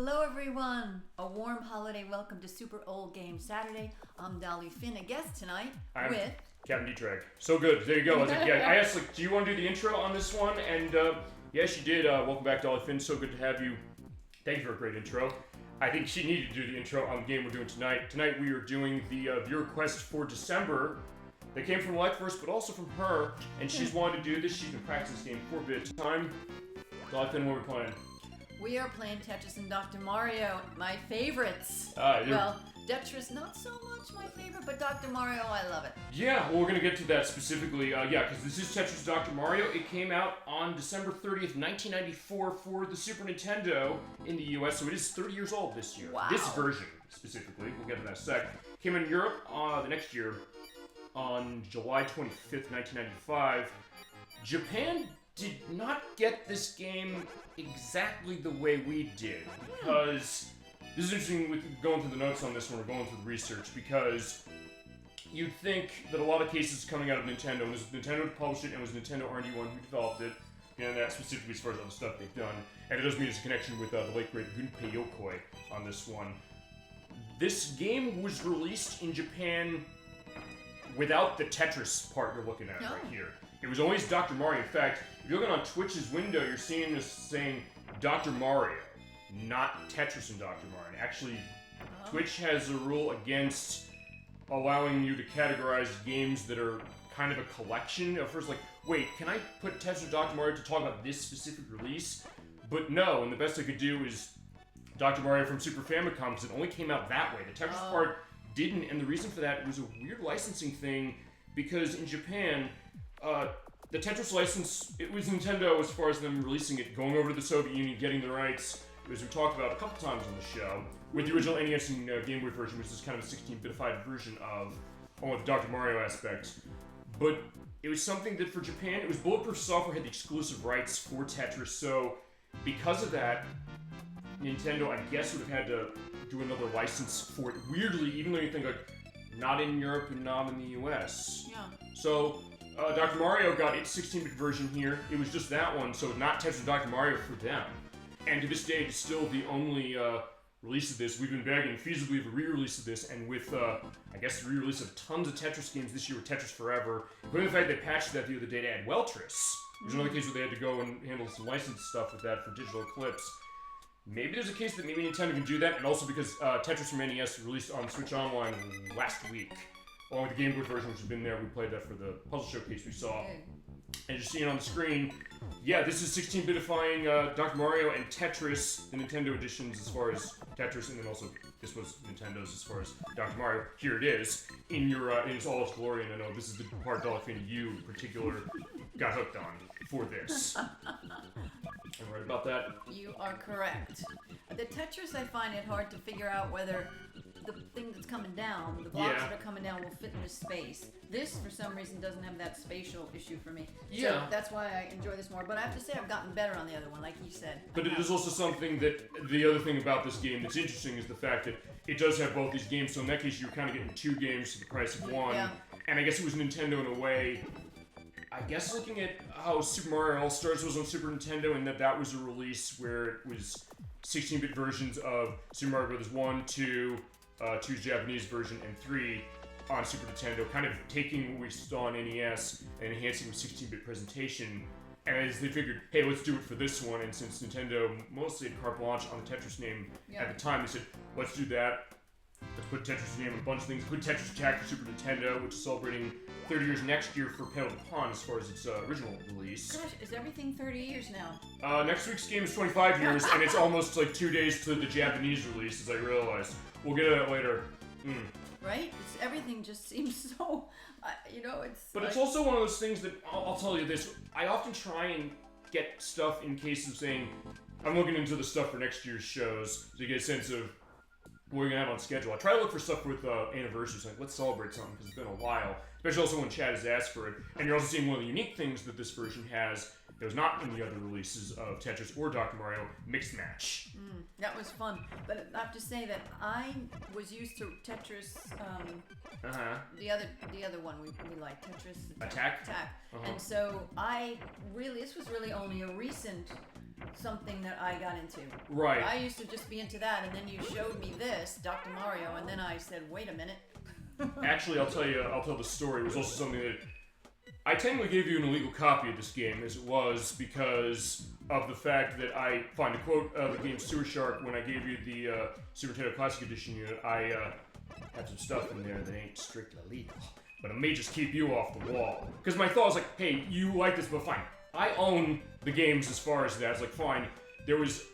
Hello everyone! A warm holiday welcome to Super Old Game Saturday. I'm Dolly Finn, a guest tonight with... Captain D-Treg. So good. There you go. I asked, do you want to do the intro on this one? And yes, you did. Welcome back, Dolly Finn. So good to have you. Thank you for a great intro. I think she needed to do the intro on the game we're doing tonight. Tonight we are doing the viewer request for December. That came from Lightverse, but also from her. And she's wanted to do this. She's been practicing this game for a bit of time. Dolly Finn, what are we playing? We are playing Tetris and Dr. Mario, my favorites. Well, Tetris, not so much my favorite, but Dr. Mario, I love it. Yeah, well, we're going to get to that specifically. Because this is Tetris Dr. Mario. It came out on December 30th, 1994 for the Super Nintendo in the US, so it is 30 years old this year. Wow. This version, specifically. We'll get to that in a sec. Came in Europe the next year on July 25th, 1995. Japan did not get this game exactly the way we did, because this is interesting with going through the notes on this one, or going through the research, because you'd think that a lot of cases coming out of Nintendo, and it was Nintendo who published it, and it was Nintendo R&D1 who developed it, and that specifically as far as other stuff they've done, and it does mean there's a connection with the late great Gunpei Yokoi on this one. This game was released in Japan without the Tetris part you're looking at right here. It was always Dr. Mario. In fact, if you're looking on Twitch's window, you're seeing this saying Dr. Mario, not Tetris and Dr. Mario. Actually, Twitch has a rule against allowing you to categorize games that are kind of a collection. At first, like, wait, can I put Tetris and Dr. Mario to talk about this specific release? But no, and the best I could do is Dr. Mario from Super Famicom, because it only came out that way. The Tetris part didn't, and the reason for that was a weird licensing thing, because in Japan, the Tetris license, it was Nintendo as far as them releasing it, going over to the Soviet Union, getting the rights, as we talked about a couple times on the show, with the original NES and Game Boy version, which is kind of a 16-bitified version of, along with the Dr. Mario aspect. But it was something that for Japan, it was Bulletproof Software had the exclusive rights for Tetris, so because of that, Nintendo, I guess, would have had to do another license for it. Weirdly, even though you think, like, not in Europe and not in the US. Yeah. So, Dr. Mario got its 16-bit version here. It was just that one, so not Tetris and Dr. Mario for them. And to this day, it's still the only release of this. We've been begging feasibly of a re-release of this, and with, I guess, the re-release of tons of Tetris games this year with Tetris Forever, including the fact they patched that the other day to add Weltris. There's another case where they had to go and handle some license stuff with that for Digital Eclipse. Maybe there's a case that maybe Nintendo can do that, and also because Tetris from NES released on Switch Online last week. Along with the Game Boy version, which has been there, we played that for the puzzle showcase we saw. And you're seeing on the screen, yeah, this is 16-bitifying Dr. Mario and Tetris, the Nintendo editions as far as Tetris, and then also this was Nintendo's as far as Dr. Mario. Here it is, in its all its glory, and I know this is the part Dolly Finn you in particular got hooked on for this. I'm right about that? You are correct. The Tetris, I find it hard to figure out whether the thing that's coming down, the blocks that are coming down, will fit into space. This, for some reason, doesn't have that spatial issue for me. So that's why I enjoy this more. But I have to say, I've gotten better on the other one, like you said. But it is also something that, the other thing about this game that's interesting is the fact that it does have both these games. So in that case, you're kind of getting two games for the price of one. Yeah. And I guess it was Nintendo in a way. I guess looking at how Super Mario All-Stars was on Super Nintendo, and that was a release where it was 16-bit versions of Super Mario Bros. 1, 2, 2's Japanese version, and 3 on Super Nintendo, kind of taking what we saw on NES and enhancing with 16-bit presentation. And as they figured, hey, let's do it for this one, and since Nintendo mostly had carte blanche on the Tetris name at the time, they said, let's do that. Let's put Tetris name on a bunch of things. Put Tetris Attack for Super Nintendo, which is celebrating 30 years next year for Panel de Pon as far as its original release. Gosh, is everything 30 years now? Next week's game is 25 years, and it's almost like 2 days to the Japanese release, as I realized. We'll get to that later. Right? Everything just seems so, it's... But it's also one of those things that, I'll tell you this, I often try and get stuff in case of saying, I'm looking into the stuff for next year's shows, to get a sense of what we're going to have on schedule. I try to look for stuff with anniversaries, like let's celebrate something, because it's been a while, especially also when Chad has asked for it. And you're also seeing one of the unique things that this version has that was not in the other releases of Tetris or Dr. Mario, Mixed Match. That was fun, but I have to say that I was used to Tetris, the other one we liked, Tetris Attack. And so this was really only a recent something that I got into. Right. I used to just be into that, and then you showed me this, Dr. Mario, and then I said, wait a minute. Actually, I'll tell the story. It was also something that I technically gave you an illegal copy of this game, as it was because of the fact that I find a quote the game Sewer Shark when I gave you the Super Nintendo Classic Edition unit. I had some stuff in there that ain't strictly legal, but it may just keep you off the wall. Because my thought was like, hey, you like this, but fine. I own the games as far as that. It's like, fine. There was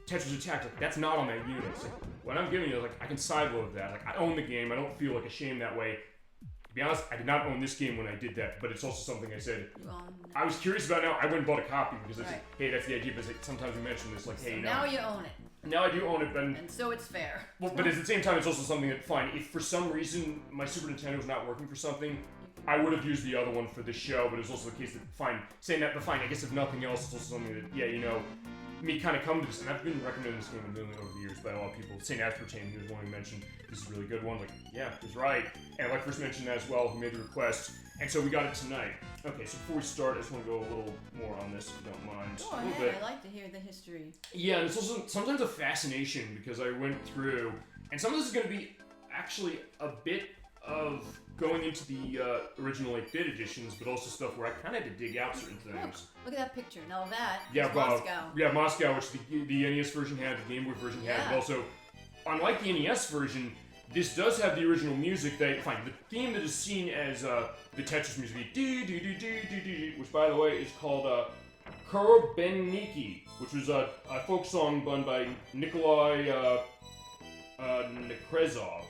Tetris Attack. Like, that's not on that unit. It's like, what I'm giving you, like, I can sideload that. Like, I own the game. I don't feel like ashamed that way. To be honest, I did not own this game when I did that, but it's also something I said I was curious about. Now I went and bought a copy because I said, hey, that's the idea. Because sometimes we mention this, like, hey, now you own it. Now I do own it, and so it's fair. Well, but at the same time, it's also something that, fine, if for some reason my Super Nintendo was not working for something, I would have used the other one for this show, but it's also the case that, fine, saying that, but fine, I guess if nothing else, it's also something that, yeah, you know, me kind of come to this, and I've been recommending this game a million over the years by a lot of people. St. Aspartame, he was one who mentioned this is a really good one. Like, yeah, he's right. And I first mentioned that as well, who made the request. And so we got it tonight. Okay, so before we start, I just want to go a little more on this, if you don't mind. Oh, a little hey, bit. I like to hear the history. Yeah, and it's also sometimes a fascination because I went through, and some of this is going to be actually a bit of going into the original 8-bit editions, but also stuff where I kind of had to dig out certain things. Look at that picture. Now that is Moscow. Yeah, Moscow, which the NES version had, the Game Boy version had, but also, unlike the NES version, this does have the original music that, fine, the theme that is seen as the Tetris music, which by the way is called Korobenniki, which was a folk song done by Nikolai Nekrasov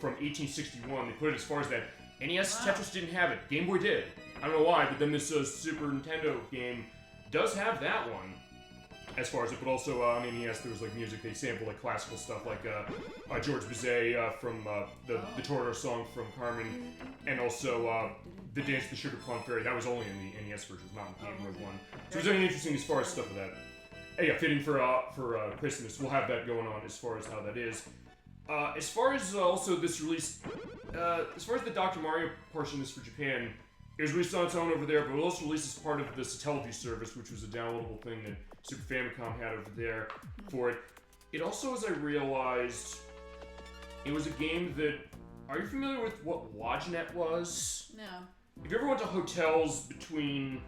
from 1861. They put it as far as that. NES Tetris didn't have it. Game Boy did. I don't know why, but then this Super Nintendo game does have that one as far as it, but also on NES there was like music they sampled, like classical stuff like George Bizet from the Torero song from Carmen, and also the Dance of the Sugar Plum Fairy. That was only in the NES version, not in the Game Boy one. So it was really interesting as far as stuff of that. Yeah, fitting for Christmas. We'll have that going on as far as how that is. As far as also this release, as far as the Dr. Mario portion is for Japan, it was released on its own over there, but it was also released as part of the Satellaview service, which was a downloadable thing that Super Famicom had over there for it. It also, as I realized, it was a game that... Are you familiar with what LodgeNet was? No. If you ever went to hotels between...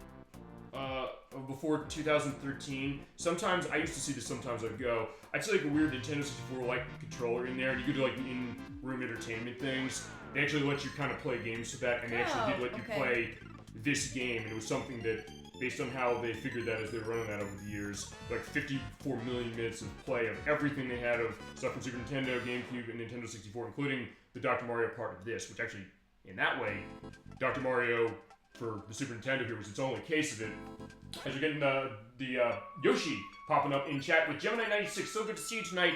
before 2013, sometimes, I used to see this sometimes I'd go, I'd see like a weird Nintendo 64-like controller in there, and you could do like in-room entertainment things. They actually let you kind of play games with that, and they actually did let you play this game, and it was something that, based on how they figured that as they were running that over the years, like 54 million minutes of play of everything they had of stuff from Super Nintendo, GameCube, and Nintendo 64, including the Dr. Mario part of this, which actually, in that way, Dr. Mario for the Super Nintendo here was its only case of it. As you're getting the Yoshi popping up in chat with Gemini96, so good to see you tonight.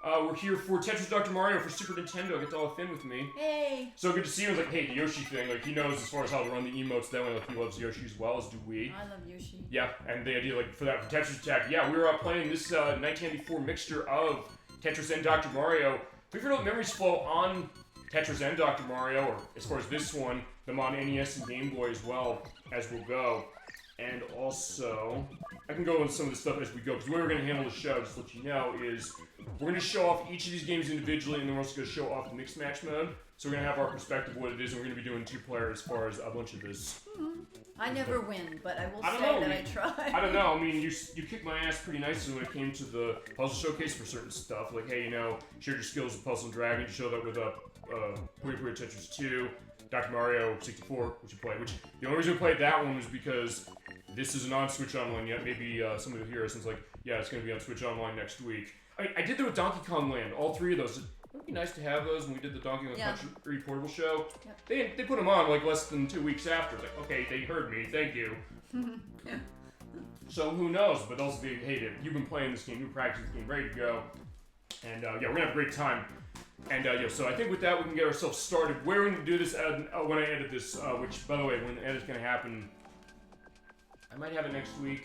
We're here for Tetris Dr. Mario for Super Nintendo. Get all Finn with me. Hey! So good to see you. It's like, hey, the Yoshi thing, like, he knows as far as how to run the emotes that way. Like, he loves Yoshi as well, as do we. I love Yoshi. Yeah, and the idea, like, for Tetris Attack, yeah, we were playing this 1994 mixture of Tetris and Dr. Mario. We figured out memories flow on Tetris and Dr. Mario, or as far as this one, them on NES and Game Boy as well, as we'll go. And also, I can go into some of this stuff as we go, because the way we're going to handle the show, just to let you know, is we're going to show off each of these games individually, and then we're also going to show off the mixed match mode. So we're going to have our perspective of what it is, and we're going to be doing two-player as far as a bunch of this. I never win, but I will say that I try. I don't know. I mean, you kicked my ass pretty nicely when it came to the puzzle showcase for certain stuff. Like, hey, you know, shared your skills with Puzzle and Dragon. You showed up with Puyo Puyo Tetris 2, Dr. Mario 64, which you played. Which the only reason we played that one was because this is not on Switch Online yet. Maybe somebody will hear us and it's like, yeah, it's going to be on Switch Online next week. I mean, I did that with Donkey Kong Land. All three of those. It would be nice to have those when we did the Donkey Kong Country portable show. Yep. They put them on like less than 2 weeks after. It's like, okay, they heard me. Thank you. So who knows? But also, hey, you've been playing this game, you practicing this game, ready to go. And yeah, we're going to have a great time. And yeah, so I think with that, we can get ourselves started. We're going to do this when I edit this, which, by the way, when the edit's going to happen, I might have it next week.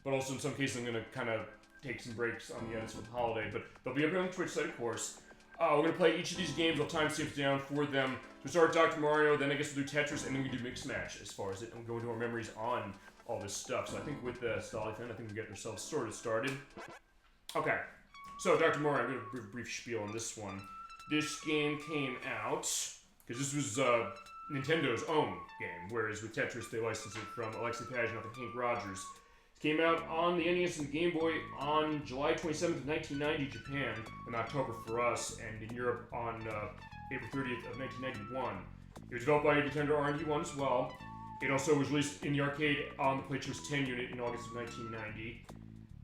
But also, in some cases, I'm going to kind of take some breaks on the edits for the holiday. But they'll be up here on the Twitch site, of course. We're going to play each of these games. I'll timestamps down for them. So we start with Dr. Mario, then I guess we'll do Tetris, and then we do Mixed Match as far as it. And we'll go into our memories on all this stuff. So I think with the Stolly thing, I think we get ourselves sort of started. Okay, so Dr. Mario, I'm going to give a brief spiel on this one. This game came out, because this was Nintendo's own game, whereas with Tetris they licensed it from Alexei Pajitnov and Henk Rogers. It came out on the NES and the Game Boy on July 27th of 1990 Japan, in October for us, and in Europe on April 30th of 1991. It was developed by Nintendo R&D 1 as well. It also was released in the arcade on the PlayStation 10 unit in August of 1990.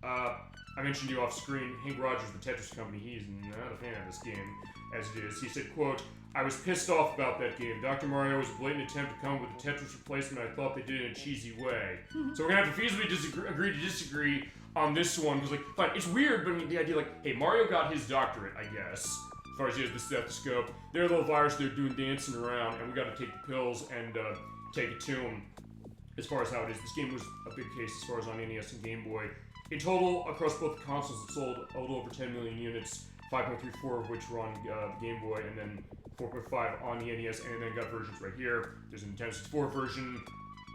I mentioned you off screen, Henk Rogers, the Tetris company, he's not a fan of this game, as it is. He said, quote, "I was pissed off about that game. Dr. Mario was a blatant attempt to come up with a Tetris replacement. I thought they did it in a cheesy way." So we're gonna have to feasibly agree to disagree on this one, because, like, fine, it's weird, but I mean, the idea, like, hey, Mario got his doctorate, I guess, as far as he has the stethoscope. They're a little virus, they're doing dancing around, and we gotta take the pills and take it to him as far as how it is. This game was a big case as far as on NES and Game Boy. In total, across both the consoles, it sold a little over 10 million units, 5.34 of which were on the Game Boy, and then 4.5 on the NES, and then got versions right here. There's a Nintendo 64 version.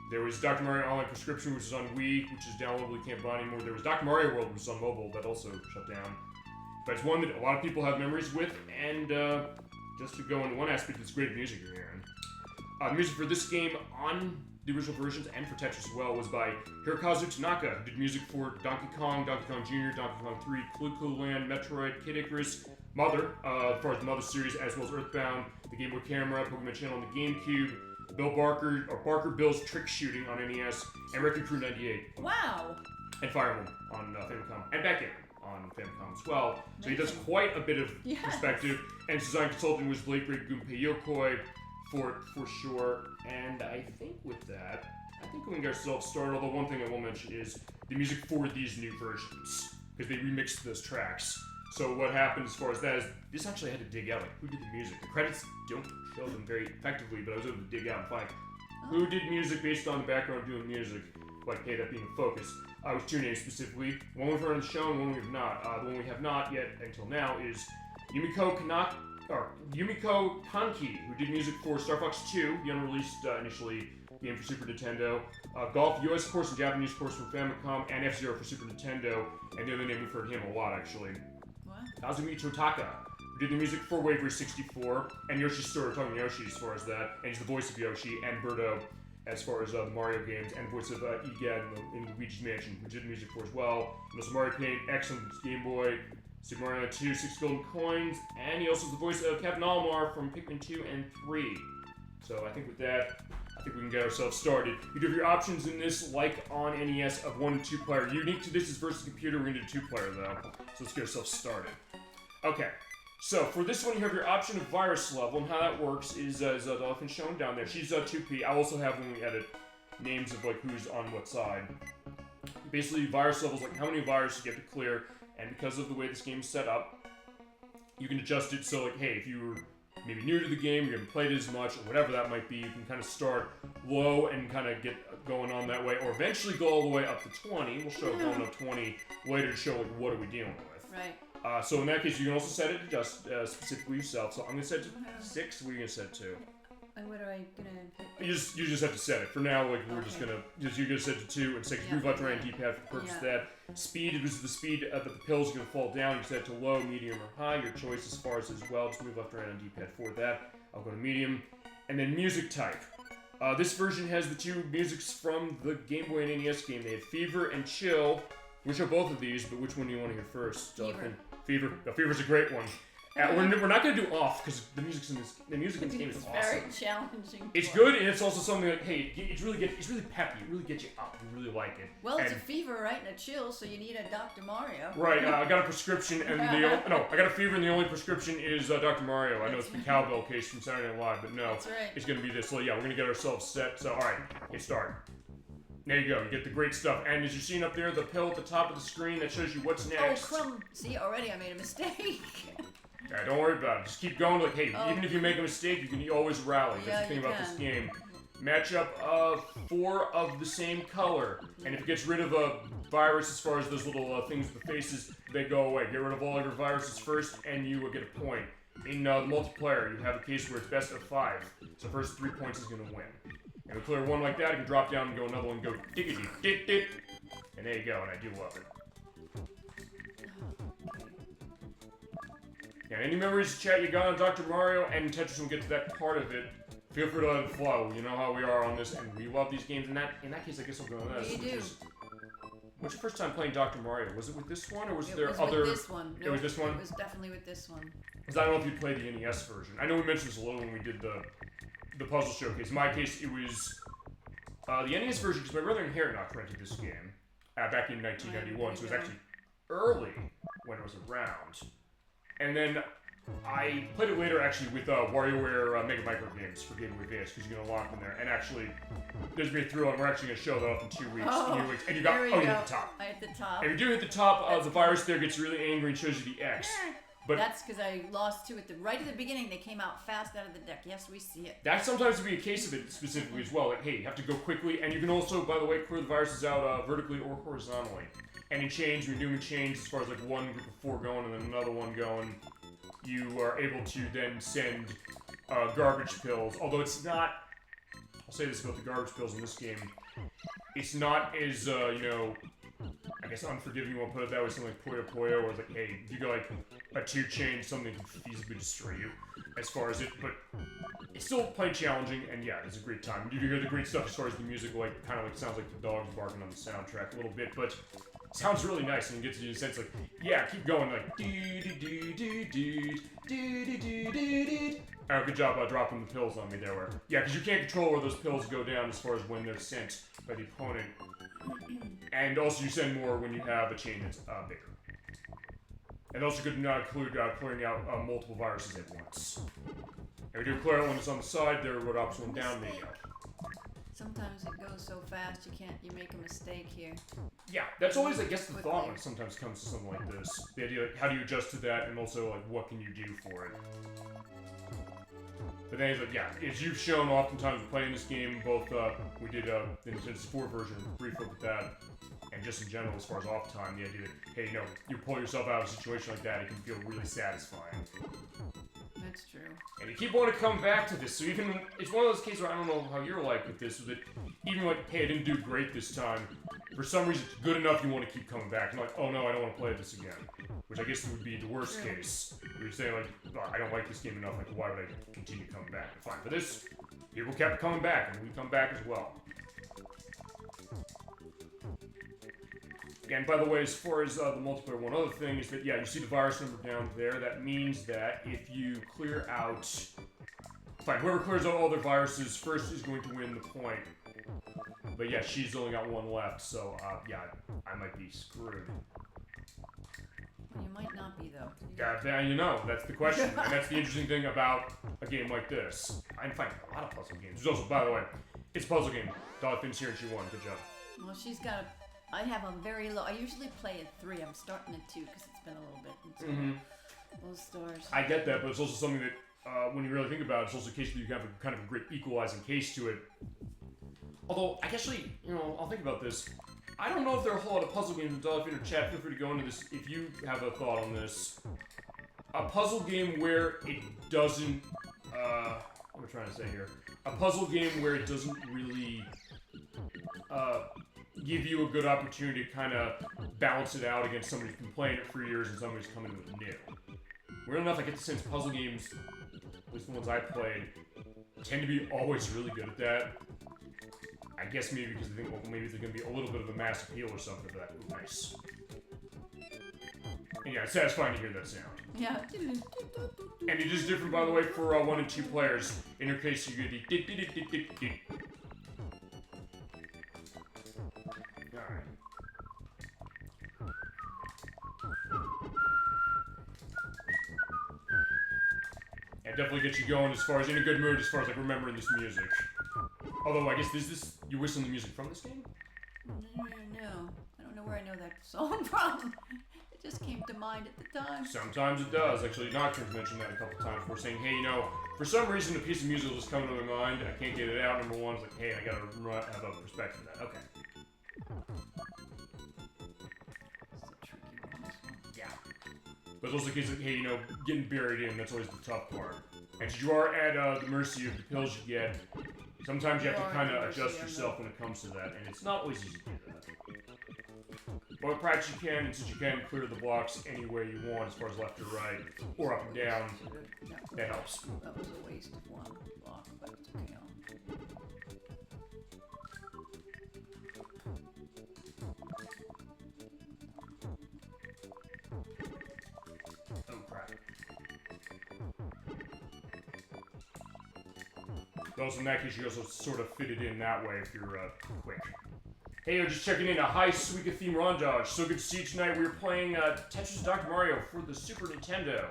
There was Dr. Mario Online Prescription, which is on Wii, which is downloadable, you can't buy anymore. There was Dr. Mario World, which is on mobile, that also shut down. But it's one that a lot of people have memories with, and just to go into one aspect, it's great music you're hearing. The music for this game on the original versions and for Tetris as well was by Hirokazu Tanaka, who did music for Donkey Kong, Donkey Kong Jr., Donkey Kong 3, Clue Clue Land, Metroid, Kid Icarus, Mother, as far as the Mother series, as well as Earthbound, the Game Boy Camera, Pokemon Channel on the GameCube, Barker Bill's Trick Shooting on NES, and Wrecking Crew 98. Wow! And Fire Emblem on Famicom, and Backgammon on Famicom as well. So he does quite a bit of perspective, and his design consultant was the late great Gunpei Yokoi for sure. And I think with that, I think we can get ourselves started, although one thing I will mention is the music for these new versions, because they remixed those tracks. So what happened as far as that is, this actually had to dig out, like, who did the music? The credits don't show them very effectively, but I was able to dig out and find who did music based on the background doing music, like, hey, that being a focus. With two names specifically. One we've heard on the show and one we have not. The one we have not yet until now is Yumiko Kanki, who did music for Star Fox 2, the unreleased initially game for Super Nintendo, Golf US course and Japanese course from Famicom, and F-Zero for Super Nintendo, and the other name we've heard him a lot actually. What? Kazumi Totaka, who did the music for Wave Race 64, and Yoshi's Story, talking Yoshi as far as that, and he's the voice of Yoshi, and Birdo as far as the Mario games, and the voice of Egad in Luigi's Mansion, who did music for as well. And also Mario Paint X on Game Boy, Super Mario 2, 6 Golden Coins, and he also is the voice of Captain Olimar from Pikmin 2 and 3. So I think with that, I think we can get ourselves started. You do have your options in this, like on NES, of 1 and 2 player. Unique to this is versus computer, we're going to do 2 player though. So let's get ourselves started. Okay, so for this one you have your option of virus level, and how that works is often shown down there. She's 2P. I also have, when we edit, names of like who's on what side. Basically, virus levels, like how many viruses you have to clear, and because of the way this game is set up, you can adjust it so, like, hey, if you were maybe new to the game, you haven't played as much, or whatever that might be, you can kind of start low and kind of get going on that way, or eventually go all the way up to 20. We'll show going up 20 later to show, like, what are we dealing with. Right. So in that case, you can also set it to just specifically yourself. So I'm going to set it to 6. What are you going to set it to? And what are I gonna hit? You just have to set it. For now, like, we're just gonna, you're gonna set it to 2 and 6. Move left, right, and D-pad for the purpose of that. Speed, it was the speed that the pills are gonna fall down. You set it to low, medium, or high. Your choice as far as well. Just move left, right, and D-pad for that. I'll go to medium. And then music type. This version has the 2 musics from the Game Boy and NES game. They have Fever and Chill, which are both of these, but which one do you want to hear first? Fever. Fever's a great one. We're not going to do off, because the music in this game is awesome. It's very challenging. It's good, and it's also something like, hey, it's really peppy. It really gets you up. You really like it. Well, it's a fever, right, and a chill, so you need a Dr. Mario. Right. I got a prescription, and I got a fever, and the only prescription is Dr. Mario. I know it's the cowbell case from Saturday Night Live, but no, it's going to be this. So yeah, we're going to get ourselves set. So all right, get started. There you go. You get the great stuff. And as you're seeing up there, the pill at the top of the screen that shows you what's next. Oh, crumb. See, already I made a mistake. Yeah, don't worry about it. Just keep going. Like, hey, even if you make a mistake, you can always rally. That's the thing about this game. Match up 4 of the same color. And if it gets rid of a virus, as far as those little things with the faces, they go away. Get rid of all of your viruses first, and you will get a point. In the multiplayer, you have a case where it's best of 5. So first 3 points is going to win. And we clear one like that, you can drop down and go another one and go diggity-dit-dit. And there you go, and I do love it. Yeah, any memories of chat you got on Dr. Mario and Tetris when we get to that part of it, feel free to let it flow. You know how we are on this, and we love these games. In that case, I guess I'll go on this. You do. What's your first time playing Dr. Mario? Was it with this one, or was there other? other? With this one. It was this one? It was definitely with this one. Because I don't know if you played the NES version. I know we mentioned this a little when we did the puzzle showcase. In my case, it was the NES version, because my brother and Harry rented this game back in 1991, so it was actually early when it was around. And then I played it later actually with WarioWare Mega Micro games for Game Boy Advance, because you can unlock them there. And actually, there's been a thrill, and we're actually going to show that off in 2 weeks. And you got, you hit the top. I hit the top. If you do hit the top, the virus there gets really angry and shows you the X. But that's because I lost two right at the beginning. They came out fast out of the deck. Yes, we see it. That sometimes would be a case of it specifically as well. Like, hey, you have to go quickly, and you can also, by the way, clear the viruses out vertically or horizontally. And in chains, when you're doing chains, as far as like one group of 4 going and then another one going, you are able to then send garbage pills. Although it's not, I'll say this about the garbage pills in this game, it's not as, you know, I guess unforgiving, you want to put it that way, something like Puyo Puyo, where it's like, hey, you go like a 2 chain, something can feasibly destroy you, as far as it, but it's still quite challenging, and yeah, it's a great time. You hear the great stuff as far as the music, like, kind of like, sounds like the dogs barking on the soundtrack a little bit, but it sounds really nice, and you get to do the sense like, yeah, keep going, like, oh, good job dropping the pills on me there, where, yeah, because you can't control where those pills go down as far as when they're sent by the opponent. And also you send more when you have a chain that's bigger. And also could not include clearing out multiple viruses at once. And we do clear out one that's on the side, there what drops one down, there you go. Sometimes it goes so fast you make a mistake here. Yeah, that's always, I guess, the thought when it sometimes comes to something like this. The idea, like, how do you adjust to that, and also, like, what can you do for it? But then, like, yeah, as you've shown oftentimes playing this game, both, we did the Nintendo 64 version, brief look at that, and just in general, as far as off time, the idea that, hey, you know, you pull yourself out of a situation like that, it can feel really satisfying. That's true. And you keep wanting to come back to this, so even, it's one of those cases where I don't know how you're like with this, that even like, hey, I didn't do great this time, for some reason it's good enough you want to keep coming back. And like, oh no, I don't want to play this again. Which I guess would be the worst case. Where you're saying like, oh, I don't like this game enough, like why would I continue coming back? Fine, for this, people kept coming back, and we come back as well. And by the way, as far as the multiplayer, one other thing is that, yeah, you see the virus number down there. That means that if you clear out... Fine, whoever clears out all their viruses first is going to win the point. But yeah, she's only got one left, so yeah, I might be screwed. Well, you might not be, though. Yeah, you know, that's the question. And that's the interesting thing about a game like this. I'm finding a lot of puzzle games. There's also, by the way, it's a puzzle game. Dolphin's here and she won. Good job. Well, she's got a... I have a very low... I usually play at 3. I'm starting at 2 because it's been a little bit. Those stars. I get that, but it's also something that, when you really think about it, it's also a case where you have a kind of a great equalizing case to it. Although, I actually, you know, I'll think about this. I don't know if there are a whole lot of puzzle games in Dolphin or chat. Feel free to go into this if you have a thought on this. A puzzle game where it doesn't... what am I trying to say here? A puzzle game where it doesn't really... give you a good opportunity to kind of balance it out against somebody who's been playing it for years and somebody's coming with new. Weird enough, I get the sense puzzle games, at least the ones I played, tend to be always really good at that. I guess maybe because they think, well, maybe there's going to be a little bit of a mass appeal or something for that. Ooh, nice. And yeah, it's satisfying to hear that sound. Yeah. And it is different, by the way, for 1 and 2 players. In your case, you get the Alright. It definitely gets you going as far as in a good mood, as far as like remembering this music. Although I guess you whistling the music from this game? No. I don't know where I know that song from. It just came to mind at the time. Sometimes it does. Actually, Nocturne's mentioned that a couple times. We're saying, hey, you know, for some reason a piece of music will just come to my mind. I can't get it out. Number one, it's like, hey, I gotta have a respect for that. Okay. Yeah. But it's also a case of, hey, you know, getting buried in, that's always the tough part. And since you are at the mercy of the pills you get, Sometimes you have to Or kind of University adjust or yourself when it comes to that, and it's not always easy to do that. But with practice you can, and since you can clear the blocks any way you want, as far as left or right, or up and down, that helps. That was a waste of one block, but it's okay. Oh crap. Also, in that case, you also sort of fit it in that way if you're quick. Hey, yo, just checking in. A hi, Suika theme Rondage. So good to see you tonight. We were playing Tetris and Dr. Mario for the Super Nintendo.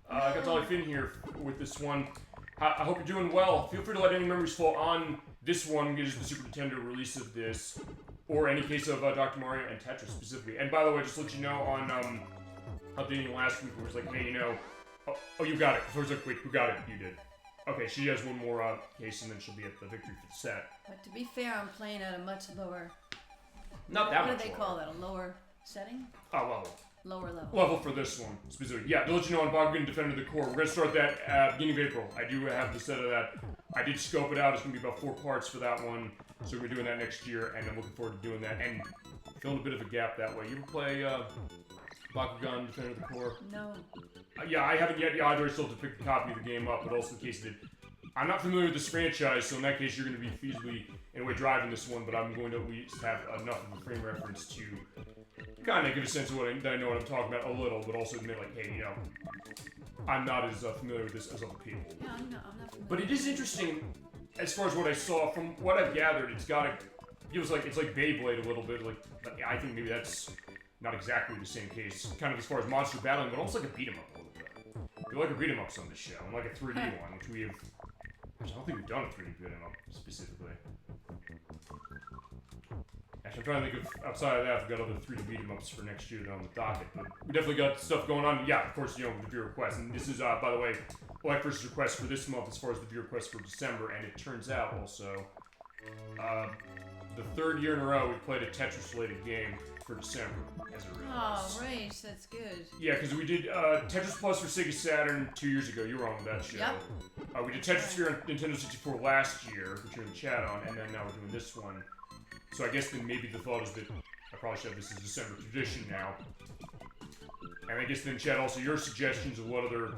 I got Dolly Finn here with this one. I hope you're doing well. Feel free to let any memories fall on this one, because the Super Nintendo release of this, or any case of Dr. Mario and Tetris specifically. And by the way, just to let you know, on updating last week, where it was like, hey, you know, oh, you got it. So I was like, wait, who got it? You did. Okay, she has one more case, and then she'll be at the victory for the set. But to be fair, I'm playing at a much lower. Not that much. What do they call that? A lower setting? Oh, level. Lower level. Level for this one, specifically. Yeah, to let you know, on Bakugan Defender of the Core, we're going to start that at beginning of April. I do have the set of that. I did scope it out. It's going to be about 4 parts for that one. So we're doing that next year, and I'm looking forward to doing that. And filling a bit of a gap that way. You ever play Bakugan Defender of the Core? No. Yeah, I haven't yet either. I still have to pick a copy of the game up, but also in case that I'm not familiar with this franchise, so in that case you're going to be feasibly, in a way, driving this one, but I'm going to at least have enough of a frame reference to kind of give a sense of that I know what I'm talking about a little, but also admit, like, hey, you know, I'm not as familiar with this as other people. Yeah, I'm not familiar. But it is interesting, as far as what I saw, from what I've gathered, it's got a, feels like, it's like Beyblade a little bit, like I think maybe that's not exactly the same case, kind of as far as monster battling, but almost like a beat-em-up a little bit. We like a beat-em-ups on this show, and like a 3D one, which we have. I don't think we've done a 3D beat-em-up specifically. Actually, I'm trying to think of, outside of that, we've got other 3D beat-em-ups for next year on the docket, but we definitely got stuff going on. Yeah, of course, you know, with the viewer request, and this is, by the way, Black Vissers request for this month as far as the viewer request for December, and it turns out also, the 3rd year in a row we played a Tetris-related game for December, as a release. Oh, right, that's good. Yeah, because we did Tetris Plus for Sega Saturn 2 years ago. You were on with that show. Yep. We did Tetrisphere on Nintendo 64 last year, which you're in the chat on, and then now we're doing this one. So I guess then maybe the thought is that I probably should have this as a December tradition now. And I guess then, Chad, also your suggestions of what other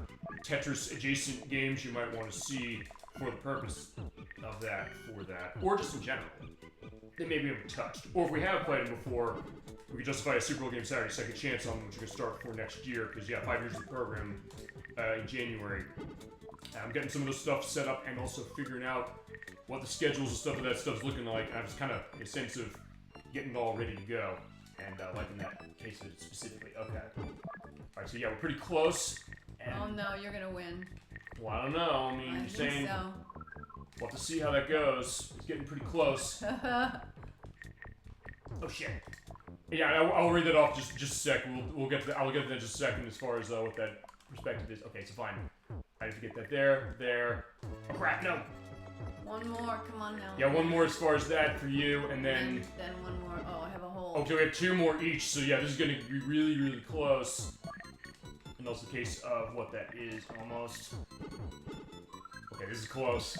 Tetris-adjacent games you might want to see for the purpose of that, or just in general, that maybe we haven't touched. Or if we have played them before, we could justify a Super Bowl game Saturday second chance on them, which we're going to start for next year, because, yeah, 5 years of the program in January. I'm getting some of this stuff set up and also figuring out what the schedules and stuff of that stuff's looking like. And I was kind of a sense of getting it all ready to go, and liking that case of it specifically. Okay. Alright, so yeah, we're pretty close. And Oh no, you're gonna win. well, I don't know. I mean, I you're think saying so. we'll have to see how that goes. It's getting pretty close. Oh shit. Yeah, I'll read that off just a sec. We'll get to that. I'll get to that in just a second as far as what that perspective is. Okay, so fine. I have to get that there. Oh crap, no. One more, come on now. Yeah, one more as far as that for you, and then one more. Oh, I have a hole. okay, we have 2 more each. So yeah, this is gonna be really, really close. And that's the case of what that is almost. Okay, this is close.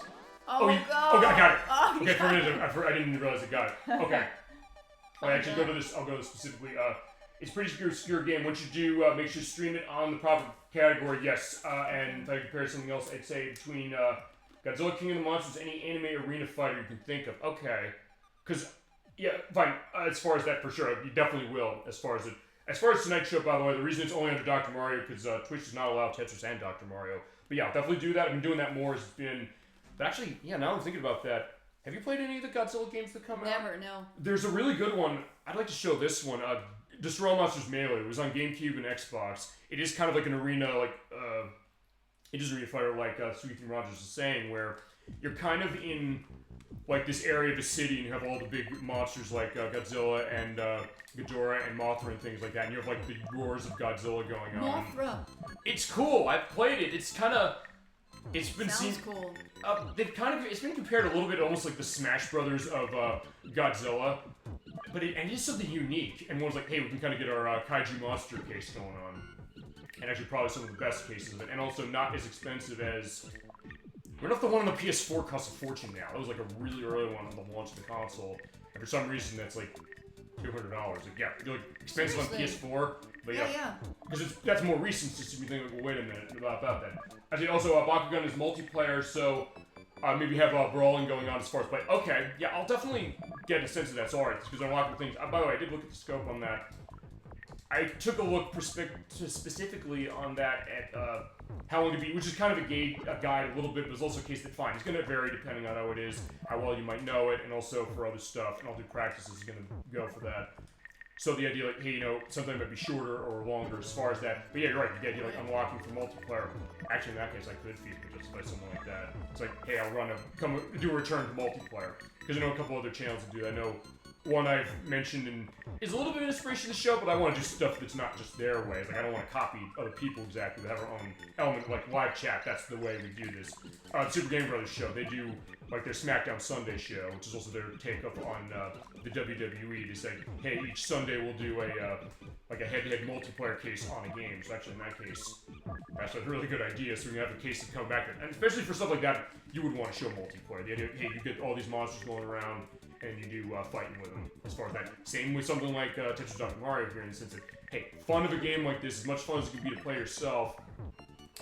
Oh, God! Oh, I got it. Oh, Okay, for a minute, I didn't realize I got it. Okay. I'll actually Okay. go to this. I'll go to this specifically. It's a pretty obscure game. Once you do, make sure you stream it on the proper category. Yes. And if I compare something else, I'd say between Godzilla King of the Monsters, any anime arena fighter you can think of. Okay. Because yeah, fine. As far as that, for sure, you definitely will. As far as tonight's show, by the way, the reason it's only under Dr. Mario because Twitch does not allow Tetris and Dr. Mario. But yeah, I'll definitely do that. I've been doing that more. It's been. But actually, yeah. Now I'm thinking about that. Have you played any of the Godzilla games that come out? Never, no. There's a really good one. I'd like to show this one. Destroy All Monsters Melee. It was on GameCube and Xbox. It is kind of like an arena, like it is an arena fighter, like Henk Rogers is saying, where you're kind of in like this area of the city, and you have all the big monsters like Godzilla and Ghidorah and Mothra and things like that. And you have like the roars of Godzilla going on. Mothra. It's cool. I've played it. It's kind of. It's been Sounds seen. cool. It's been compared a little bit almost like the Smash Brothers of Godzilla, but it is something unique. And one's like, hey, we can kind of get our kaiju monster case going on, and actually probably some of the best cases of it, and also not as expensive as I don't know if the one on the PS4 costs a fortune now. That was like a really early one on the launch of the console. And for some reason, that's like $200. Like, yeah, they're like expensive on PS4. But yeah. Because that's more recent, just to be thinking, well, wait a minute about that. I think also Bakugan is multiplayer, so maybe have brawling going on as far as play. Okay, yeah, I'll definitely get a sense of that. Sorry, because I'm unlocking things. By the way, I did look at the scope on that. I took a look specifically on that at how long to beat, which is kind of a guide a little bit, but it's also a case that fine. It's going to vary depending on how it is, how well you might know it, and also for other stuff. And I'll do practices is going to go for that. So the idea, like, hey, something might be shorter or longer as far as that. But yeah, you're right. The idea, like, unlocking for multiplayer. Actually, in that case, I could feasibly justify something like that. It's like, hey, I'll do a return to multiplayer. Because I know a couple other channels that do that. I know one I've mentioned and is a little bit of inspiration to the show, but I want to do stuff that's not just their ways. Like, I don't want to copy other people exactly. We have our own element, like live chat. That's the way we do this. Super Game Brothers show, they do like their SmackDown Sunday show, which is also their take up on the WWE. They say, hey, each Sunday we'll do a head-to-head multiplayer case on a game. So actually, in that case, that's a really good idea. So we can have a case to come back, and especially for stuff like that, you would want to show multiplayer. The idea, hey, you get all these monsters going around, and you do fighting with them. As far as that, same with something like Tetris and Dr. Mario here, in the sense that, hey, fun of a game like this, as much fun as it can be to play yourself.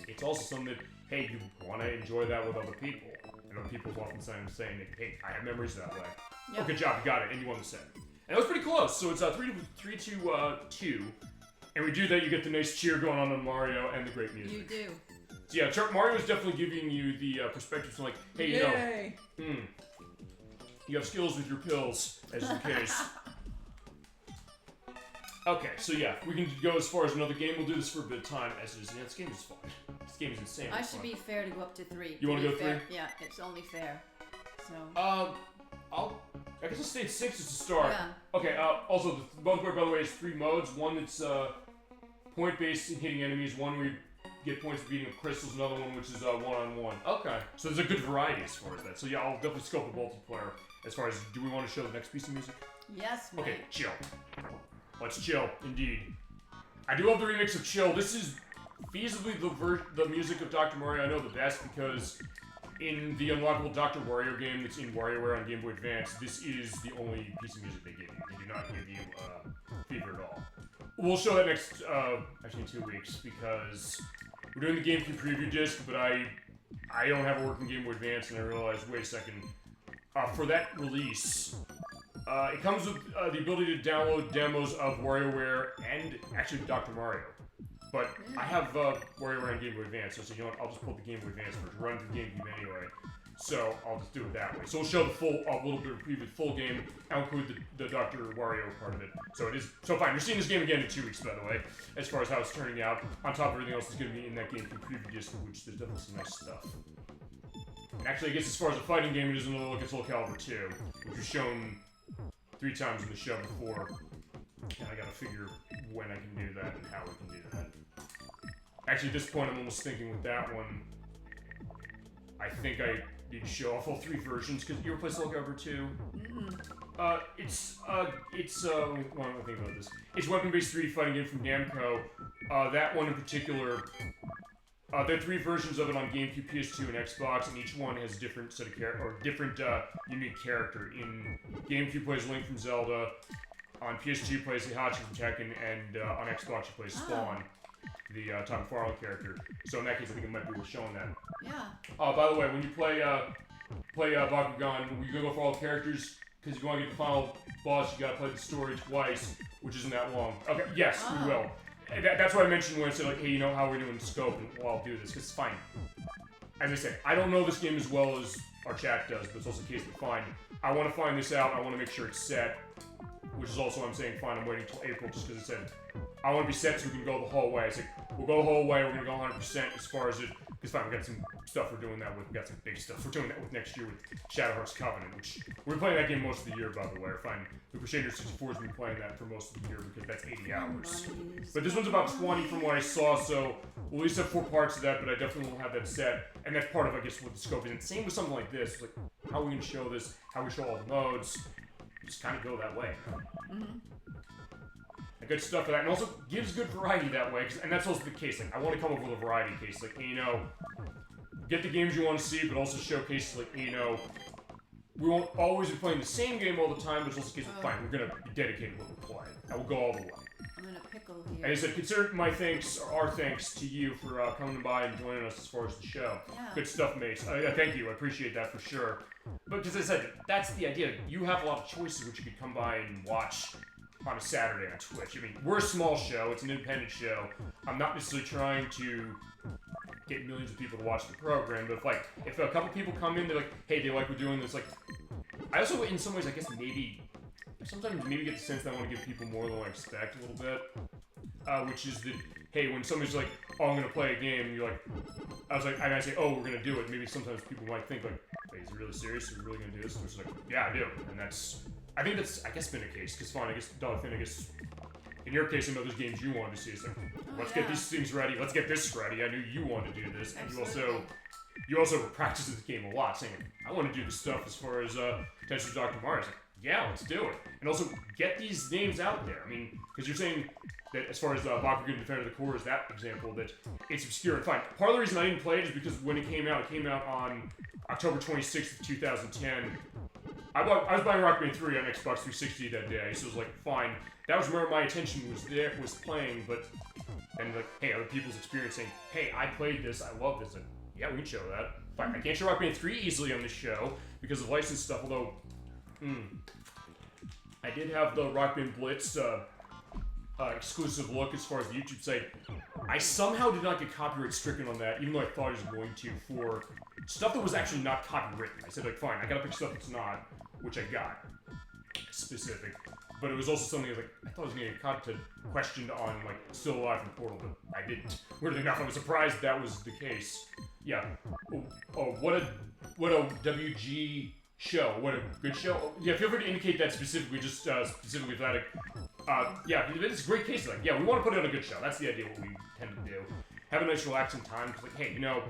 It's also something that, hey, you want to enjoy that with other people. And other people often saying, hey, I have memories that way. Yep. Oh, good job, you got it, and you won the set. And that was pretty close. So it's 3 to 2, and we do that. You get the nice cheer going on Mario and the great music. You do. So yeah, Mario is definitely giving you the perspective. So like, hey, you have skills with your pills, as is the case. Okay, so yeah, we can go as far as another game. We'll do this for a bit of time, as it is. Yeah, this game is fun. This game is insane. I should be fair to go up to 3. You want to go 3? Yeah, it's only fair. So. I guess I'll stay at 6 as a start. Yeah. Okay. Also, the multiplayer, by the way, is 3 modes. One that's point-based and hitting enemies. One where you get points for beating up crystals. Another one which is one-on-one. Okay. So there's a good variety as far as that. So yeah, I'll definitely scope the multiplayer. As far as, do we want to show the next piece of music? Yes, mate. Okay, chill. Let's chill, indeed. I do love the remix of Chill. This is feasibly the music of Dr. Mario I know the best, because in the unlockable Dr. Wario game that's in WarioWare on Game Boy Advance, this is the only piece of music they give you. They do not give you Fever at all. We'll show that next, actually in 2 weeks, because we're doing the GameCube preview disc, but I don't have a working Game Boy Advance, and I realized, wait a second, for that release, it comes with the ability to download demos of WarioWare and actually Dr. Mario. But I have WarioWare and Game Boy Advance, so you know what, I'll just pull the Game Boy Advance first, run through GameCube anyway. So I'll just do it that way. So we'll show the full, a little bit of preview, the full game, and include the Dr. Wario part of it. So it is, so fine, you're seeing this game again in 2 weeks, by the way, as far as how it's turning out. On top of everything else that's going to be in that GameCube preview disc, which there's definitely some nice stuff. And actually, I guess as far as a fighting game, it is another look at Soul Calibur 2, which was shown 3 times in the show before, and I gotta figure when I can do that and how we can do that. Actually, at this point, I'm almost thinking with that one, I think I need to show off all 3 versions, because you ever play Soul Calibur 2? It's well, I don't think about this. It's weapon-based 3D fighting game from Namco. That one in particular, there are 3 versions of it on GameCube, PS2, and Xbox, and each one has a different set of different unique character. In GameCube plays Link from Zelda, on PS2 plays Heihachi from Tekken, and on Xbox you play Spawn, the Tom McFarlane character. So in that case, I think it might be worth showing that. Yeah. By the way, when you play Bakugan, you gotta go for all the characters, because if you want to get the final boss, you gotta play the story twice, which isn't that long. Okay, yes, we will. That's what I mentioned when I said, like, hey, you know how we're doing the scope, and well, I'll do this, because it's fine. As I said, I don't know this game as well as our chat does, but it's also the case that fine. I want to find this out, I want to make sure it's set, which is also why I'm saying fine, I'm waiting until April, just because it said, I want to be set so we can go the whole way. It's like, we'll go the whole way, we're going to go 100% as far as it, because fine, we got some stuff we're doing that with, we got some big stuff we're doing that with next year with Shadow Hearts Covenant, which, we're playing that game most of the year, by the way. Fine, the Crusader 64's been playing that for most of the year, because that's 80 hours. But this one's about 20 from what I saw, so we'll at least have 4 parts of that, but I definitely will have that set, and that's part of, I guess, what the scope is. And same with something like this, like, how are we going to show this, how we show all the modes, just kind of go that way. And good stuff for that, and also gives good variety that way, and that's also the case. Like, I want to come up with a variety case. Like, you know, get the games you want to see, but also showcase, like, you know, we won't always be playing the same game all the time, but it's also a case of, fine, we're going to be dedicated to what we're playing. And we'll go all the way. I'm in a pickle here. And I said, consider my thanks, or our thanks to you for coming by and joining us as far as the show. Yeah. Good stuff, mates. Thank you. I appreciate that for sure. But because I said, that's the idea. You have a lot of choices which you could come by and watch on a Saturday on Twitch. I mean, we're a small show. It's an independent show. I'm not necessarily trying to get millions of people to watch the program, but if a couple people come in, they're like, hey, they like we're doing this, like, I also, in some ways, I guess sometimes maybe get the sense that I want to give people more than I expect a little bit, which is that, hey, when somebody's like, oh, I'm going to play a game, and you're like, and I say, oh, we're going to do it, maybe sometimes people might think, like, wait, is it really serious? Are we really going to do this? And it's like, yeah, I do. And I think that's, I guess, been the case, because fine, I guess, in your case, I know there's games you wanted to see. It's like, let's get these things ready, let's get this ready. I knew you wanted to do this, and you also practice the game a lot, saying, I want to do this stuff as far as Tetris and Dr. Mario. Yeah, let's do it. And also, get these names out there. I mean, because you're saying that as far as Bakugan Defender of the Core is that example, that it's obscure and fine. Part of the reason I didn't play it is because when it came out on October 26th of 2010. I was buying Rock Band 3 on Xbox 360 that day, so it was like, fine. That was where my attention was playing, and like, hey, other people's experiencing, hey, I played this, I love this, and yeah, we can show that. Fine, I can't show Rock Band 3 easily on this show because of license stuff, although, I did have the Rock Band Blitz exclusive look as far as the YouTube site. I somehow did not get copyright stricken on that, even though I thought I was going to, for stuff that was actually not copywritten. I said, like, fine, I gotta pick stuff that's not, which I got, specific. But it was also something like, I thought I was gonna get questioned on, like, Still Alive from Portal, but I didn't. Weirdly enough, I was surprised that was the case. Yeah. Oh, what a WG show. What a good show. Yeah, feel free to indicate that specifically, just specifically for that. Yeah, it's a great case. Like, yeah, we want to put on a good show. That's the idea, what we tend to do. Have a nice relaxing time. Like, hey, you know,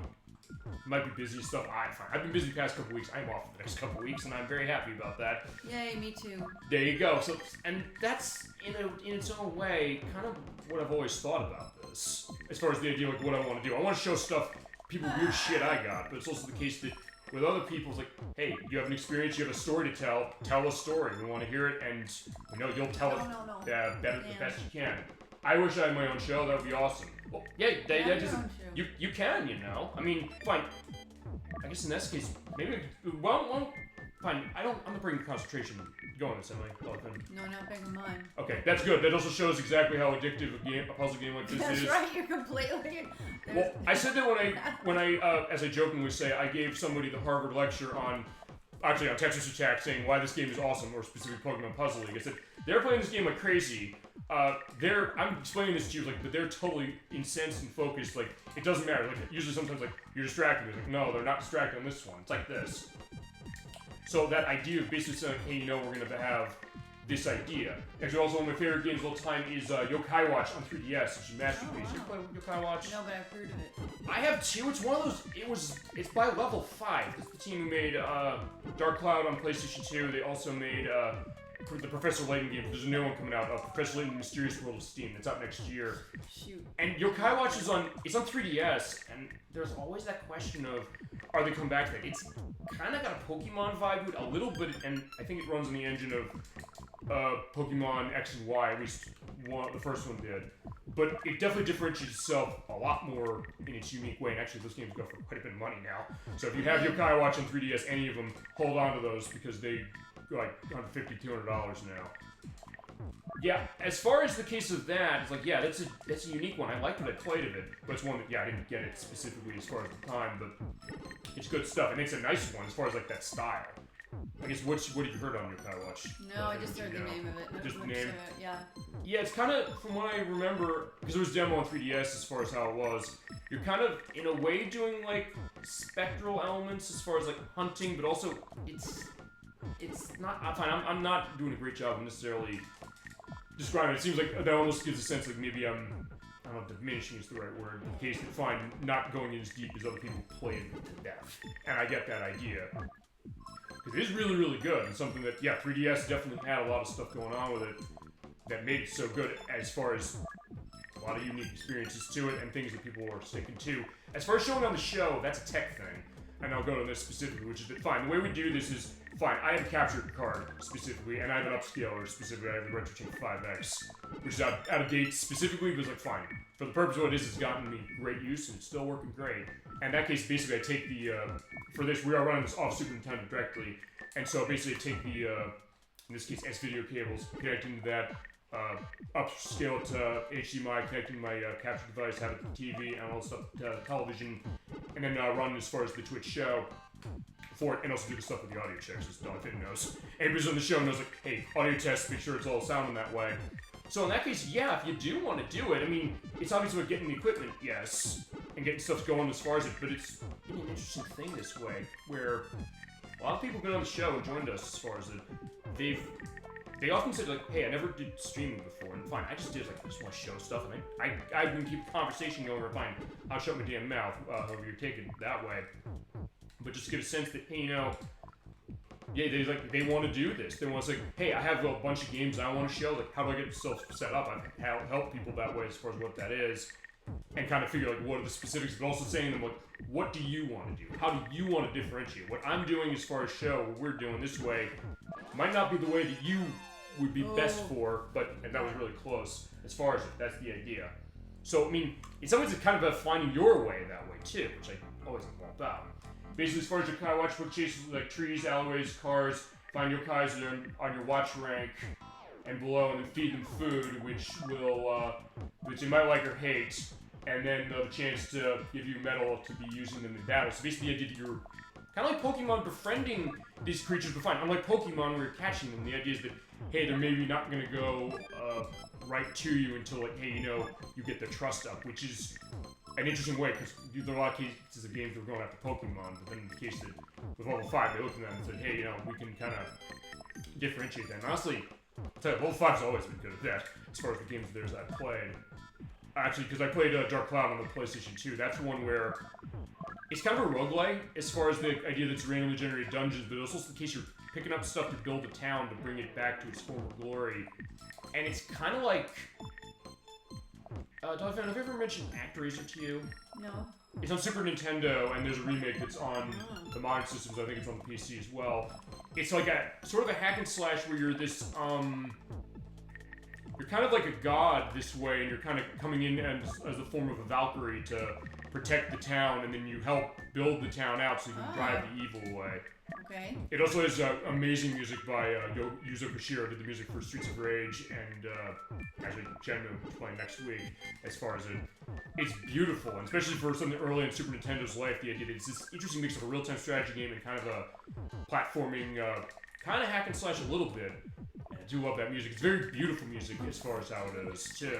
might be busy stuff. Fine. I've been busy the past couple weeks. I'm off the next couple weeks, and I'm very happy about that. Yay, me too. There you go. So, and that's in its own way kind of what I've always thought about this, as far as the idea of like, what I want to do. I want to show stuff, people weird shit I got, but it's also the case that with other people, it's like, hey, you have an experience, you have a story to tell a story. We want to hear it, and we know you'll tell it better, the best you can. I wish I had my own show. That would be awesome. Well, yeah, you can, you know. I mean, fine. I guess in this case, maybe. Well, fine. I'm not bringing concentration. Go on this, Emily. No, not bringing mine. Okay, that's good. That also shows exactly how addictive a puzzle game like this is. That's right. You're completely. Well, I said that when I, as I jokingly say, I gave somebody the Harvard lecture on Tetris Attack, saying why this game is awesome, or specifically Pokemon Puzzle League. I said they're playing this game like crazy. I'm explaining this to you, like, but they're totally incensed and focused. Like, it doesn't matter. Like, usually sometimes, like, you're distracted. It's like, no, they're not distracted on this one. It's like this. So that idea of basically saying, hey, you know, we're gonna have this idea. Actually, also one of my favorite games of all time is Yokai Watch on 3DS, which is a masterpiece. You play Yokai Watch? No, but I've heard of it. I have too. It's one of those. It's by level 5. It's the team who made Dark Cloud on PlayStation 2. They also made the Professor Layton game. There's a new one coming out, Professor Layton: Mysterious World of Steam. That's out next year. Shoot. And Yokai Watch is on 3DS, and there's always that question of, are they come back to that? It's kind of got a Pokemon vibe to it, a little bit, and I think it runs on the engine of Pokemon X and Y, at least the first one did. But it definitely differentiates itself a lot more in its unique way, and actually those games go for quite a bit of money now. So if you have Yokai Watch on 3DS, any of them, hold on to those, because they go like $150, $200 now. Yeah, as far as the case of that, it's like, yeah, that's a unique one. I liked what I played of it, but it's one that, yeah, I didn't get it specifically as far as the time, but it's good stuff, and it's a nice one as far as, like, that style. I guess, what have you heard on Yokai Watch? No, I just heard the name of it. Just the name? Yeah. Yeah, it's kind of, from what I remember, because it was demo on 3DS as far as how it was, you're kind of, in a way, doing, like, spectral elements as far as, like, hunting, but also, it's not, fine, I'm not doing a great job of necessarily describing it. It seems like that almost gives a sense like maybe I don't know if diminishing is the right word, in case that fine, not going in as deep as other people played it to death. And I get that idea. Because it is really, really good, and something that, yeah, 3DS definitely had a lot of stuff going on with it that made it so good as far as a lot of unique experiences to it and things that people are sticking to. As far as showing on the show, that's a tech thing. And I'll go to this specifically, which is that fine. The way we do this is fine. I have a capture card specifically, and I have an upscaler specifically. I have the RetroTink 5X, which is out of date specifically, but it's like fine. For the purpose of what it is, it's gotten me great use and it's still working great. And in that case, basically, I take the for this we are running this off Super Nintendo directly, and so basically I take the in this case S-video cables, connecting to that. Upscale it to HDMI, connecting my capture device, have it to TV, and all that stuff to television, and then run as far as the Twitch show for it, and also do the stuff with the audio checks, as Dolphin knows. Anybody's on the show knows, like, hey, audio test, make sure it's all sounding that way. So in that case, yeah, if you do want to do it, I mean, it's obviously about getting the equipment, yes, and getting stuff going as far as it, but it's been an interesting thing this way, where a lot of people have been on the show and joined us as far as it. They often said, like, hey, I never did streaming before, and fine, I just did, like, I just want to show stuff, and I can keep the conversation going, or fine, I'll shut my damn mouth, however you're taking it that way. But just to get a sense that, hey, you know, yeah, they want to do this. They want to say, hey, I have a bunch of games I want to show, like, how do I get myself set up? I help people that way as far as what that is, and kind of figure, like, what are the specifics, but also saying to them, like, what do you want to do? How do you want to differentiate? What I'm doing as far as show, what we're doing this way, might not be the way that you would be best for, and that was really close as far as it. That's the idea. So, I mean, in some ways it's kind of finding your way that way too, which I always am all about. Basically, as far as your Kai watch book chases, like trees, alleyways, cars, find your Kais on your watch rank and below, and then feed them food, which they might like or hate, and then they'll have a chance to give you metal to be using them in battle. So basically the idea that you're kind of like Pokemon befriending these creatures, but fine, unlike Pokemon where you're catching them, the idea is that, hey, they're maybe not going to go right to you until, like, hey, you know, you get their trust up, which is an interesting way, because there are a lot of cases of games that were going after Pokemon, but then in the case that with level 5, they looked at them and said, hey, you know, we can kind of differentiate them. And honestly, I'll tell you, level 5's always been good at that, as far as the games of theirs I played. Actually, because I played Dark Cloud on the PlayStation 2, that's one where it's kind of a roguelike as far as the idea that it's randomly generated dungeons, but it's also the case you're picking up stuff to build a town to bring it back to its former glory. And it's kind of like... Dolphin, have I ever mentioned ActRaiser to you? No. It's on Super Nintendo, and there's a remake that's on the modern systems. I think it's on the PC as well. It's like a sort of a hack and slash where you're this, you're kind of like a god this way, and you're kind of coming in as a form of a Valkyrie to protect the town, and then you help build the town out so you can drive the evil away. Okay. It also has amazing music by Yuzo Koshiro, did the music for Streets of Rage, and actually Shenmue, who's playing next week, as far as it's beautiful, and especially for something early in Super Nintendo's life, the idea that it's this interesting mix of a real-time strategy game and kind of a platforming, kind of hack and slash a little bit. And I do love that music. It's very beautiful music as far as how it is, too.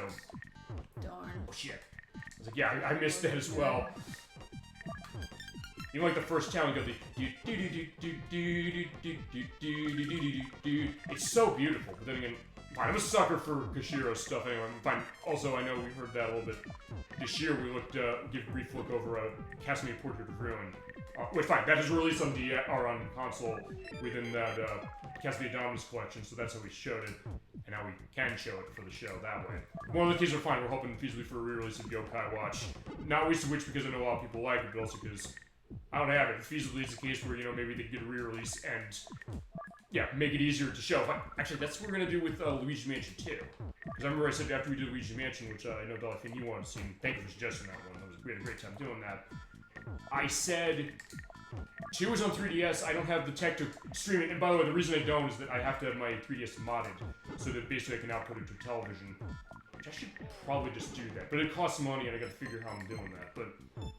Darn. Oh, shit. I was like, yeah, I missed that as well. Even like the first town, you go the it's so beautiful. But then again, fine, I'm a sucker for Koshiro stuff anyway. Fine. Also, I know we heard that a little bit this year. We looked, give a brief look over Castlevania Portrait of Ruin. Wait, fine. That is released on or on console within that Castlevania Dominus collection, so that's how we showed it, and now we can show it for the show that way. One of the keys are fine. We're hoping feasibly for a re-release of Yokai Watch. Not least of which because I know a lot of people like it, but also because I don't have it. Feasibly, it's a case where, you know, maybe they get a re-release and, yeah, make it easier to show. Actually, that's what we're going to do with Luigi Mansion 2. Because I remember I said after we did Luigi Mansion, which I know, Dolphin, you wanted to see, thank you for suggesting that one. We had a great time doing that. I said 2 is on 3DS. I don't have the tech to stream it. And by the way, the reason I don't is that I have to have my 3DS modded so that basically I can output it to television. Which I should probably just do that. But it costs money and I gotta figure how I'm doing that. But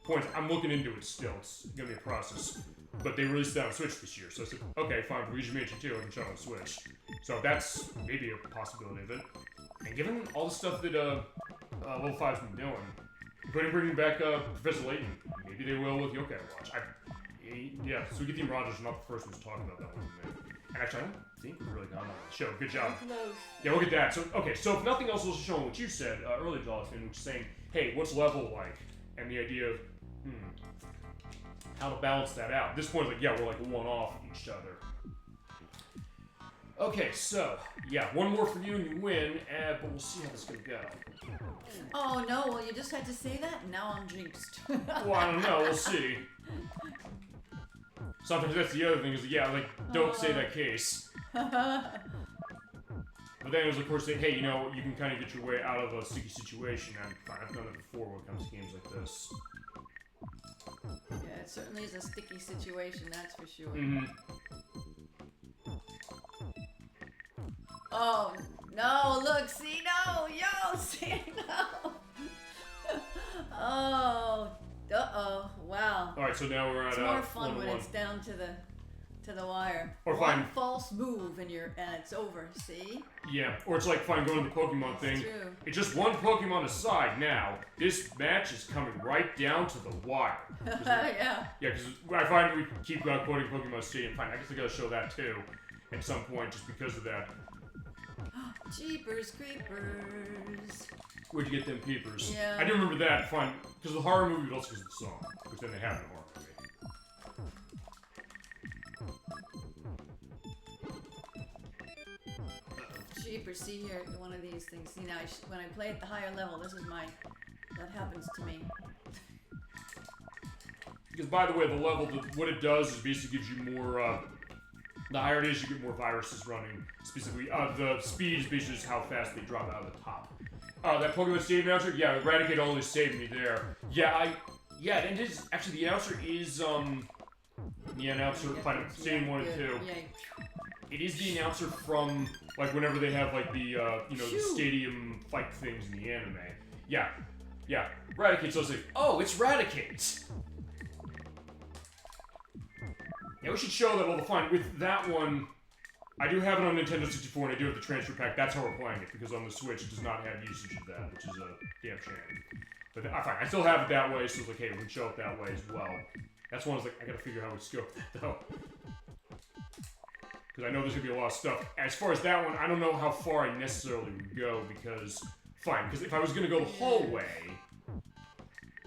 points, I'm looking into it still. It's gonna be a process. But they released that on Switch this year. So I said, okay, fine, Luigi Mansion 2, I can show it on Switch. So that's maybe a possibility of it. And given all the stuff that Level 5's been doing, including bringing back Professor Layton, maybe they will with Yokai Watch. Yeah, so Henk Rogers is not the first one to talk about that one. And actually, I don't think we've really gone on the show. Good job. Yeah, we'll get that. So, okay, so if nothing else, we'll just show what you said earlier, Jonathan, which is saying, hey, what's level like? And the idea of, how to balance that out. At this point, like, yeah, we're like one off each other. Okay, so, yeah, one more for you and you win, but we'll see how this is gonna go. Oh no, well you just had to say that and now I'm jinxed. Well, I don't know, we'll see. Sometimes that's the other thing, is yeah, like, don't say that case. But then it was, of course, say, hey, you know, you can kind of get your way out of a sticky situation. I've done it before when it comes to games like this. Yeah, it certainly is a sticky situation, that's for sure. Mm-hmm. Oh, no, look, see, no, yo, see, no. Oh, uh-oh, wow. Alright, so now we're at It's more fun when 1-1. it's down to the wire. Or One fine. false move and it's over, see? Yeah, or it's like, fine, going to the Pokemon thing. True. It's just one Pokemon aside now. This match is coming right down to the wire. Yeah. Yeah, because I find we keep quoting Pokemon Stadium. Fine, I guess I gotta show that too at some point just because of that. Jeepers creepers. Where'd you get them peepers? Yeah. I do remember that, fine, because of the horror movie, but also because of the song, which then they have in a horror movie. Jeepers, see here, one of these things. See now, when I play at the higher level, that happens to me. Because by the way, the level, what it does is basically gives you more, the higher it is, you get more viruses running. Specifically, the speed is basically just how fast they drop out of the top. That Pokemon Stadium announcer, yeah, Eradicate only saved me there. Yeah, and it is, actually the announcer is, the announcer, Stadium 1 and 2. Yeah. It is the announcer from, like, whenever they have, like, the, you know, the stadium fight things in the anime. Yeah. Eradicate's also like, oh, it's Eradicate! Yeah, we should show that all the fun. With that one, I do have it on Nintendo 64 and I do have the transfer pack. That's how we're playing it, because on the Switch it does not have usage of that, which is a damn shame. But fine, I still have it that way, so it's like, hey, we can show it that way as well. That's one I was like, I gotta figure out how to scope that, though. Because I know there's gonna be a lot of stuff. As far as that one, I don't know how far I necessarily would go, because, fine, because if I was gonna go the whole way,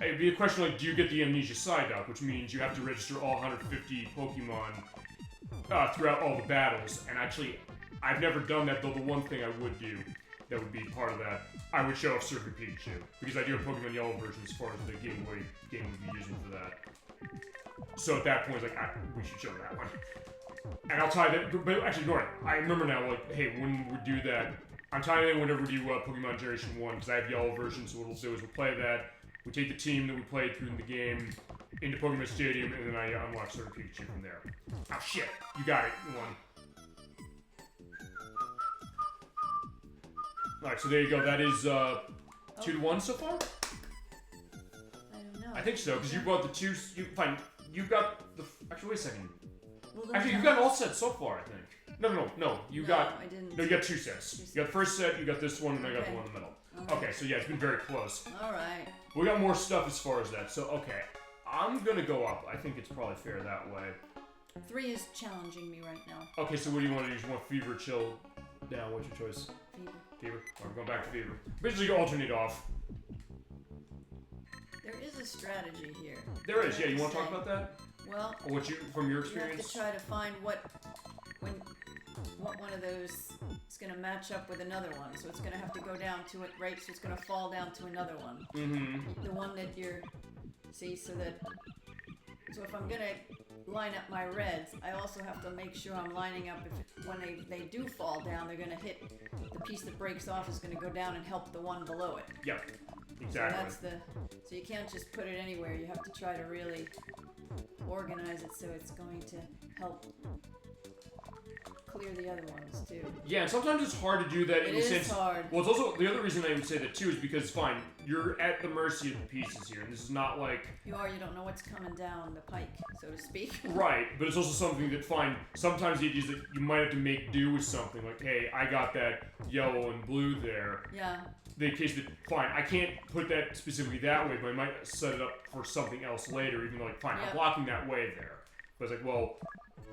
it'd be a question like, do you get the Amnesia Psyduck, which means you have to register all 150 Pokemon throughout all the battles. And actually, I've never done that, though the one thing I would do that would be part of that, I would show off Surfing Pikachu. Because I do have Pokemon Yellow version as far as the Game Boy game would be using for that. So at that point, it's like, we should show that one. And I'll tie that, but actually, ignore it. I remember now, like, hey, when we do that, I'm tying in whenever we do Pokemon Generation 1, because I have Yellow version, so what we'll do is we'll play that. We take the team that we played through in the game into Pokemon Stadium, and then I unlock Surfing Pikachu from there. Oh shit! You got it. You won. Alright, so there you go. That is 2-1 so far? I don't know. I think so, because you brought the two. Fine. You got the. Actually, wait a second. Well, Actually, you've got all sets so far, I think. No. You got. I didn't. No, you got 2 sets. You got the first set, you got this one, and I got the one in the middle. Okay, so yeah, it's been very close. Alright. We got more stuff as far as that, so okay. I'm gonna go up. I think it's probably fair that way. 3 is challenging me right now. Okay, so what do you want to do? You want Fever, Chill, down? What's your choice? Fever? Alright, we're going back to Fever. Basically, you alternate off. There is a strategy here. There is, yeah. You want to talk about that? Well, Or what from your you experience? have to try to find what one of those is going to match up with another one. So it's going to have to go down to it, right? So it's going to fall down to another one. Mm-hmm. The one that you're... See, so if I'm going to line up my reds, I also have to make sure I'm lining up when they do fall down, they're going to hit the piece that breaks off is going to go down and help the one below it. Yep. Exactly. So you can't just put it anywhere. You have to try to really organize it so it's going to help clear the other ones too. Yeah, and sometimes it's hard to do that in the sense. It is hard. Well, it's also the other reason I would say that too is because fine, you're at the mercy of the pieces here, and this is not like You don't know what's coming down the pike, so to speak. right, but it's also something that fine. Sometimes the idea is that you might have to make do with something like, hey, I got that yellow and blue there. Yeah. The case that fine, I can't put that specifically that way, but I might set it up for something else later. Even though like fine, I'm blocking that way there. But it's like, well,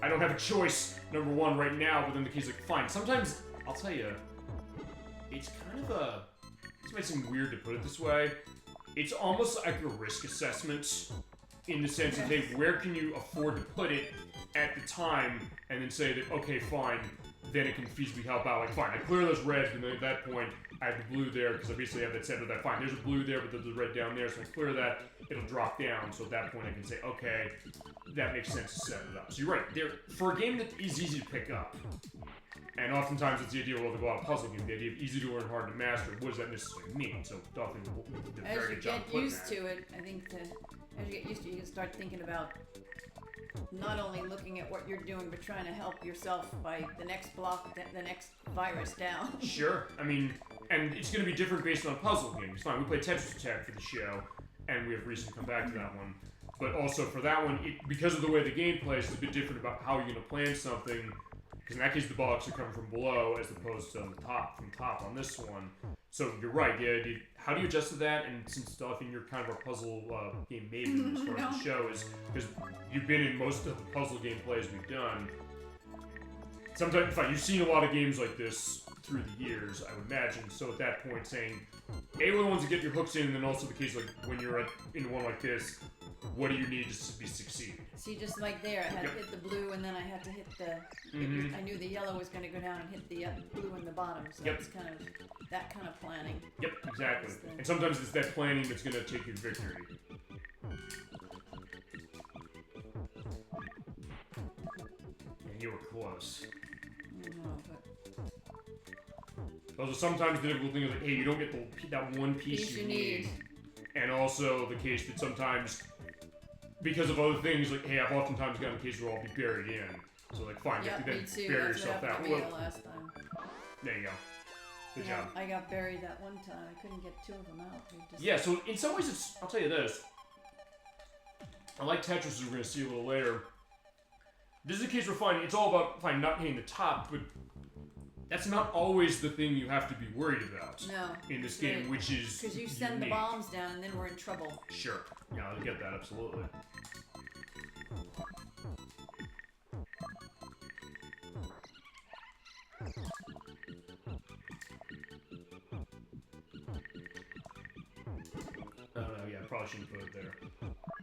I don't have a choice, number one, right now, but then the case like, fine, sometimes, I'll tell you, it's kind of this might seem weird to put it this way, it's almost like a risk assessment, in the sense of, hey, where can you afford to put it at the time, and then say that, okay, fine, then it can feasibly help out. Like, fine, I clear those reds, and then at that point, I have the blue there, because I basically have that center that, fine, there's a blue there, but there's a red down there, so I clear that, it'll drop down, so at that point I can say, okay, that makes sense to set it up. So you're right, for a game that is easy to pick up, and oftentimes it's the idea of a lot of puzzle games, the idea of easy to learn, hard to master, what does that necessarily mean? So definitely did a very good job as you get used to it, I think as you get used to it, you can start thinking about not only looking at what you're doing, but trying to help yourself by the next block, the next virus down. Sure. I mean, and it's going to be different based on puzzle games. Fine, we played Tetris Attack for the show, and we have recently come back to that one. But also for that one, because of the way the game plays, it's a bit different about how you're going to plan something. Because in that case, the blocks are coming from below as opposed to from top on this one. So you're right. The how do you adjust to that? And since Dolphin, you're kind of a puzzle game maven as far as the show is, because you've been in most of the puzzle game plays we've done. Sometimes, fine, you've seen a lot of games like this through the years, I would imagine. So at that point, saying, A, what are the ones to get your hooks in, and then also the case like when you're in one like this, what do you need to succeed? See, just like there, I had to hit the blue, and then I had to hit the. I knew the yellow was going to go down and hit the blue in the bottom, so it's kind of that kind of planning. Yep, exactly. And sometimes it's that planning that's going to take you to victory. And you were close. I know, but Also, sometimes the difficult thing is like, hey, you don't get that one piece you need. And also the case that sometimes, because of other things, like, hey, I've oftentimes gotten cases where I'll be buried in. So, like, fine, you have to then bury yourself out. Well, last time. There you go. Good job. I got buried that one time. I couldn't get two of them out. Yeah, so in some ways, it's, I'll tell you this. I like Tetris, as we're going to see a little later. This is a case where, it's all about, not hitting the top, but that's not always the thing you have to be worried about in this game, which is because you send the bombs down and then we're in trouble. Sure. Yeah, I get that, absolutely. Yeah, I probably shouldn't put it there.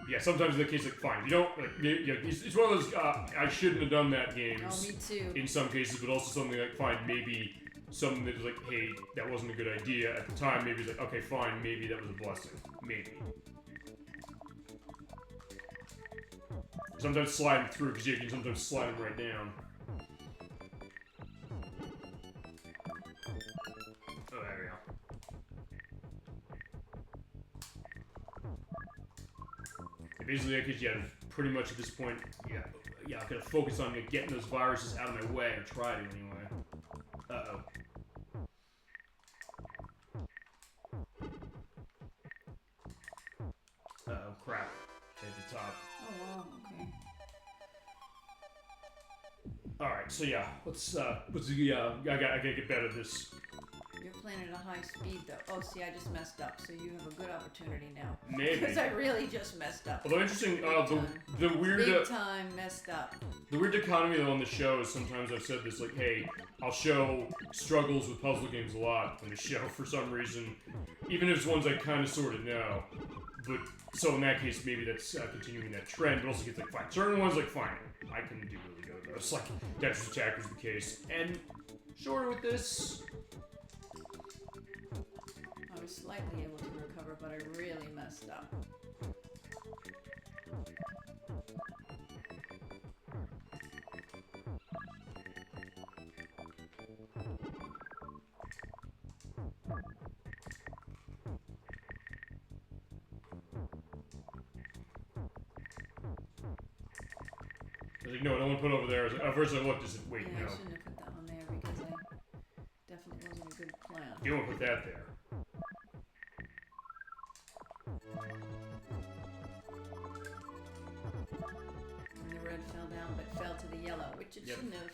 Yeah, sometimes in the case, fine, you don't, it's one of those, I shouldn't have done that games. Oh, me too. In some cases, but also something like, fine, maybe something that was like, hey, that wasn't a good idea at the time. Maybe it's like, okay, fine, maybe that was a blessing. Maybe. Sometimes sliding through, because you can sometimes slide them right down. Oh, there we go. Basically, because pretty much at this point, I'm gonna focus on getting those viruses out of my way, or try to anyway. Uh-oh. Uh-oh, crap. At the top. Oh, wow, okay. Alright, so let's I gotta get better at this. You're playing at a high speed, though. Oh, see, I just messed up, so you have a good opportunity now. Maybe. Because I really just messed up. Although interesting, the weird... Big time messed up. The weird dichotomy, though, on the show is sometimes I've said this, like, hey, I'll show struggles with puzzle games a lot on the show for some reason, even if it's ones I kind of sort of know. But, so in that case, maybe that's continuing that trend, but also gets, like, fine. Certain ones, like, fine, I can do really good at those. Like, Tetris Attack was the case. And, sure, with this... I was slightly able to recover, but I really messed up. I was like, no, I don't want to put it over there. At first I looked and said, wait, yeah, no. I shouldn't have put that one there because I definitely wasn't a good plan. You don't want to put that there. And the red fell down, but fell to the yellow, which it shouldn't have.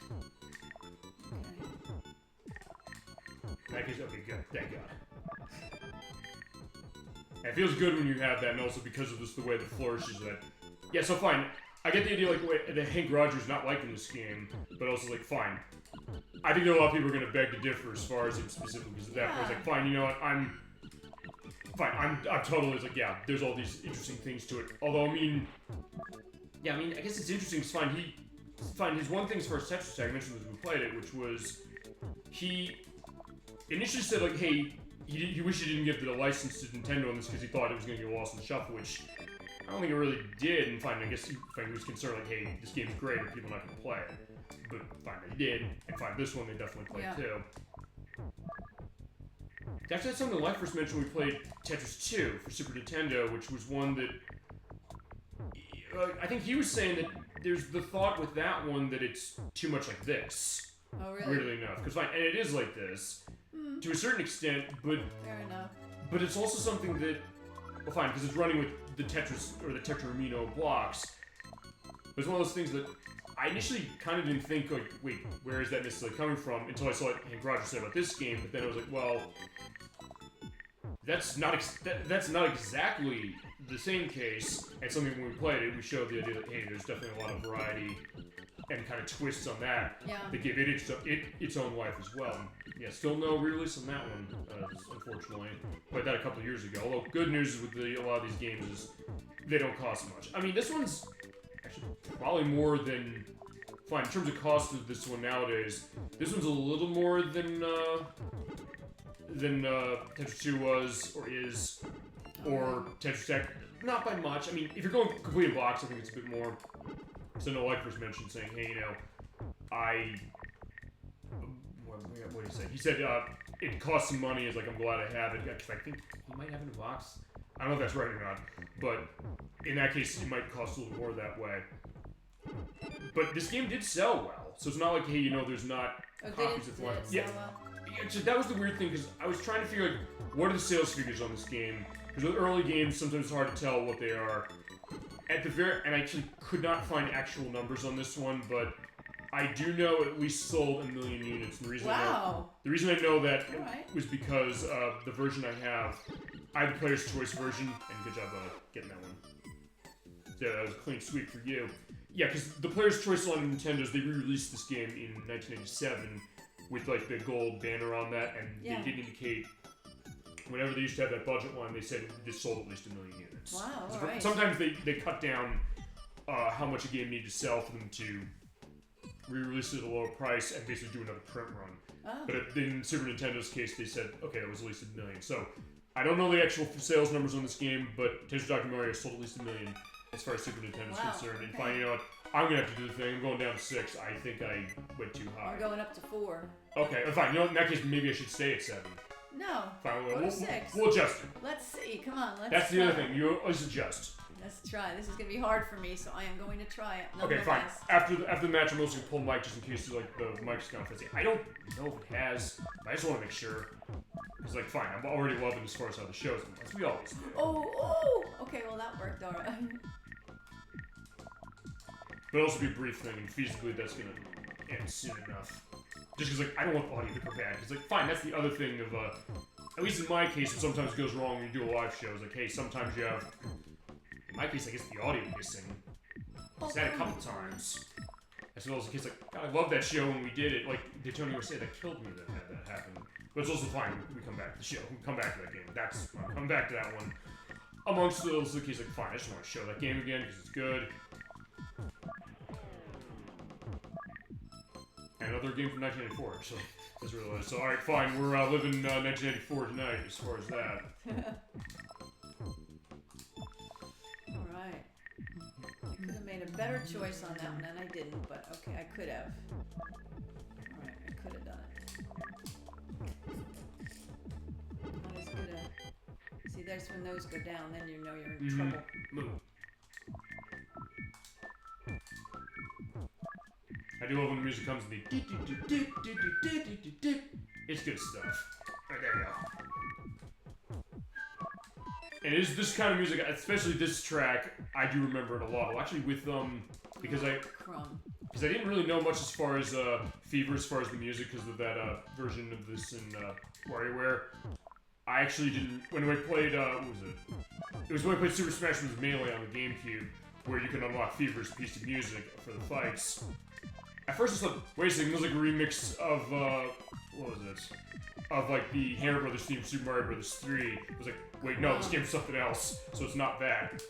Okay. Okay, good. Thank God. And it feels good when you have that, and also because of just the way the flourishes that. Yeah, so fine. I get the idea, like, that Henk Rogers not liking this game, but also, like, fine. I think there are a lot of people who are going to beg to differ as far as it specifically, because at that point, it's like, fine, you know what, I'm totally, like, yeah, there's all these interesting things to it. Although, I guess it's interesting, it's fine, fine. His one thing as far as Tetris, I mentioned this when we played it, which was he initially said like, hey, he wished he didn't give the license to Nintendo on this because he thought it was going to get lost in the shuffle, which I don't think it really did. And fine, I guess he was concerned like, hey, this game's great, but people are not going to play it. But fine, they did, and fine, this one they definitely played too. Actually, that's something like first mentioned we played Tetris 2 for Super Nintendo, which was one that I think he was saying that there's the thought with that one that it's too much like this. Oh, really? Weirdly enough, because fine, and it is like this to a certain extent, but fair enough. But it's also something that, well, fine, because it's running with the Tetris or the Tetramino blocks. But it's one of those things that I initially kind of didn't think like, wait, where is that necessarily coming from? Until I saw what Henk Rogers said about this game, but then I was like, well, that's not exactly the same case. And something when we played it, we showed the idea that hey, there's definitely a lot of variety and kind of twists on that that give it its own life as well. And yeah, still no re-release on that one, unfortunately. Played that a couple of years ago. Although good news is with a lot of these games is they don't cost much. I mean, this one's actually probably more than fine in terms of cost of this one nowadays. This one's a little more than Tetris 2 was or is, or Tetris Tech. Not by much. I mean, if you're going complete box, I think it's a bit more. So no, like was mentioned saying, hey, you know, what did he say? He said it costs some money. It's like I'm glad I have it because I think he might have it in a box. I don't know if that's right or not, but in that case, it might cost a little more that way. But this game did sell well, so it's not like, hey, you know, there's not copies of one. Yeah, so that was the weird thing because I was trying to figure like, what are the sales figures on this game? Because with early games, sometimes it's hard to tell what they are. And I actually could not find actual numbers on this one, but I do know it at least sold 1 million units. And the reason I know that was because the version I have the Player's Choice version, and good job getting that one. Yeah, that was a clean sweep for you. Yeah, because the Player's Choice on Nintendo's, they re-released this game in 1987 with like the gold banner on that, and they did indicate whenever they used to have that budget one, they said this sold at least 1 million units. Wow, so alright. Sometimes they cut down how much a game needed to sell for them to re-release it at a lower price and basically do another print run. Oh. But in Super Nintendo's case, they said, okay, that was at least 1 million. So I don't know the actual sales numbers on this game, but Tetris Dr. Mario sold at least 1 million as far as Super Nintendo's concerned. And fine, you know what? I'm going to have to do the thing. I'm going down to 6. I think I went too high. I'm going up to 4. Okay, fine. You know, in that case, maybe I should stay at 7. No. Fine, go to 6. We'll adjust it. Let's see. Come on. That's the other thing. Let's adjust. Let's try. This is going to be hard for me, so I am going to try it. Okay, fine. After the match, I'm also going to pull Mike just in case like the mic's gone fuzzy. I don't know if it has, but I just want to make sure. It's like, fine, I'm already loving as far as how the show's going, as we always do. Oh! Okay, well that worked, alright. But it'll also be a brief thing, and feasibly that's going to end soon enough. Just because, like, I don't want audio to go bad. Because, like, fine, that's the other thing of, at least in my case, it sometimes goes wrong when you do a live show. It's like, hey, sometimes you have, in my case, I guess the audio missing. I've had a couple times. As well as the case, like, God, I love that show when we did it. Like, Daytona USA, that killed me that had that happen. But it's also fine, we come back to the show. We come back to that game. I'll come back to that one. Amongst those, the case, like, fine, I just want to show that game again because it's good. And another game from 1994, actually. That's really nice. So, alright, fine, we're living 1994 tonight as far as that. Alright. I could have made a better choice on that one, and I didn't, but okay, I could have. Alright, I could have done it. Not as good a... See, that's when those go down, then you know you're in trouble. Move. I do love when the music comes in the It's good stuff. Alright, there you go. And it is this kind of music, especially this track, I do remember it a lot. Well, actually with, because I didn't really know much as far as, Fever, as far as the music, because of that, version of this in, WarioWare. I actually didn't, when we played, what was it? It was when we played Super Smash Bros. Melee on the GameCube, where you can unlock Fever's piece of music for the fights. At first I thought, wait a second, there's like a remix of, what was it? Of like the Hammer Brothers theme from Super Mario Bros. 3. It was like, wait, no, this game's something else, so it's not that.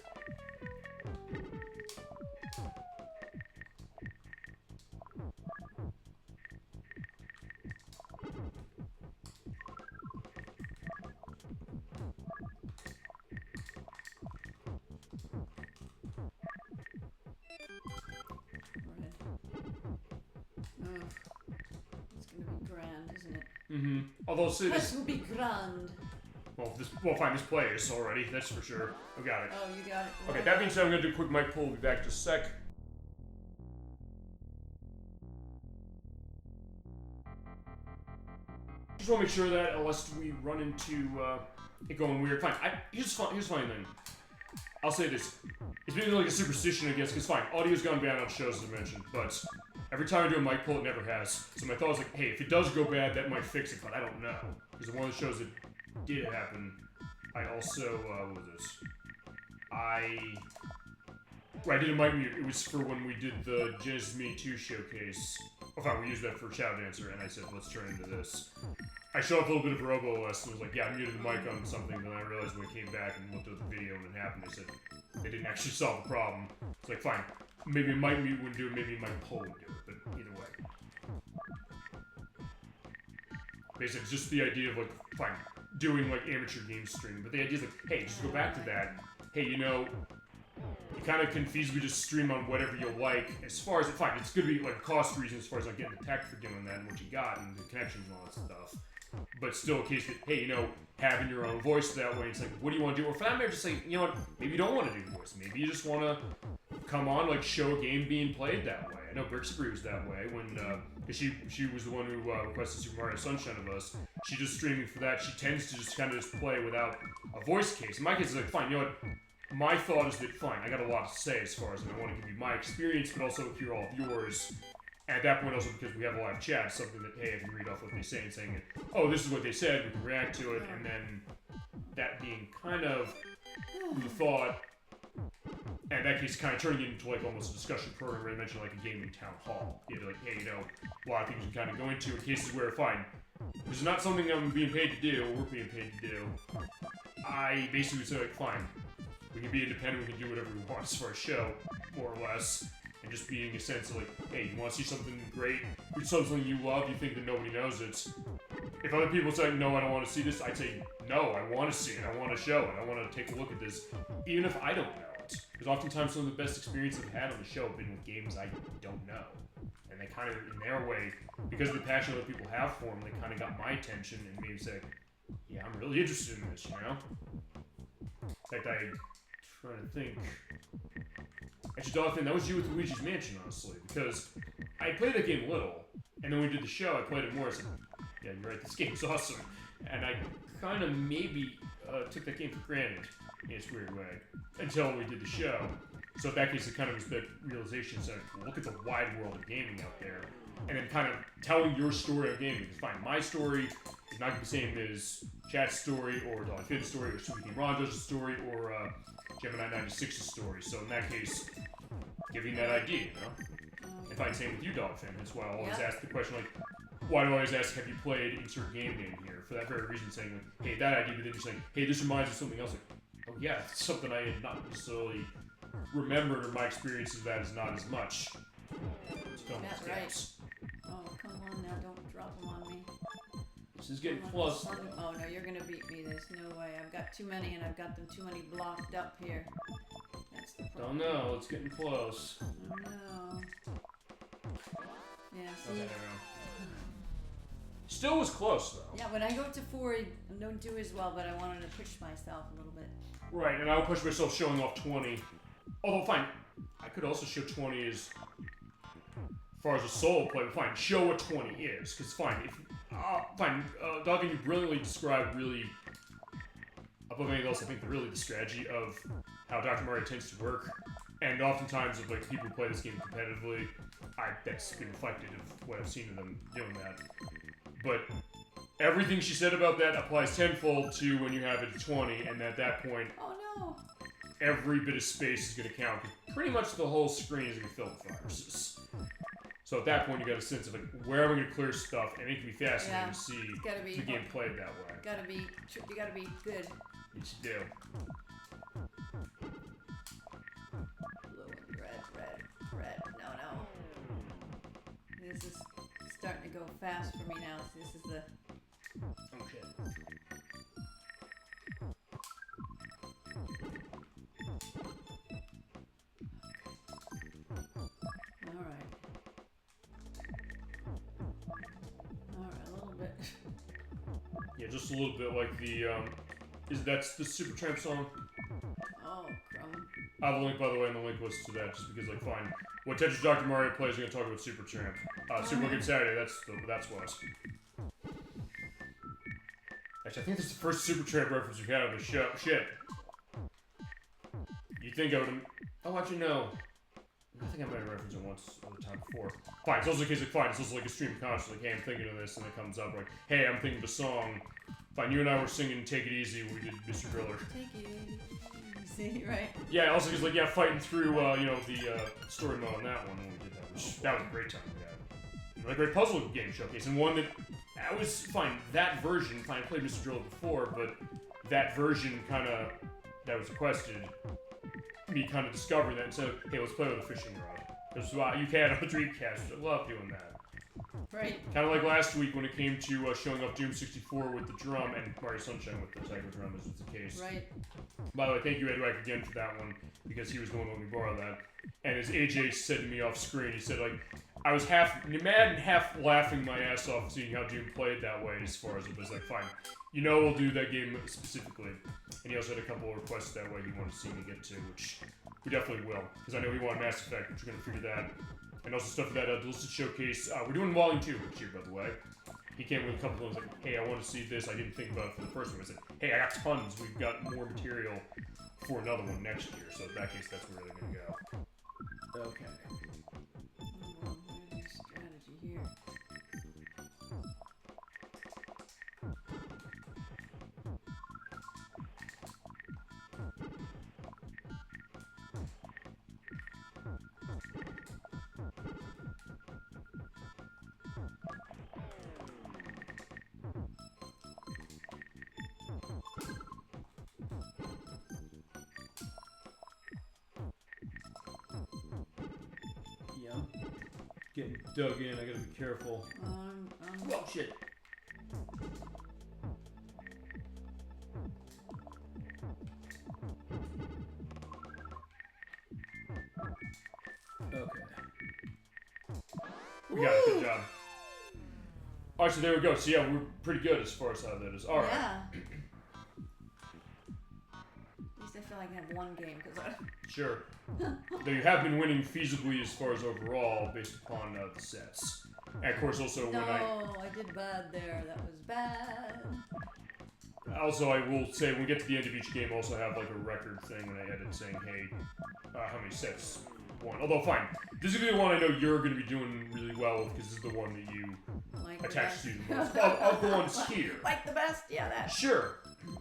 It's gonna be grand, isn't it? Mm-hmm. Although, say This this... will be grand. Well, fine, this plays already, that's for sure. I got it. Oh, you got it. Okay, that being said, I'm gonna do a quick mic pull. We'll be back in just a sec. Just want to make sure that unless we run into it going weird, fine. Here's the funny thing. I'll say this: it's been like a superstition, I guess. Because fine, audio's gone bad on shows, as I mentioned, but every time I do a mic pull, it never has. So my thought was like, hey, if it does go bad, that might fix it, but I don't know. Because one of the shows that did happen, I also what was this? I did a mic mute. It was for when we did the Genesis Mini 2 showcase. Oh, fine, we used that for Shadow Dancer, and I said, let's turn into this. I showed up a little bit of RoboOS and was like, yeah, I muted the mic on something, but then I realized when I came back and looked at the video and it happened, they said they didn't actually solve the problem. It's like, fine, maybe a mic mute wouldn't do it, maybe a mic pull would do it, but either way. Basically, it's just the idea of, like, fine, doing, like, amateur game streaming, but the idea is like, hey, just go back to that. Hey, you know, you kind of can feasibly just stream on whatever you like. As far as, fine, it's going to be, like, a cost reason as far as, like, getting the tech for doing that and what you got and the connections and all that stuff. But still a case that, hey, you know, having your own voice that way, it's like, what do you want to do? Or for that matter, just like, you know what, maybe you don't want to do voice. Maybe you just want to come on, like, show a game being played that way. I know Brixbury was that way when, because she was the one who requested Super Mario Sunshine of us. She just streaming for that. She tends to just kind of just play without a voice case. In my case, it's like, fine, you know what, my thought is that, fine, I got a lot to say as far as, and I want to give you my experience, but also hear all of yours. And at that point, also because we have a live chat, something that, hey, I can read off what they say and saying, oh, this is what they said, we can react to it, and then that being kind of the thought, and in that case, kind of turning it into like almost a discussion program where I mentioned like a gaming town hall. You know, like, hey, you know, a lot of things you can kind of go into in cases where, fine, this is not something I'm being paid to do, or we're being paid to do. I basically would say, like, fine, we can be independent, we can do whatever we want as far as show, more or less. And just being a sense of like, hey, you want to see something great, or something you love, you think that nobody knows it. If other people say, no, I don't want to see this, I'd say, no, I want to see it, I want to show it, I want to take a look at this, even if I don't know it. Because oftentimes some of the best experiences I've had on the show have been with games I don't know. And they kind of, in their way, because of the passion other people have for them, they kind of got my attention and made me say, yeah, I'm really interested in this, you know? In fact, I'm trying to think. Actually, Dolphin, that was you with Luigi's Mansion, honestly, because I played that game a little, and then when we did the show, I played it more, I said, yeah, you're right, this game's awesome. And I kind of maybe took that game for granted, in its weird way, until we did the show. So in that case, it kind of was that realization, so look at the wide world of gaming out there, and then kind of telling your story of gaming. Because fine, my story is not going to be the same as Chat's story, or Dolphin's story, or Super King Rondo's story, or Gemini 96's story. So in that case, giving that idea, you know? And fine, same with you, Dolphin. That's why I always ask the question, like, why do I always ask, have you played insert game name here? For that very reason, saying, like, hey, that idea, but then you're saying, hey, this reminds me of something else. Like, oh yeah, it's something I had not necessarily remembered, or my experience of that is not as much. That's right. Oh, come on now, don't drop them on me. This is getting close. Oh no, you're gonna beat me. There's no way. I've got too many, and I've got them too many blocked up here. That's the problem. Don't know. It's getting close. Oh no. Yeah. See. Okay, still was close though. Yeah, when I go to 4, I don't do as well, but I wanted to push myself a little bit. Right, and I would push myself showing off 20. Although, fine, I could also show 20 as far as a solo play, but fine, show what 20 is. Because fine, if Doggy, you brilliantly described really, above anything else, I think really the strategy of how Dr. Mario tends to work. And oftentimes, of like people who play this game competitively, that's been reflected of what I've seen of them doing that. But everything she said about that applies tenfold to when you have it at 20, and at that point, oh no, every bit of space is going to count. Pretty much the whole screen is going to be filled with viruses. So at that point, you got a sense of like where am I going to clear stuff, and it can be fascinating to see the game played that way. You gotta be good. Yes, you do. Blue and red. No. This is starting to go fast for me now. So this is the. Okay. All right. Yeah, just a little bit like the, that's the Supertramp song? Oh, crumb. I have a link, by the way, in the link list to that, just because, like, fine. When Tetris Dr. Mario plays, we're gonna talk about Supertramp. Super Game Saturday, that's what. Actually, I think this is the first Supertramp reference we've had on the show. Shit. You think I would've... Oh, actually, no. I think I might have referenced it once other time before. Fine, it's also the case of fine, it's also like a stream of consciousness, like, hey, I'm thinking of this, and it comes up like, hey, I'm thinking of a song. Fine, you and I were singing Take It Easy when we did Mr. Driller. Take it easy, right? Yeah, also because, like, yeah, fighting through, you know, the story mode on that one when we did that, which, that was a great time we had. Another great puzzle game showcase, and one that was, fine, that version, fine, I played Mr. Driller before, but that version kind of, that was requested, me kind of discovering that and said, hey, let's play with a fishing rod. Because you can on Dreamcast. I love doing that. Right. Kind of like last week when it came to showing off Doom 64 with the drum and Mario Sunshine with the Tiger drum, as was the case. Right. By the way, thank you, Edward, again for that one, because he was the one who let me borrow that. And as AJ said to me off screen, he said, like, I was half mad and half laughing my ass off seeing how Doom played that way as far as it was like, fine, you know we'll do that game specifically. And he also had a couple of requests that way he wanted to see me get to, which we definitely will, because I know he wanted Mass Effect, which we're going to figure that. And also stuff for that Delisted Showcase. We're doing Volume 2 next year, by the way. He came with a couple of things like, hey, I want to see this. I didn't think about it for the first one. I said, hey, I got tons. We've got more material for another one next year. So in that case, that's where they're going to go. Okay. Strategy here. Getting dug in, I gotta be careful. Oh shit. Okay. We got it, good job. Alright, so there we go. So yeah, we're pretty good as far as how that is. Alright. Yeah. At least I feel like I have one game, because I... Sure. Though you have been winning feasibly as far as overall, based upon the sets. And of course also when I did bad there. That was bad. Also, I will say, when we get to the end of each game, I also have like a record thing when I edit saying, hey, how many sets won. Although, fine. This is going to be the one I know you're going to be doing really well with, because this is the one that you like attach to the most. Of the ones here. Like the best? Yeah, that. Sure.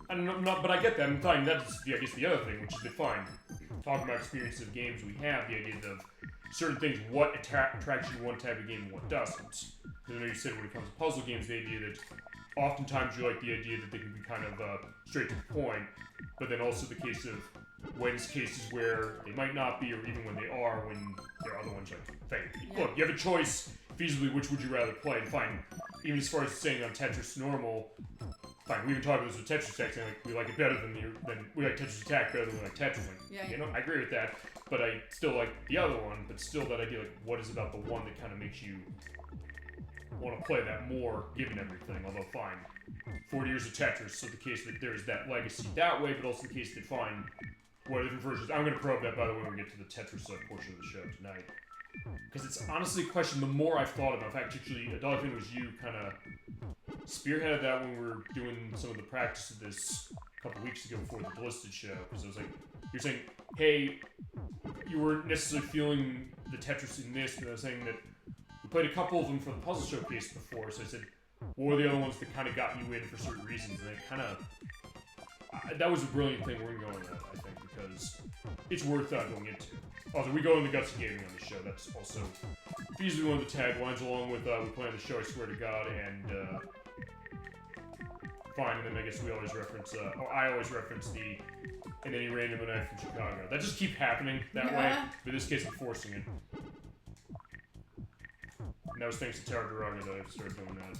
But I get that. And fine, that's, I guess, the other thing, which is that, fine. Talking about experiences of games we have, the idea of certain things, what attracts you to one type of game and what doesn't. Because I know you said when it comes to puzzle games, the idea that oftentimes you like the idea that they can be kind of straight to the point, but then also the case of when's cases where they might not be, or even when they are, when there are other ones like, look, you have a choice, feasibly, which would you rather play? And fine, even as far as saying on Tetris Normal, fine, we even talked about this with Tetris Attack, saying like, we like it better than we like Tetris Attack better than we like Tetris. Like, yeah, you know, I agree with that, but I still like the other one, but still that idea, like, what is about the one that kind of makes you want to play that more, given everything, although fine. 40 years of Tetris, so the case that there's that legacy that way, but also the case that fine, what are different versions. I'm going to probe that, by the way, when we get to the Tetris portion of the show tonight. Because it's honestly a question, the more I've thought about it, in fact, actually, Dolphin, was you kind of spearheaded that when we were doing some of the practice of this a couple weeks ago before the Delisted show, because I was like, you're saying, hey, you weren't necessarily feeling the Tetris in this, but I was saying that we played a couple of them for the puzzle showcase before, so I said, what were the other ones that kind of got you in for certain reasons? And it kind of, that was a brilliant thing we're going to go into that, I think, because it's worth going into. Also, we go into Guts of Gaming on the show, that's also feasibly one of the taglines, along with we play on the show, I swear to God, and fine, and then I guess we always reference, or I always reference the And Any Random Night from Chicago. That just keeps happening that way, but in this case I'm forcing it. And that was thanks to Tara Duraga that I started doing that.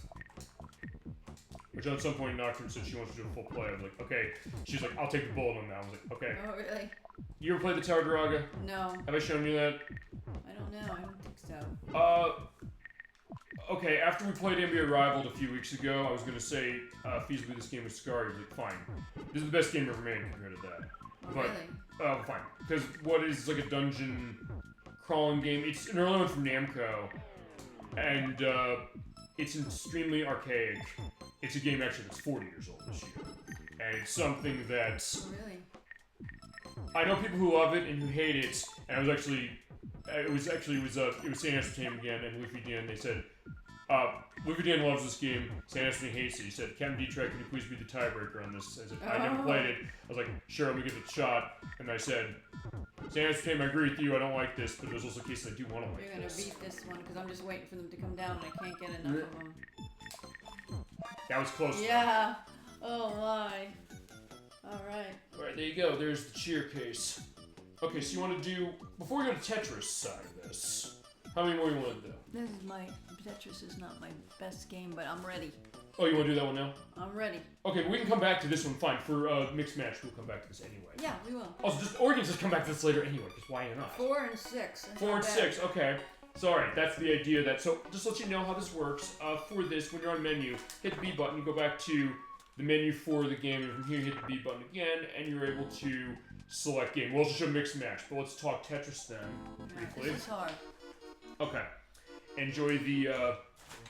Which on some point Nocturne said she wants to do a full play. I was like, okay. She's like, I'll take the bullet on that. I was like, okay. Oh, really? You ever played the Tara Duraga? No. Have I shown you that? I don't know. I don't think so. okay, after we played NBA Rivaled a few weeks ago, I was gonna say feasibly this game was Scar. He was like, fine, this is the best game ever made compared to that. Oh, But really? fine, because what is like a dungeon crawling game? It's an early one from Namco, and it's extremely archaic. It's a game actually that's 40 years old this year, and it's something that Oh, really? I know people who love it and who hate it. And it was Saint Aspartame again and Luffy Dan. They said Luffy Dan loves this game. Saint Aspartame hates it. He said, "Captain D-Track, can you please be the tiebreaker on this?" I said, "I never played it." I was like, "Sure, let me give it a shot." And I said, "Saint Aspartame, I agree with you. I don't like this, but there's also cases I do want to like You're gonna this." beat this one because I'm just waiting for them to come down and I can't get enough of them. That was close. Yeah. Oh my. All right. Alright, there you go. There's the cheer case. Okay, so you want to do... Before we go to Tetris side of this, how many more you want to do? This is Tetris is not my best game, but I'm ready. Oh, you want to do that one now? I'm ready. Okay, we can come back to this one. Fine. For mixed match, we'll come back to this anyway. Yeah, we will. Also, or we can just come back to this later anyway, because why not? 4 and 6. 4 and 6, okay. So, alright, that's the idea that... So, just to let you know how this works. For this, when you're on menu, hit the B button, you go back to the menu for the game, and from here you hit the B button again, and you're able to select game. We'll also show mixed match, but let's talk Tetris then, briefly. This is hard. Okay. Enjoy the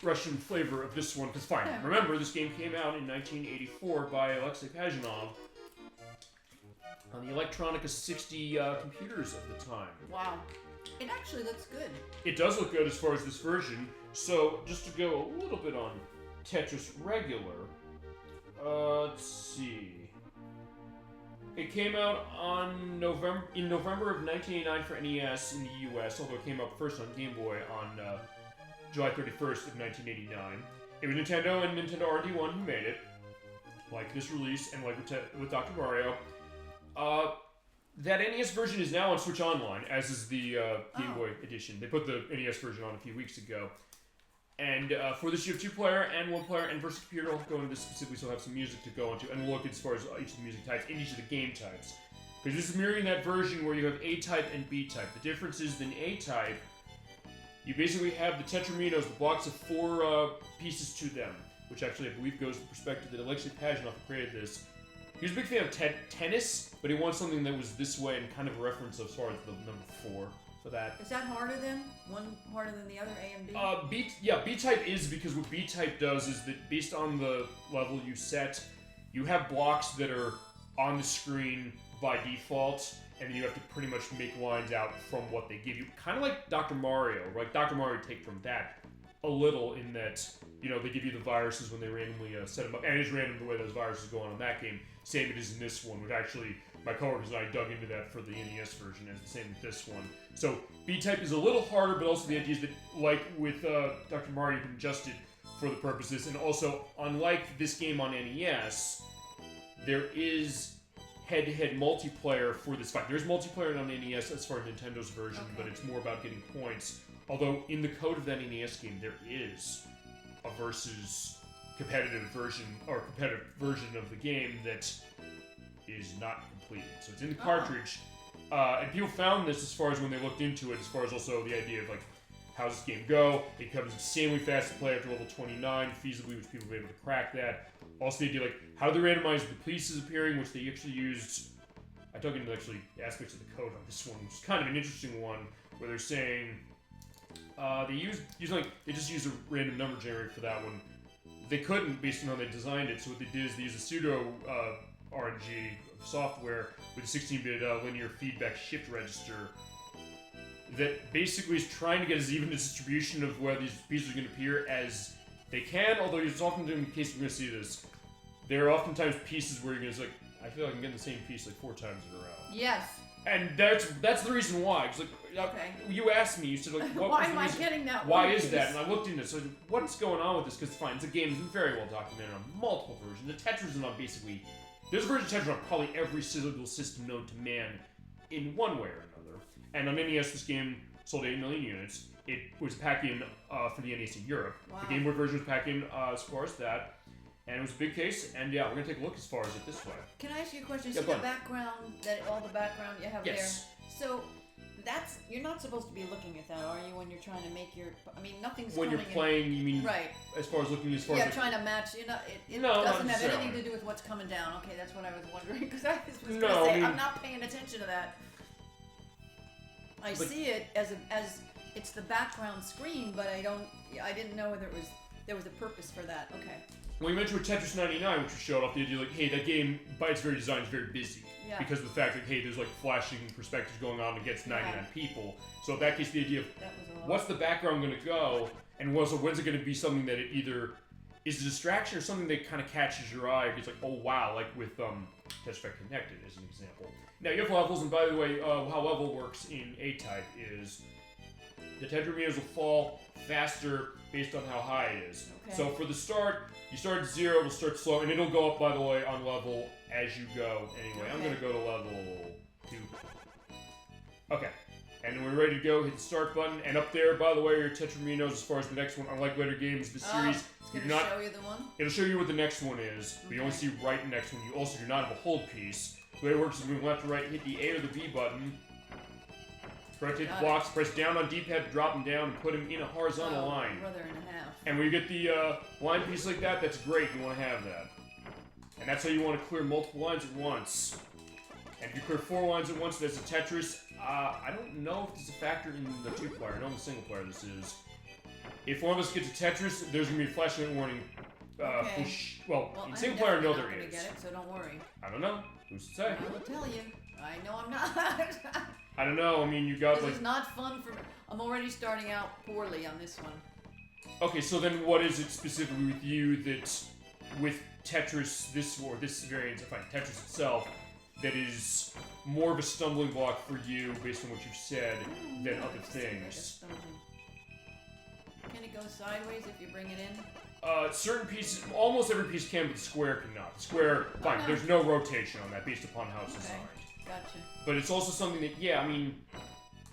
Russian flavor of this one, because fine. Yeah. Remember, this game came out in 1984 by Alexei Pajitnov on the Electronica 60 computers at the time. Wow. It actually looks good. It does look good as far as this version. So, just to go a little bit on Tetris regular, let's see. It came out in November of 1989 for NES in the US, although it came out first on Game Boy on July 31st of 1989. It was Nintendo and Nintendo RD1 who made it, like this release, and like with Dr. Mario. That NES version is now on Switch Online, as is the Game Boy edition. They put the NES version on a few weeks ago. And for this, you have 2-player and 1-player, and versus computer. I'll go into this specifically, so I'll have some music to go into, and we'll look as far as each of the music types and each of the game types. Because this is mirroring that version where you have A-type and B-type. The difference is in A-type, you basically have the tetraminos, the blocks of 4 pieces to them, which actually I believe goes to the perspective that Alexei Pajitnov created this. He was a big fan of tennis, but he wanted something that was this way and kind of a reference as far as the number 4 for that. Is that harder then? One harder than the other, A and B? B-type is because what B-type does is that based on the level you set, you have blocks that are on the screen by default, and then you have to pretty much make lines out from what they give you. Kind of like Dr. Mario, right? Dr. Mario take from that a little in that, you know, they give you the viruses when they randomly set them up, and it's random the way those viruses go on in that game. Same it is in this one, which actually my coworkers and I dug into that for the NES version, and it's the same with this one. So B-type is a little harder, but also the idea is that, like with Dr. Mario, you can adjust it for the purposes, and also, unlike this game on NES, there is head-to-head multiplayer for this fight. There's multiplayer on NES as far as Nintendo's version, but it's more about getting points. Although, in the code of that NES game, there is a versus competitive version of the game that is not completed. So it's in the cartridge, and people found this as far as when they looked into it, as far as also the idea of like, how's this game go? It comes insanely fast to play after level 29, feasibly, which people were able to crack that. Also the idea like, how do they randomize the pieces appearing, which they actually used. I dug into actually aspects of the code on this one, which is kind of an interesting one, where they're saying they just used a random number generator for that one. They couldn't based on how they designed it, so what they did is they used a pseudo RNG software with a 16-bit linear feedback shift register that basically is trying to get as even a distribution of where these pieces are going to appear as they can, although it's often in the case we're going to see this, there are oftentimes pieces where you're going to like, I feel like I'm getting the same piece like 4 times in a row. Yes. And that's the reason why. Cause like, you asked me, you said like, what why was the am I reason? getting that Why one is piece? that? And I looked into it, so what's going on with this? Because fine, it's a game that's been very well documented on multiple versions. The Tetris is on basically, there's a version of Tetris on probably every single system known to man in one way or another. And on NES, this game sold 8 million units. It was pack-in for the NES in Europe. Wow. The Game Boy version was pack-in as far as that. And it was a big case, and yeah, we're going to take a look as far as it this way. Can I ask you a question? Yeah, See go the on. background, all the background you have Yes. there? So, you're not supposed to be looking at that, are you? When you're trying to make your, I mean, nothing's when coming you're playing. You mean right? As far as looking, as far Yeah, as trying to match. You know, it No, not doesn't have necessarily. anything to do with what's coming down. Okay, that's what I was wondering because I was going No, to say I mean- I'm not paying attention to that. I see it as it's the background screen, but I didn't know whether there was a purpose for that. Okay. Well, you mentioned with Tetris 99, which you showed off the idea, like, hey, that game, by its very design, is very busy. Yeah. Because of the fact that, hey, there's, like, flashing perspectives going on against 99 people. So in that case, the idea of That was a lot. what's the background going to go, and when's it going to be something that it either is a distraction or something that kind of catches your eye. It's like, oh, wow, like with Tetrisphere Connected, as an example. Now, you have levels, and by the way, how level works in A-Type is the Tetraminos will fall faster based on how high it is. Okay. So for the start, you start at 0, it'll start slow, and it'll go up, by the way, on level as you go. Anyway, I'm Okay. going to go to level 2. Okay. And when we're ready to go, hit the start button, and up there, by the way, are your Tetraminos as far as the next one. Unlike later games of the series, It's you going do to not... show you the one. It'll show you what the next one is, but you only see right the next one. You also do not have a hold piece. The way it works is move left to right, hit the A or the B button, rotate the Got blocks, press down on D-pad to drop them down, and put them in a horizontal line. Brother and a half. And when you get the line piece like that, that's great. You want to have that. And that's how you want to clear multiple lines at once. And if you clear 4 lines at once, that's a Tetris. I don't know if this is a factor in the 2-player. I know in the single player this is. If one of us gets a Tetris, there's going to be a flashing warning. Okay. Push. Well, in I'm single player, no, definitely there not is. gonna get it, so don't worry. I don't know. Who's to say? I will tell you. I know I'm not. I don't know. I mean, you got This like. is not fun for me. I'm already starting out poorly on this one. Okay, so then what is it specifically with you that, with Tetris, this variant, if I Tetris itself, that is more of a stumbling block for you based on what you've said than Yeah, other it just seemed like a things? stumbling. Can it go sideways if you bring it in? Certain pieces, almost every piece can, but the square cannot. The square, fine, no. there's no rotation on that based upon how it's Okay. designed. Gotcha. But it's also something that, yeah, I mean,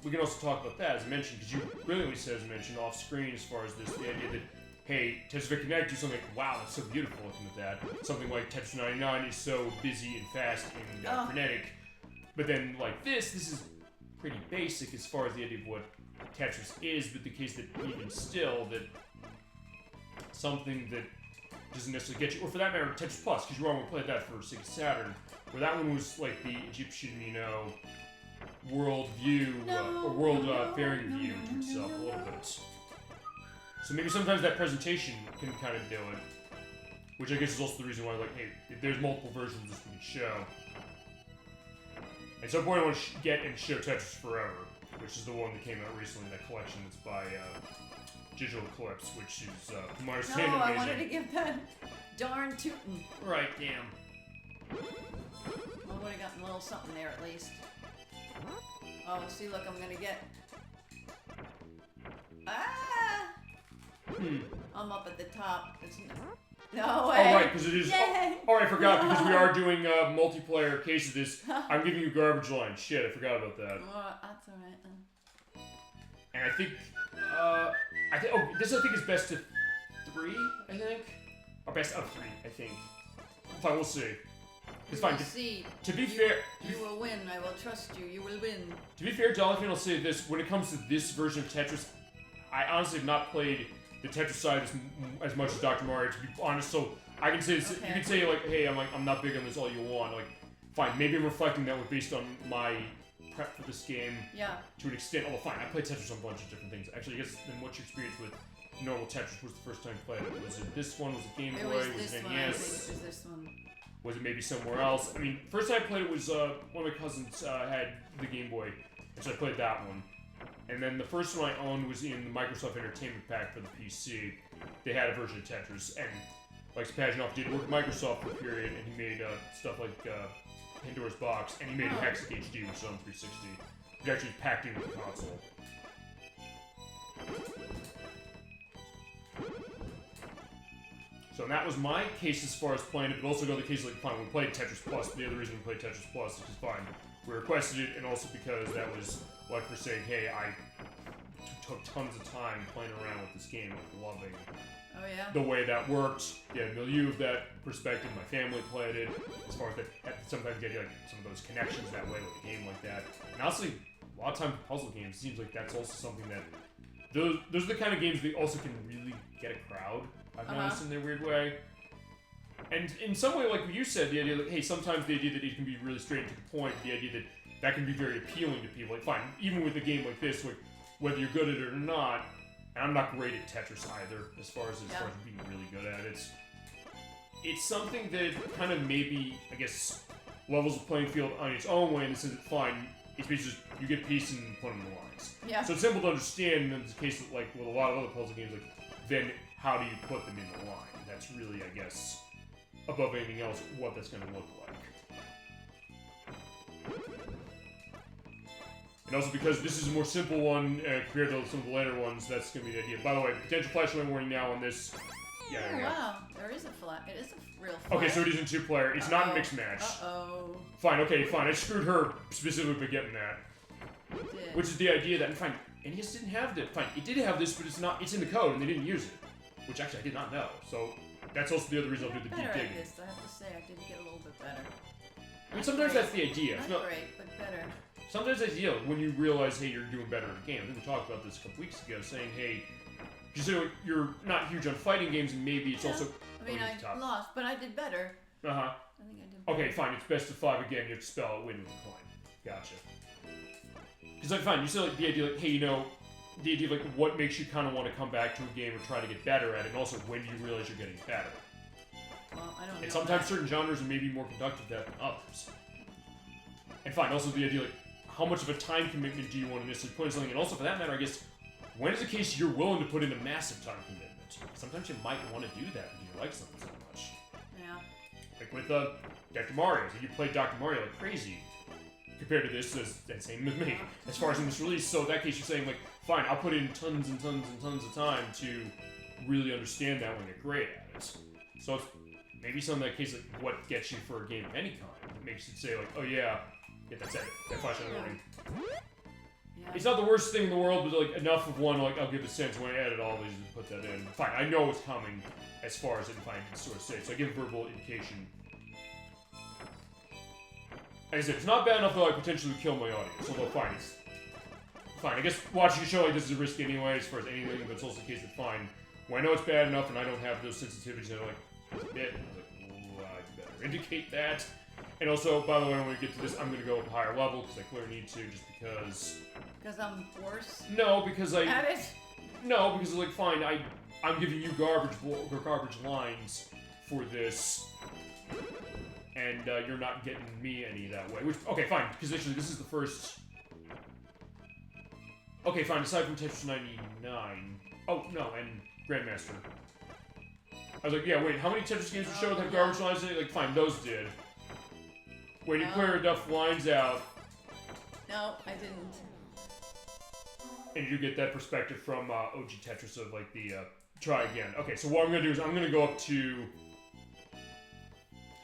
we can also talk about that, as I mentioned, because you brilliantly said, as I mentioned, off screen, as far as this, the idea that, hey, Tetrisphere Connect, do something like, wow, that's so beautiful looking at that. Something like Tetris 99 is so busy and fast and frenetic. But then, like this is pretty basic as far as the idea of what Tetris is, but the case that even still, that something that doesn't necessarily get you, or for that matter, Tetris Plus, because you were on, we played that for Sega Saturn, where that one was like the Egyptian, world view, or world faring view to itself a little bit. So maybe sometimes that presentation can kind of do it, which I guess is also the reason why, like, hey, if there's multiple versions of this we can show. At some point I want to get and show Tetris Forever, which is the one that came out recently, that collection that's by Digital Eclipse, which is, from my No, understanding, I amazing. wanted to give that darn tootin'. Right, damn. I would have gotten a little something there at least. Oh, see, look, I'm gonna get. Ah! I'm up at the top. It's no way. Oh, right, because it is. Yay! Oh, I forgot, because we are doing multiplayer case of this. I'm giving you garbage line. Shit, I forgot about that. Well, that's alright then. And I think, this I think is best of 3, I think? Or best of 3, I think. Fine, we'll see. It's fine. We'll see. To be fair, You will win. I will trust you. You will win. to be fair, Dolphin will say this, when it comes to this version of Tetris, I honestly have not played the Tetris side as much as Dr. Mario, to be honest, so I can say this, Okay. you can say, like, hey, I'm not big on this all you want, like, fine, maybe I'm reflecting that based on my prep for this game Yeah. to an extent, although fine, I played Tetris on a bunch of different things. Actually, I guess, then what's your experience with normal Tetris? Was the first time you played it? Was it this one? Was it Game It Boy? was Was this it one. I NES? think it was this one. Was it maybe somewhere else? I mean, first time I played it was, one of my cousins had the Game Boy, and so I played that one. And then the first one I owned was in the Microsoft Entertainment Pack for the PC. They had a version of Tetris, and like Spazinoff did work at Microsoft for a period, and he made stuff like Pandora's Box, and he made Hexic HD, which is on 360, which actually is packed into the console. So that was my case as far as playing it, but also the other case, like, fine, we played Tetris Plus. The other reason we played Tetris Plus, which is fine, we requested it, and also because that was like for saying, hey, I took tons of time playing around with this game, like, loving Oh yeah. the way that worked. Yeah, the milieu of that perspective. My family played it. As far as that, sometimes get like some of those connections that way with a game like that. And honestly, a lot of times with puzzle games, it seems like that's also something that those are the kind of games that also can really get a crowd. I've noticed in their weird way. And in some way, like you said, the idea that, hey, sometimes the idea that it can be really straight to the point, the idea that that can be very appealing to people. Like, fine, even with a game like this, like, whether you're good at it or not, and I'm not great at Tetris either, as far as being really good at it. It's something that kind of maybe, I guess, levels the playing field on its own way, and this is fine. It's basically just, you get pieces and put them in the lines. Yeah. So it's simple to understand, and in the case of, like, with a lot of other puzzle games, like, then how do you put them in the line? That's really, I guess, above anything else, what that's going to look like. And also because this is a more simple one compared to some of the later ones, that's going to be the idea. By the way, potential flashlight warning now on this. Yeah, oh, wow. There is a flat. It is a real flat. Okay, so it isn't two-player. It's not a mixed match. Uh-oh. Fine, okay, fine. I screwed her specifically by getting that. You did. Which is the idea that, fine, NES didn't have this. Fine, it did have this, but it's in the code, and they didn't use it. Which actually I did not know. So that's also the other reason I'll do the deep digging. Better at this, I have to say. I did get a little bit better. I mean, sometimes that's the idea. Not great, but better. Sometimes that's the idea, when you realize, hey, you're doing better in a game. I think we talked about this a couple weeks ago, saying, hey, considering you're not huge on fighting games, and maybe it's also... I mean, I lost, but I did better. Uh-huh. I think I did better. Okay, fine, it's best of 5 again, you have to spell it, win with the coin. Gotcha. Because, like, fine, you said, like, the idea, like, hey, you know, the idea of, like, what makes you kind of want to come back to a game or try to get better at it, and also when do you realize you're getting better. Well, I don't know. And sometimes certain genres are maybe more conductive to that than others. And fine, also the idea, like, how much of a time commitment do you want to necessarily put in something? And also, for that matter, I guess, when is the case you're willing to put in a massive time commitment? Sometimes you might want to do that because you like something so much. Yeah. Like with Dr. Mario. So you played Dr. Mario like crazy compared to this, that same with me, as far as in this release. So in that case, you're saying, like, fine, I'll put in tons and tons and tons of time to really understand that when you're great at it. So it's maybe some of that case, like, what gets you for a game of any kind. It makes you say, like, oh yeah, that's it. That flashlight warning. Yeah. It's not the worst thing in the world, but like enough of one, like I'll give a sense when I edit all these and put that in. Fine, I know it's coming as far as I can sort of say, so I give a verbal indication. Like I said, it's not bad enough that I potentially kill my audience, although fine, it's fine. I guess watching a show like this is a risk anyway, as far as anything, but it's also the case that fine, when I know it's bad enough and I don't have those sensitivities, and I'm like, it's a bit, and I'm like, ooh, I better indicate that. And also, by the way, when we get to this, I'm gonna go up a higher level, because I clearly need to, just because... Because I'm worse? No, because I... At it? No, because, like, fine, I'm giving you garbage lines for this, and you're not getting me any that way. Which, okay, fine, because actually this is the first... Okay, fine, aside from Tetris 99... Oh, no, and Grandmaster. I was like, yeah, wait, how many Tetris games were showed that have garbage lines in it? Like, fine, those did. When you clear enough lines out... No, I didn't. And you get that perspective from OG Tetris of, like, the, try again. Okay, so what I'm gonna do is I'm gonna go up to...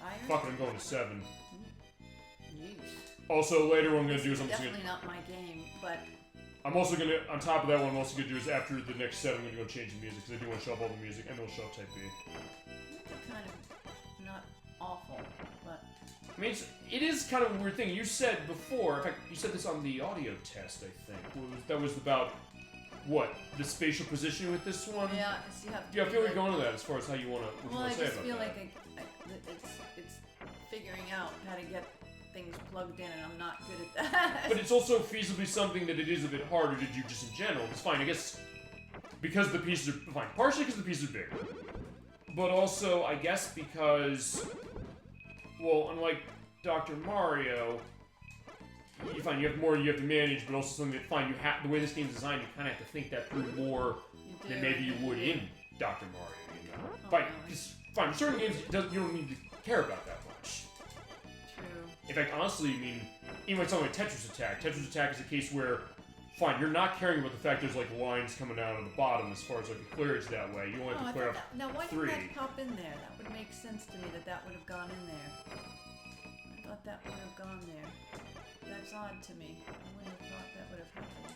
Higher? Fuck it, I'm going to 7. Yeesh. Also, later what I'm gonna do is I'm just Definitely gonna... not my game, but... I'm also gonna, on top of that, what I'm also gonna do is after the next 7, I'm gonna go change the music, because I do want to show up all the music, and it'll show up Type B. It's kind of not awful, but... I mean, it is kind of a weird thing. You said before, in fact, you said this on the audio test, I think. That was about, what, the spatial positioning with this one? Yeah, it's, you have to... Yeah, I feel like going to that as far as how you want to, what you want to say about that. Well, I just feel like it's figuring out how to get things plugged in, and I'm not good at that. But it's also feasibly something that it is a bit harder to do just in general. It's fine, I guess, because the pieces are, fine, partially because the pieces are bigger. But also, I guess because, well, unlike Dr. Mario, you find you have more you have to manage, but also something that, fine, you have, the way this game's designed, you kind of have to think that through more than maybe you would in Dr. Mario, you know? Fine, fine, certain games, you don't need to care about that much. True. In fact, honestly, I mean, even like something like Tetris Attack. Tetris Attack is a case where, fine, you're not caring about the fact there's like lines coming out of the bottom as far as like the clearance that way. You only have to clear up now, why 3. didn't that pop in there? That would make sense to me that would have gone in there. I thought that would have gone there. That's odd to me. I wouldn't have thought that would have happened.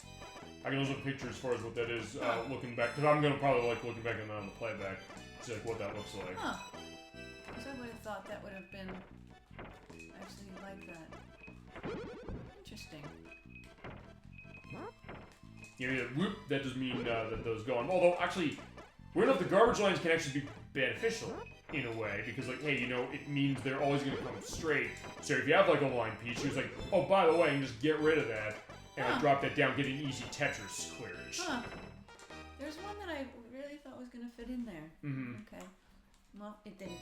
I can also picture as far as what that is looking back, because I'm gonna probably like looking back on the playback, see like what that looks like. Huh. Because I would have thought that would have been actually like that. Interesting. You know, whoop, that does mean that those go on. Although, actually, weird enough, the garbage lines can actually be beneficial in a way, because, like, hey, you know, it means they're always going to come straight. So if you have, like, a line piece, she was like, oh, by the way, you can just get rid of that, and like, drop that down, get an easy Tetris clearage. Huh. There's one that I really thought was going to fit in there. Mm-hmm. Okay. Well, it didn't.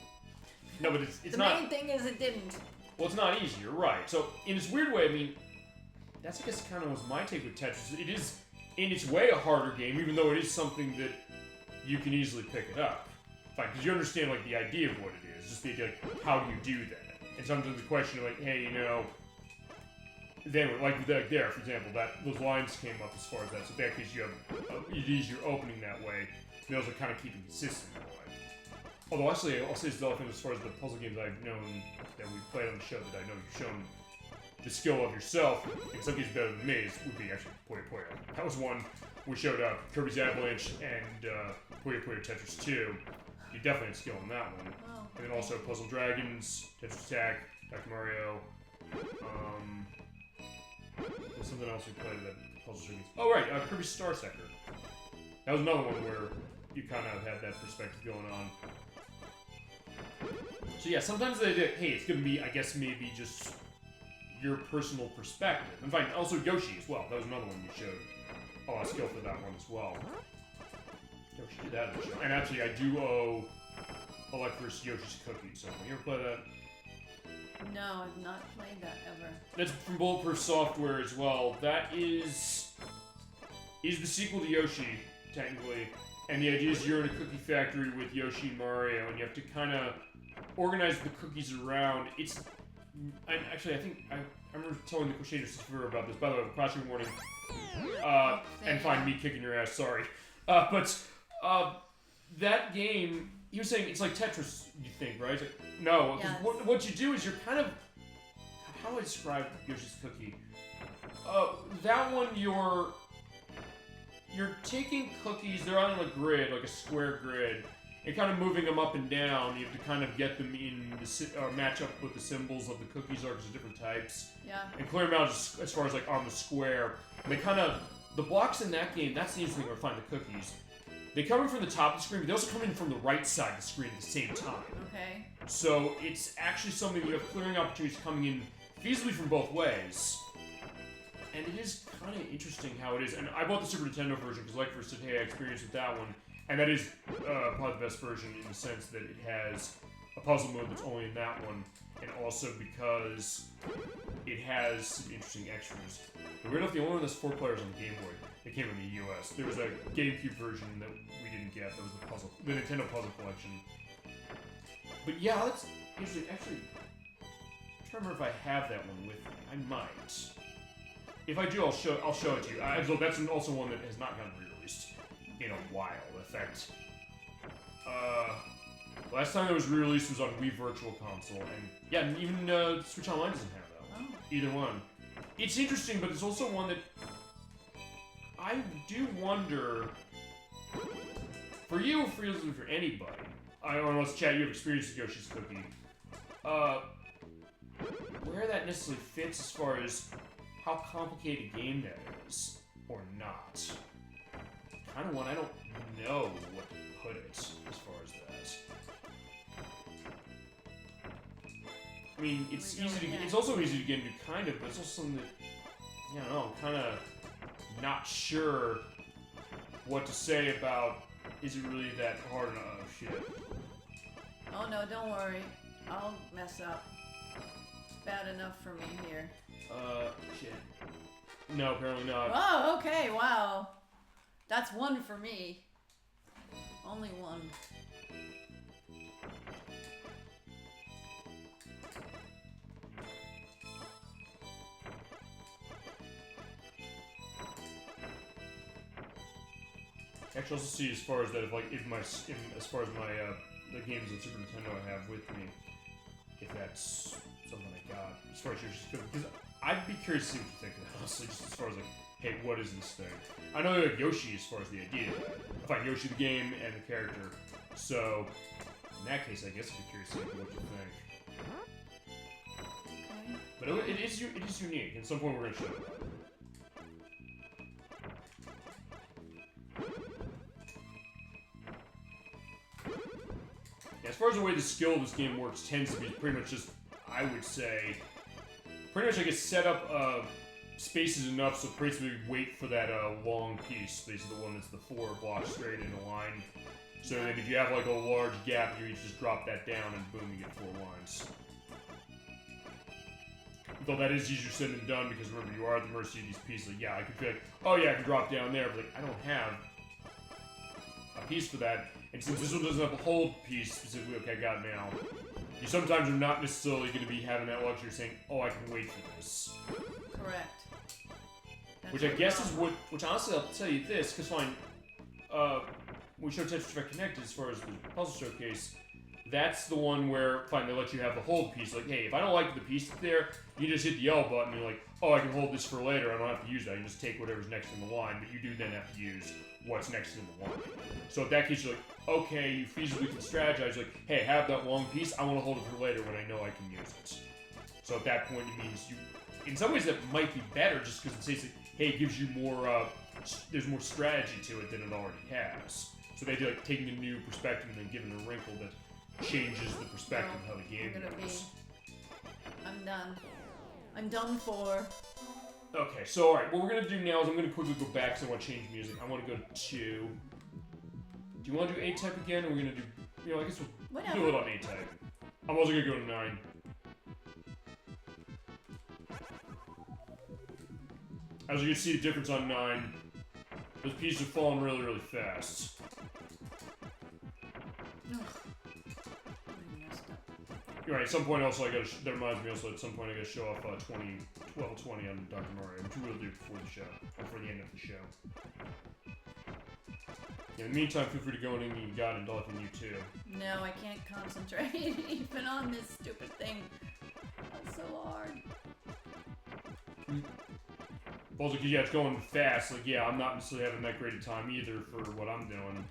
No, but it's the not... The main thing is it didn't. Well, it's not easy, you're right. So, in this weird way, I mean, that's, I guess, kind of was my take with Tetris. It is, in its way, a harder game, even though it is something that you can easily pick it up. Fine, because you understand, like, the idea of what it is. Just the idea, like, how do you do that? And sometimes the question of, like, hey, you know, then, like, there, for example, those lines came up as far as that. So, in that case, you have, it is your opening that way. And those are kind of keeping consistent that way. Although, actually, I'll say this elephant as far as the puzzle games I've known that we've played on the show that I know you've shown the skill of yourself, in some cases better than me, would be actually Puyo Puyo. That was one we showed up, Kirby's Avalanche and Puyo Puyo Tetris 2. You definitely had skill in that one. Oh. And then also Puzzle Dragons, Tetris Attack, Dr. Mario. There's something else we played that Puzzle Dragons. Oh, right, Kirby's Star Sector. That was another one where you kind of had that perspective going on. So yeah, sometimes they do, hey, it's gonna be, I guess, maybe just your personal perspective. And fine, also Yoshi as well. That was another one you showed a lot of skill for that one as well. Yoshi did that in the show. And actually, I do owe Electrus Yoshi's Cookie. So, you ever play that? No, I've not played that ever. That's from Bulletproof Software as well. That is the sequel to Yoshi, technically. And the idea is you're in a cookie factory with Yoshi and Mario, and you have to kind of organize the cookies around. Actually, I think I remember telling the Crusader Sister about this. By the way, flashing warning. And find me kicking your ass. Sorry, but that game, he was saying it's like Tetris. You think, right? Like, no, yes. what you do is you're kind of, how do I describe Yoshi's Cookie? That one you're taking cookies. They're on a grid, like a square grid. And kind of moving them up and down, you have to kind of get them in or match up with the symbols of the cookies are, because there's different types. Yeah. And clear them out as far as like on the square. And they kind of, the blocks in that game, that's the interesting thing, or find the cookies. They come in from the top of the screen, but they also come in from the right side of the screen at the same time. Okay. So it's actually something you have clearing opportunities coming in feasibly from both ways. And it is kind of interesting how it is. And I bought the Super Nintendo version because, like, for said, hey, I experienced with that one. And that is probably the best version in the sense that it has a puzzle mode that's only in that one, and also because it has some interesting extras. But weird enough, the only one that's 4 players on the Game Boy that came in the US. There was a GameCube version that we didn't get. That was the Nintendo Puzzle Collection. But yeah, that's interesting. Actually, I'm trying to remember if I have that one with me. I might. If I do, I'll show it to you. So that's also one that has not gotten re-released in a while. In fact, last time it was re-released was on Wii Virtual Console, and yeah, and even Switch Online doesn't have that one. Oh. Either one. It's interesting, but it's also one that I do wonder, for you, for anybody, I don't know, let's chat, you have experience with Yoshi's Cookie, where that necessarily fits as far as how complicated a game that is, or not. Kind of one I don't know what to put it as far as that. I mean, it's easy to get. It's also easy to get into, kind of, but it's also something that, I don't know, kind of not sure what to say about. Is it really that hard enough? Oh, shit. Oh no, don't worry. I'll mess up. It's bad enough for me here. Shit. No, apparently not. Oh, okay, wow. That's 1 for me. Only 1. Actually, also see as far as that, as far as my the games that Super Nintendo I have with me, if that's something I got as far as Yoshi's Cookie, because I'd be curious to see what you think of that. Honestly, just as far as like, hey, what is this thing? I know like Yoshi as far as the idea. I find Yoshi the game and the character. So in that case, I guess I'd be curious to see what you think. Okay. But it is unique. At some point, we're gonna show it. As far as the way the skill of this game works, tends to be pretty much just, I would say, pretty much I guess set up spaces enough so basically wait for that long piece, basically the one that's the 4 blocks straight in a line. So that if you have like a large gap, you just drop that down and boom, you get 4 lines. Though that is easier said than done because remember, you are at the mercy of these pieces. Like, yeah, I could be like, oh yeah, I can drop down there, but like, I don't have a piece for that. And since this one doesn't have a hold piece specifically, okay, I got it now. You sometimes are not necessarily going to be having that luxury of saying, oh, I can wait for this. Correct. That's Which I guess is what, which honestly, I'll tell you this, because fine, we showed Tetrisphere Connected as far as the puzzle showcase. That's the one where, fine, they let you have the hold piece. Like, hey, if I don't like the piece there, you just hit the L button and you're like, oh, I can hold this for later. I don't have to use that. I can just take whatever's next in the line, but you do then have to use what's next in the line. So in that case, you're like, okay, you feasibly can strategize. Like, hey, have that long piece. I want to hold it for later when I know I can use it. So at that point, it means you, in some ways, that might be better just because it says, like, hey, it gives you more, there's more strategy to it than it already has. So they do like taking a new perspective and then giving it a wrinkle that changes the perspective of how the game goes. I'm done. I'm done for. Okay, so alright, what we're gonna do now is I'm gonna quickly go back because I want to change music. I want to go to... Do you want to do A-Type again, or we're gonna do... You know, I guess we'll do it on A-Type. I'm also gonna go to 9. As you can see the difference on 9, those pieces are falling really, really fast. You're right, at some point also I gotta, that reminds me also, at some point I gotta show off 20 on Dr. Mario, which we will do before the show, before the end of the show. In the meantime, feel free to go in anything you got and Dolphin you too. No, I can't concentrate even on this stupid thing. That's so hard. Also, because yeah, it's going fast, like yeah, I'm not necessarily having that great a time either for what I'm doing.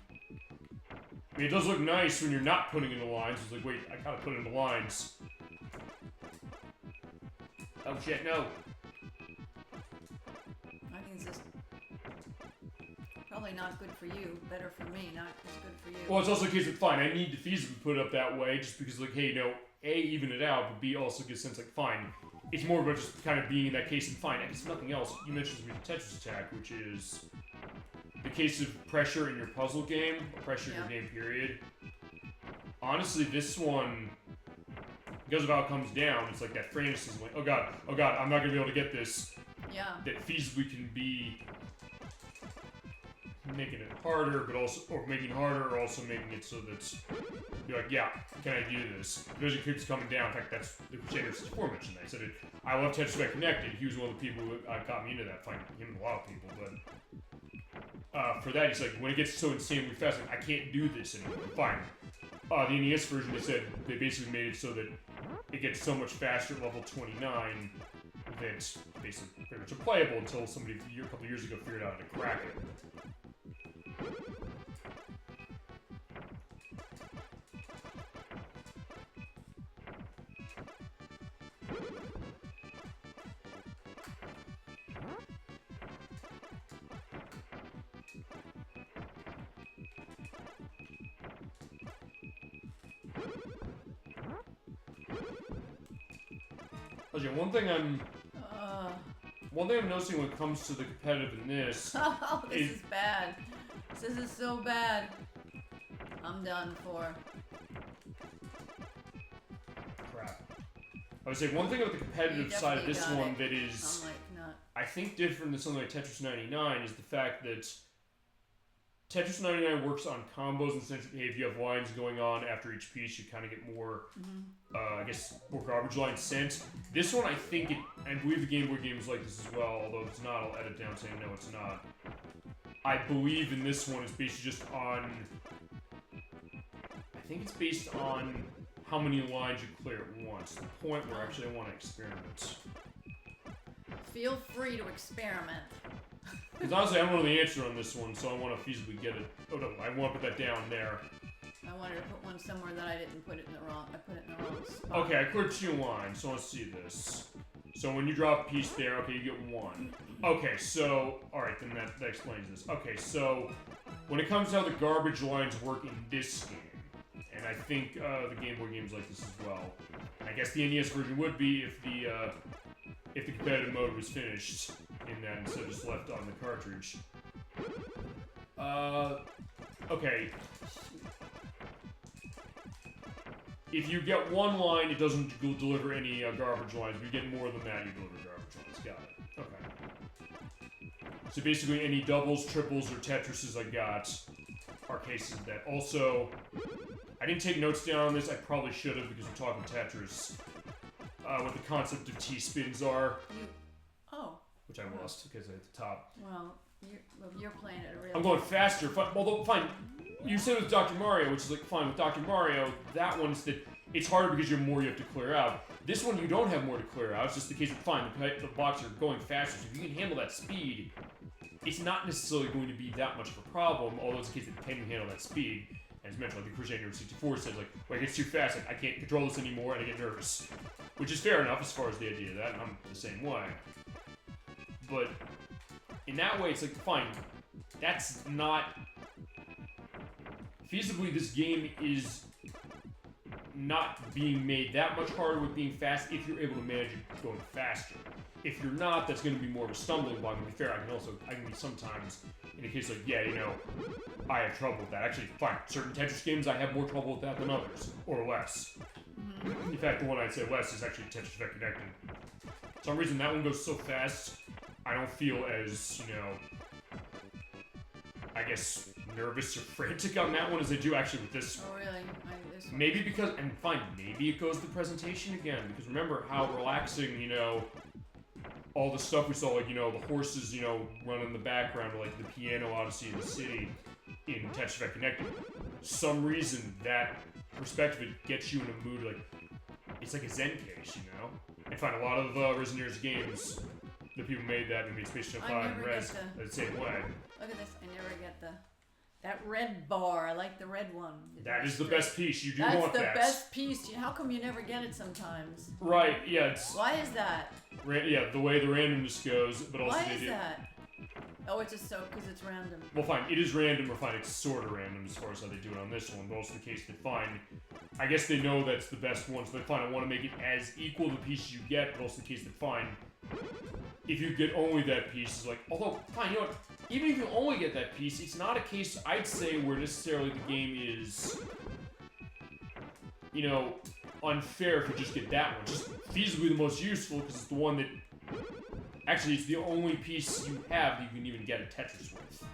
I mean, it does look nice when you're not putting in the lines. It's like, wait, I gotta put in the lines. Oh shit, no. I think it's just probably not good for you. Better for me, not as good for you. Well, it's also a case of, fine, I need to feasibly put it up that way just because, like, hey, you know, A, even it out, but B, also gives sense, like, fine. It's more about just kind of being in that case and fine. If nothing else, you mentioned the Tetris attack, which is the case of pressure in your puzzle game, or pressure in your game period. Honestly, this one, because of how it comes down, it's like that frame system, like, oh god, I'm not gonna be able to get this. Yeah. That feasibly can be making it harder, but also, or making it harder, or also making it so that you're like, yeah, can I do this? Because it keeps coming down. In fact, that's the Crusader 64 mentioned that. He said, I love Tetrisphere Connected. He was one of the people who got me into that fight. Him and a lot of people, but for that, he's like, when it gets so insanely fast, like, I can't do this anymore. Fine. The NES version, they said they basically made it so that it gets so much faster at level 29 that it's basically pretty much unplayable until somebody a couple years ago figured out how to crack it. Okay, one thing I'm noticing when it comes to the competitive in this. Oh, this is bad. This is so bad. I'm done for. Crap. I would say one thing about the competitive side of this one that is, I think, different than something like Tetris 99 is the fact that Tetris 99 works on combos in the sense that, hey, if you have lines going on after each piece, you kind of get more, I guess, more garbage line sent. This one, I think, I believe the Game Boy game is like this as well, although if it's not, I'll edit down saying no, it's not. I believe in this one, it's based just on, I think it's based on how many lines you clear at once, to the point where actually I want to experiment. Feel free to experiment. Because honestly, I don't know the answer on this one, so I want to feasibly get it. Oh no, I want to put that down there. I wanted to put one somewhere that I didn't put it in the wrong. I put it in the wrong spot. Okay, I cleared 2 lines, so let's see this. So when you drop a piece there, okay, you get 1. Okay, so alright, then that explains this. Okay, so when it comes to how the garbage lines work in this game, and I think the Game Boy games like this as well. I guess the NES version would be if the competitive mode was finished in that instead of just left on the cartridge. Okay. If you get one line, it doesn't deliver any garbage lines. If you get more than that, you deliver garbage lines. Got it. Okay. So basically, any doubles, triples, or Tetrises I got are cases of that. Also, I didn't take notes down on this. I probably should have because we're talking Tetris. What the concept of T-spins are. Which I lost because I hit the top. Well, you're playing it a real. I'm going faster. Although, fine. You said with Dr. Mario, which is like fine with Dr. Mario. That one's that it's harder because you have more you have to clear out. This one you don't have more to clear out. It's just the case of fine. The blocks are going faster, so if you can handle that speed, it's not necessarily going to be that much of a problem. Although it's the case that can you handle that speed. As mentioned, like the Crusader 64 says, like, well, it gets too fast, I can't control this anymore, and I get nervous. Which is fair enough as far as the idea of that, and I'm the same way. But in that way, it's like, fine, that's not... Feasibly, this game is not being made that much harder with being fast if you're able to manage it going faster. If you're not, that's going to be more of a stumbling block. To be fair, I can be sometimes, in a case like, yeah, you know, I have trouble with that. Actually, fine, certain Tetris games, I have more trouble with that than others, or less. In fact, the one I'd say less is actually Tetrisphere Connected. For some reason, that one goes so fast, I don't feel as, you know, I guess, nervous or frantic on that one as I do actually with this one. Oh, really? Maybe because, and fine, maybe it goes to the presentation again, because remember how relaxing, you know, all the stuff we saw, like, you know, the horses, you know, running in the background, like the piano Odyssey in the City in Tetrisphere Connected. Some reason that perspective it gets you in a mood, like, it's like a Zen case, you know? And fine, a lot of Resident Evil games, the people made that, and made Space Jam 5 and Res the same way. Look at this, I never get that red bar. I like the red one. That is the best piece. You do want that. That's the best piece. How come you never get it sometimes? Right, yeah. It's, why is that? Yeah, the way the randomness goes, but also why is that? Oh, it's just so, because it's random. Well, fine, it is random, or fine, it's sort of random as far as how they do it on this one, but also the case that, fine, I guess they know that's the best one, so they, fine, I want to make it as equal the pieces you get, but also the case that, fine, if you get only that piece, it's like, although, fine, you know what, even if you only get that piece, it's not a case, I'd say, where necessarily the game is, you know, unfair if you just get that one. Just feasibly the most useful, because it's the one that, actually, it's the only piece you have that you can even get a Tetris with.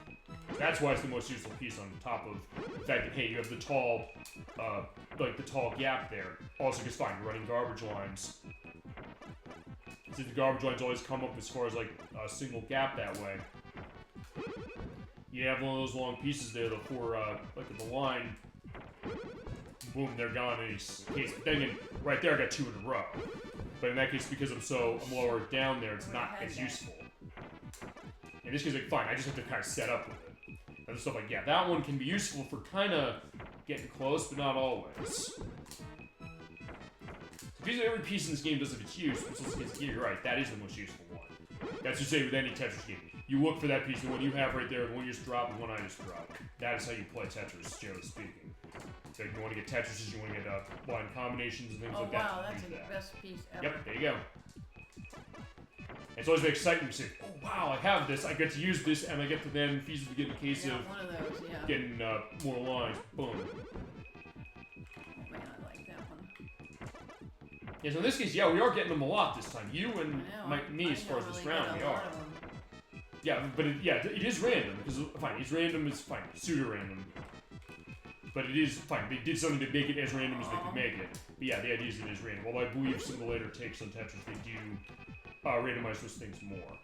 That's why it's the most useful piece on top of the fact that, hey, you have the tall, like the tall gap there. Also, because fine, you're running garbage lines. Since the garbage lines always come up as far as, like, a single gap that way. You have one of those long pieces there, the four, like, the line. Boom, they're gone in each case. But then again, right there I got two in a row. But in that case, because I'm lower down there, it's not as useful. In this case, like, fine, I just have to kind of set up with it. Other stuff like, yeah, that one can be useful for kind of getting close, but not always. Because every piece in this game does have its use, but you're right, that is the most useful one. That's to say with any Tetris game. You look for that piece, the one you have right there, the one you just dropped, the one I just dropped. That is how you play Tetris, generally speaking. So if you want to get Tetrises, you want to get line combinations and things like that. Oh wow, that's the best piece ever. Yep, there you go. It's always the excitement to say, oh wow, I have this, I get to use this, and I get to then feasibly get a case of one of those, yeah. Getting more lines. Boom. Oh man, I like that one. Yeah, so in this case, yeah, we are getting them a lot this time. You and me, as far as this round, we are. Yeah, but it is random, because, fine, it's random, it's fine, pseudo-random. But it is, fine, they did something to make it as random as they could make it. But yeah, the idea is it is random. Although I believe some of the later takes on Tetris, they do randomize those things more.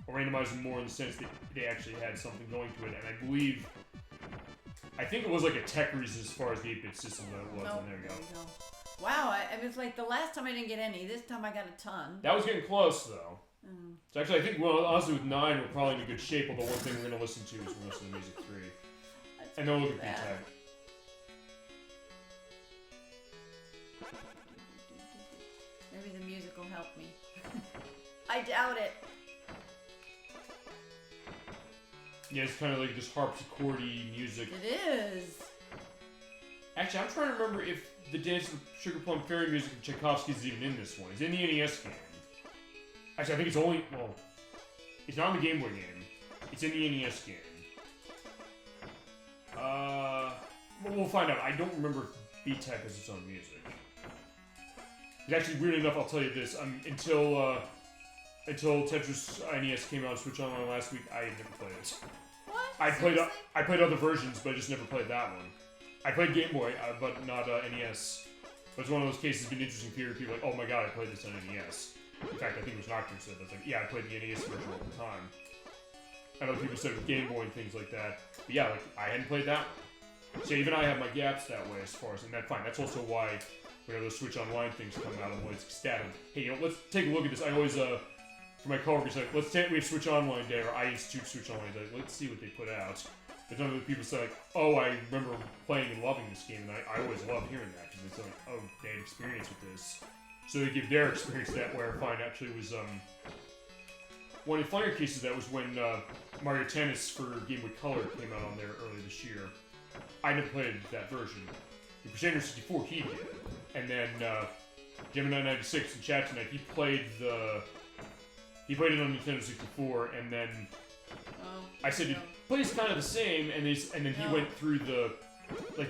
Or randomize them more in the sense that they actually had something going to it, and I think it was like a Tetris as far as the 8-bit system that it was, and there you go. Wow, it was like the last time I didn't get any, this time I got a ton. That was getting close, though. So actually, I think, well, honestly, with 9, we're probably in a good shape, although one thing we're going to listen to is we're listening to Music 3. And then we'll look at B-Tech. Maybe the music will help me. I doubt it. Yeah, it's kind of like this harpsichord-y music. It is. Actually, I'm trying to remember if the Dance of Sugar Plum Fairy music of Tchaikovsky is even in this one. It's in the NES game. Actually, I think it's only... Well, it's not in the Game Boy game. It's in the NES game. We'll find out. I don't remember if B-Tech has its own music. It's actually, weird enough, I'll tell you this. Until Tetris NES came out on Switch Online last week, I had never played it. What? I played other versions, but I just never played that one. I played Game Boy, but not NES. But it's one of those cases that's been interesting to hear people like, oh my god, I played this on NES. In fact, I think it was Nocturne said that. It's like, yeah, I played the NES version all the time. And other people said with Game Boy and things like that. But yeah, like, I hadn't played that one. So even I have my gaps that way as far as, and that's fine. That's also why whenever those Switch Online things come out, I'm always ecstatic. Hey, you know, let's take a look at this. I always, for my coworkers, like, we have Switch Online Day, or I institute Switch Online Day. Let's see what they put out. But none of the people say, like, oh, I remember playing and loving this game, and I always love hearing that, because it's like, oh, they had experience with this. So they give their experience that, where fine actually was, one of the funnier cases of that was when Mario Tennis for Game Boy Color came out on there earlier this year. I never played that version. The Crusader 64 he did, and then Gemini 96 in chat tonight he played it on Nintendo 64, and then I said it plays kind of the same, and then he went through the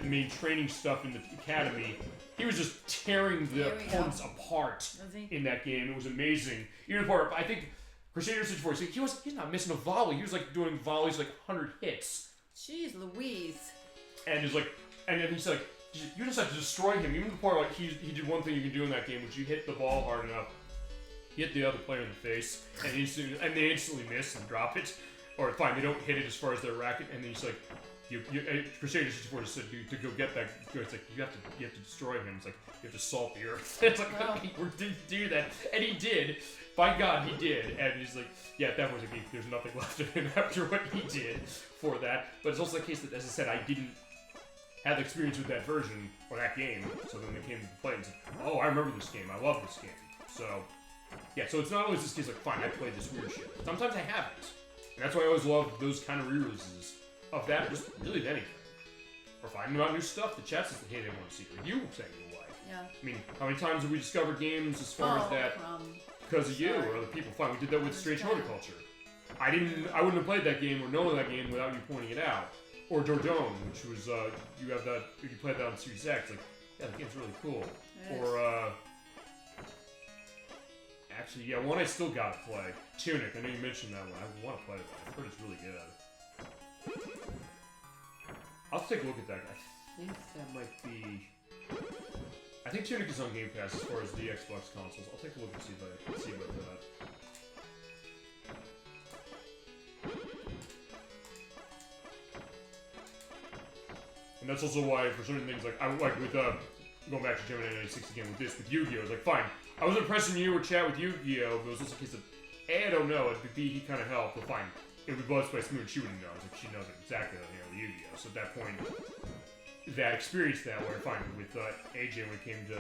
main training stuff in the academy. He was just tearing the opponents apart in that game. It was amazing. Even apart, I think Crusader 64, he's not missing a volley. He was like doing volleys like 100 hits. Jeez Louise. And he's like, and then he's like, you just have to destroy him. Even before, like, he did one thing you can do in that game, which you hit the ball hard enough, hit the other player in the face, and they instantly miss and drop it. Or fine, they don't hit it as far as their racket, and then he's like, Crusader 64 just said to go get that. It's like you have to destroy him. It's like you have to salt the earth. It's like he didn't do that, and he did. By God, he did. And he's like, yeah, that was a geek. There's nothing left of him after what he did for that. But it's also the case that, as I said, I didn't have experience with that version or that game. So then they came to play and said, oh, I remember this game. I love this game. So yeah, so it's not always this case like, fine, I played this weird shit. Sometimes I haven't. And that's why I always love those kind of re-releases of that, just really anything. Or finding out new stuff. The chat says, hey, they want to see it. You saying you like. Yeah. I mean, how many times have we discovered games as far as that because of you or other people? Fine, we did that with Strange Horticulture. I wouldn't have played that game or known that game without you pointing it out. Or Dordone, which was, you played that on Series X, like, yeah, the game's really cool. Or, actually, yeah, one I still gotta play. Tunic, I know you mentioned that one. I want to play that. I've heard it's really good. I'll take a look at that. I think that might be... I think Tunic is on Game Pass as far as the Xbox consoles. I'll take a look and see about that. And that's also why, for certain things, like, I like with, going back to Gemini 96 again with this, with Yu-Gi-Oh! I was like, fine, I wasn't impressing you or chat with Yu-Gi-Oh! But it was also a case of, A, I don't know, and B, he kind of helped, but fine. It would Buzz by Smooth, she wouldn't know. It's like, she knows exactly how to handle Yu-Gi-Oh! So at that point, that experience that where fine with AJ when it came to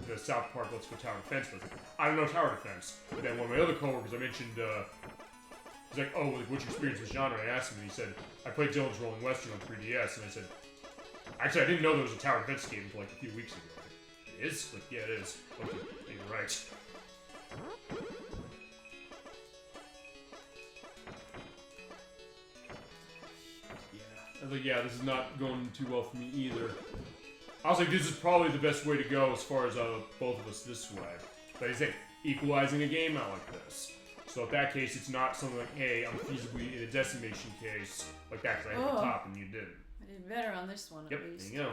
the South Park Let's Go Tower Defense, I was like, I don't know Tower Defense. But then one of my other coworkers I mentioned, he's like, oh, like, what's your experience with genre? I asked him, and he said, I played Dylan's Rolling Western on 3DS, and I said, actually, I didn't know there was a Tower Defense game until like a few weeks ago. Like, it is? Like, yeah, it is. Okay, you're right. I was like, yeah, this is not going too well for me either. I was like, this is probably the best way to go as far as both of us this way. But he's like, equalizing a game out like this. So in that case, it's not something like, hey, I'm feasibly in a decimation case like that because I hit the top and you didn't. I did better on this one, at least. There you go.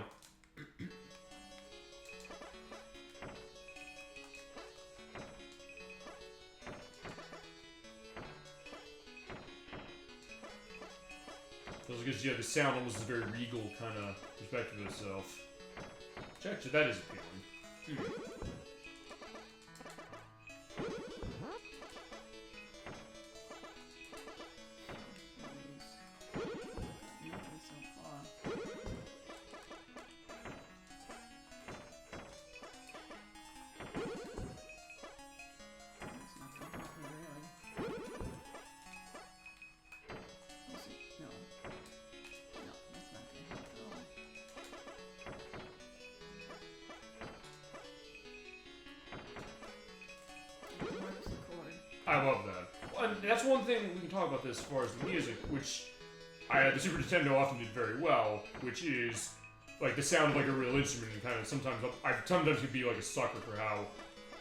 Because, yeah, the sound almost is a very regal kind of perspective of itself. Which actually, that is appealing. I love that. Well, and that's one thing we can talk about this as far as the music, which the Super Nintendo often did very well, which is like the sound of like a real instrument. And kind of sometimes could be like a sucker for how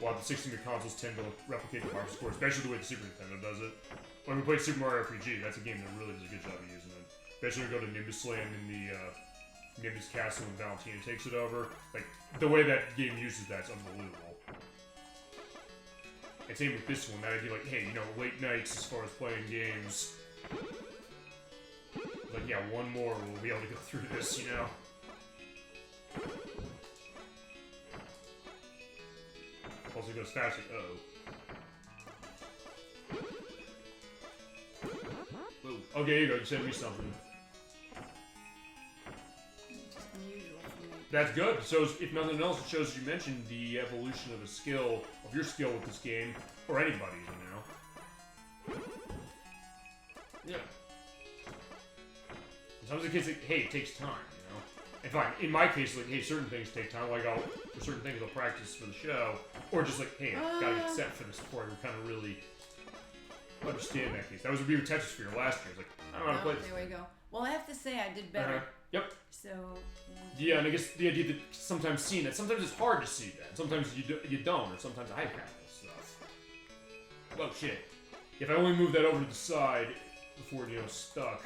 a lot of the 16-bit consoles tend to replicate the harpsichord, especially the way the Super Nintendo does it. When we played Super Mario RPG, that's a game that really does a good job of using it. Especially when we go to Nimbus Land in the Nimbus Castle and Valentina takes it over. Like, the way that game uses that's unbelievable. And same with this one, that idea like, hey, you know, late nights as far as playing games. Like, yeah, one more we'll be able to go through this, you know? Also goes faster. Uh-oh. Ooh. Okay, here you go. You sent me something. Just unusual for me. That's good. So, if nothing else, it shows you mentioned the evolution of your skill with this game, or anybody's, you know? Yeah. Sometimes the kids like, hey, it takes time, you know? And fine, in my case, like, hey, certain things take time, like for certain things I'll practice for the show, or just like, hey, I gotta get set for this before I kind of really understand that case. That was a review of Tetrisphere last year. I was like, I don't know how to play this. There we go. Well, I have to say I did better. Yep. So. Yeah, and I guess the idea that sometimes seeing that, sometimes it's hard to see that. Sometimes you don't, or sometimes I have this stuff. Oh shit. If I only move that over to the side before, you know, stuck.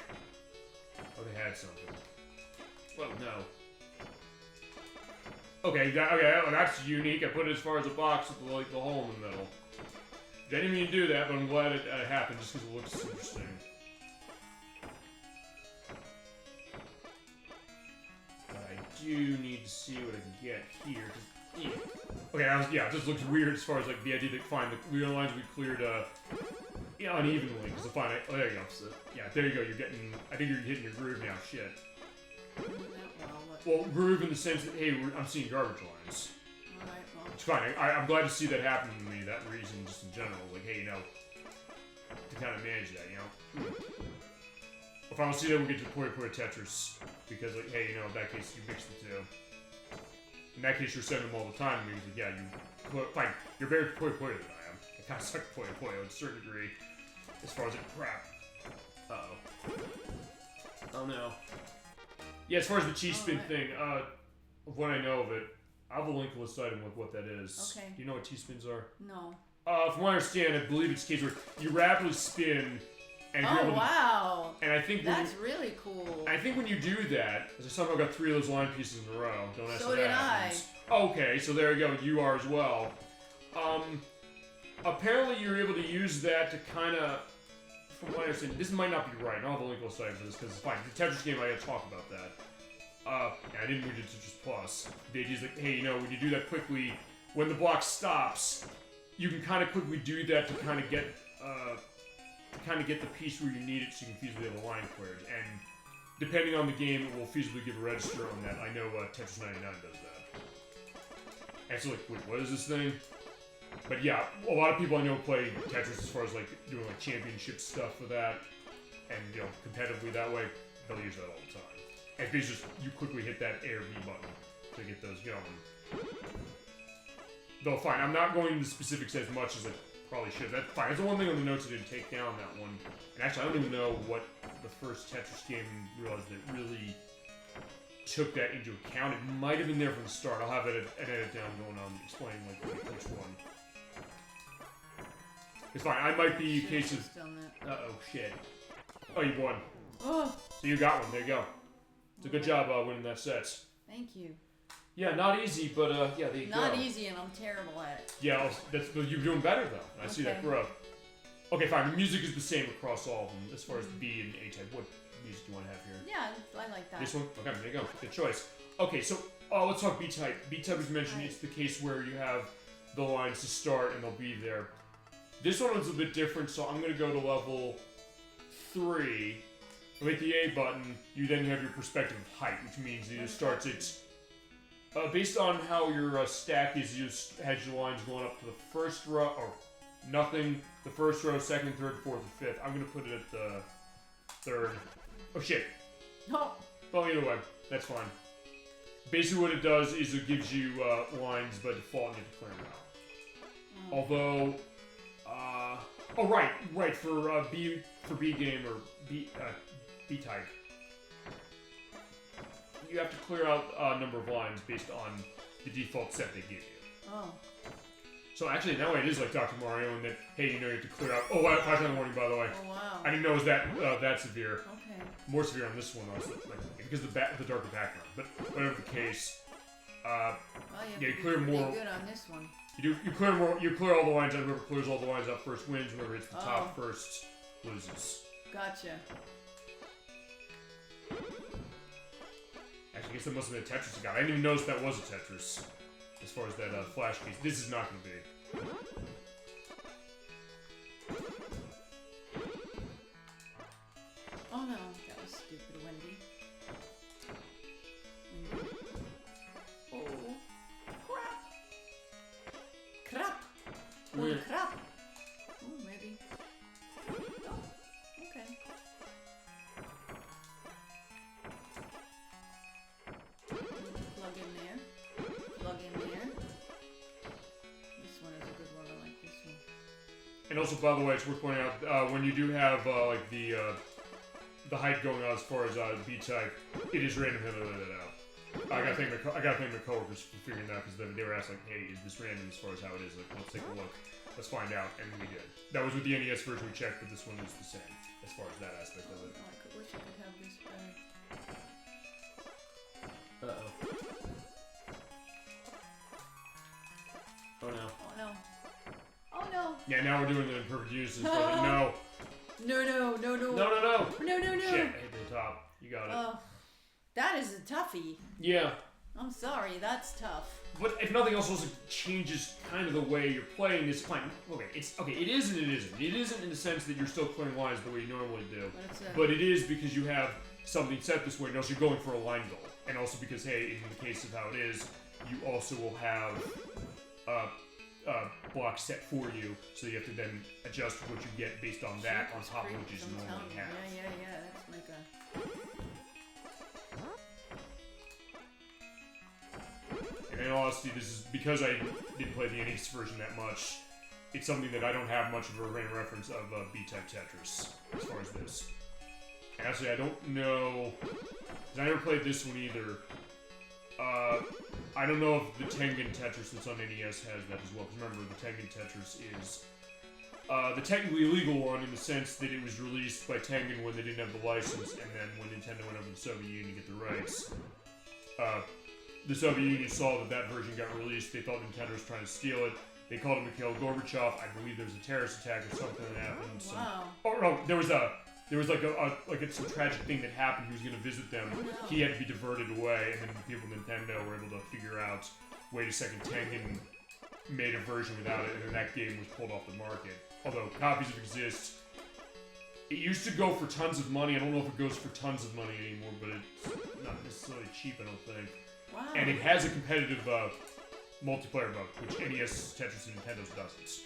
Oh, they had something. Well, no. Okay, that's unique. I put it as far as a box with the hole in the middle. I didn't mean to do that, but I'm glad it happened just because it looks interesting. But I do need to see what I can get here. Okay, it just looks weird as far as like the idea that fine, the wheel lines will be cleared unevenly. Because fine, oh, there you go. So, yeah, there you go. You're getting. I think you're hitting your groove now. Shit. Well, groove in the sense that hey, I'm seeing garbage lines. Alright, well. It's fine. I'm glad to see that happen to me. That reason, just in general, like hey, you know, to kind of manage that, you know. If I don't see that, we'll get to Puyo Puyo Tetris because like hey, you know, in that case you mix the two. In that case, you're sending them all the time. Because yeah, fine. You're very Puyo Puyo than I am. I kind of suck at Puyo Puyo to a certain degree, as far as like crap. Uh-oh. Oh no. Yeah, as far as the cheese spin thing, of what I know of it, I have a link listed with what that is. Okay. Do you know what T-spins are? No. From what I understand, I believe it's a case where you rapidly spin, and you're able to, wow! And I think that's really cool. I think when you do that, as I somehow got 3 of those line pieces in a row. Don't ask so that. did I. Okay, so there you go. You are as well. Apparently you're able to use that to kind of. From what I understand, this might not be right. I don't have a link listed for this because it's fine. The Tetris game, I gotta talk about that. I didn't read it to Tetris Plus. The idea is like, hey, you know, when you do that quickly, when the block stops, you can kind of quickly do that to kind of get the piece where you need it, so you can feasibly have a line cleared. And depending on the game, it will feasibly give a register on that. I know Tetris 99 does that. And so, like, wait, what is this thing? But yeah, a lot of people I know play Tetris as far as like doing like championship stuff for that, and you know competitively that way, they'll use that all the time. And it's just you quickly hit that A or B button to get those going. Though fine, I'm not going into specifics as much as I probably should. That's fine. That's the one thing on the notes I didn't take down that one. And actually, I don't even know what the first Tetris game realized that really took that into account. It might have been there from the start. I'll have an edit down going on explaining like which one. It's fine. I might be cases. Uh-oh, shit. Oh, you won. Oh. So you got one. There you go. It's a good job winning that set. Thank you. Yeah, not easy, but yeah, there you go. Not easy, and I'm terrible at it. Yeah, you're doing better though. I see that growth. Okay, fine. The music is the same across all of them as far as B and A type. What music do you want to have here? Yeah, I like that. This one? Okay, there you go. Good choice. Okay, so let's talk B type. B type is mentioned. Right. It's the case where you have the lines to start and they'll be there. This one is a bit different, so I'm going to go to level 3. With the A button, you then have your perspective of height, which means it starts its... based on how your stack is, you has your lines going up to the first row, or nothing, the first row, second, third, fourth, and fifth. I'm going to put it at the third. Oh, shit. No. Well, either way, that's fine. Basically what it does is it gives you lines by default and you have to clear them out. Although... Oh, right, for B game or B type. You have to clear out a number of lines based on the default set they give you. Oh. So actually, in that way, it is like Dr. Mario in that, hey, you have to clear out... Oh, flashlight warning, by the way. Oh, wow. I didn't know it was that severe. Okay. More severe on this one, because of the darker background. But whatever the case, Well, you clear more... good on this one. You clear all the lines out. Whoever clears all the lines out first wins. Whoever hits the top first loses. Gotcha. Actually, I guess that must have been a Tetris I got. I didn't even notice that was a Tetris. As far as that flash piece. This is not going to be. Oh no, that was stupid, Wendy. Oh. Crap! Weird. Crap! Oh, maybe. Oh, okay. Plug in there. Plug in there. This one is a good one. I like this one. And also, by the way, it's worth pointing out when you do have like the height going on as far as B type, it is random how they let it out. I gotta thank my coworkers for figuring that out because they were asked like, "Hey, is this random as far as how it is?" Like, let's take a look, let's find out, and we did. That was with the NES version we checked, but this one is the same as far as that aspect of it. Oh, I wish I could have this better. Uh-oh. Oh no. Oh no. Oh no. Yeah, now we're doing the imperfect uses. No. No. No. No. Shit, I hit the top. You got it. Oh, that is a toughie. Yeah. I'm sorry, that's tough. But if nothing else, also changes kind of the way you're playing this. Fine. Okay, it is and it isn't. It isn't in the sense that you're still clearing lines the way you normally do. But it is because you have something set this way, and also you're going for a line goal. And also because, hey, in the case of how it is, you also will have block set for you, so you have to then adjust what you get based on that on top of what you normally have. Yeah. That's like a... And in all honesty, this is because I didn't play the NES version that much. It's something that I don't have much of a frame of reference of B-type Tetris as far as this. And actually, I don't know, because I never played this one either. I don't know if the Tengen Tetris that's on NES has that as well. Because remember, the Tengen Tetris is the technically illegal one in the sense that it was released by Tengen when they didn't have the license, and then when Nintendo went over to the Soviet Union to get the rights. The Soviet Union saw that version got released. They thought Nintendo was trying to steal it. They called him Mikhail Gorbachev. I believe there was a terrorist attack or something that happened. Wow. Oh no, there was some tragic thing that happened. He was going to visit them. Oh, no. He had to be diverted away, and then the people at Nintendo were able to figure out, wait a second, Tengen made a version without it, and then that game was pulled off the market. Although copies of it exist. It used to go for tons of money. I don't know if it goes for tons of money anymore, but it's not necessarily cheap, I don't think. Wow. And it has a competitive multiplayer mode, which NES, Tetris, and Nintendo's doesn't.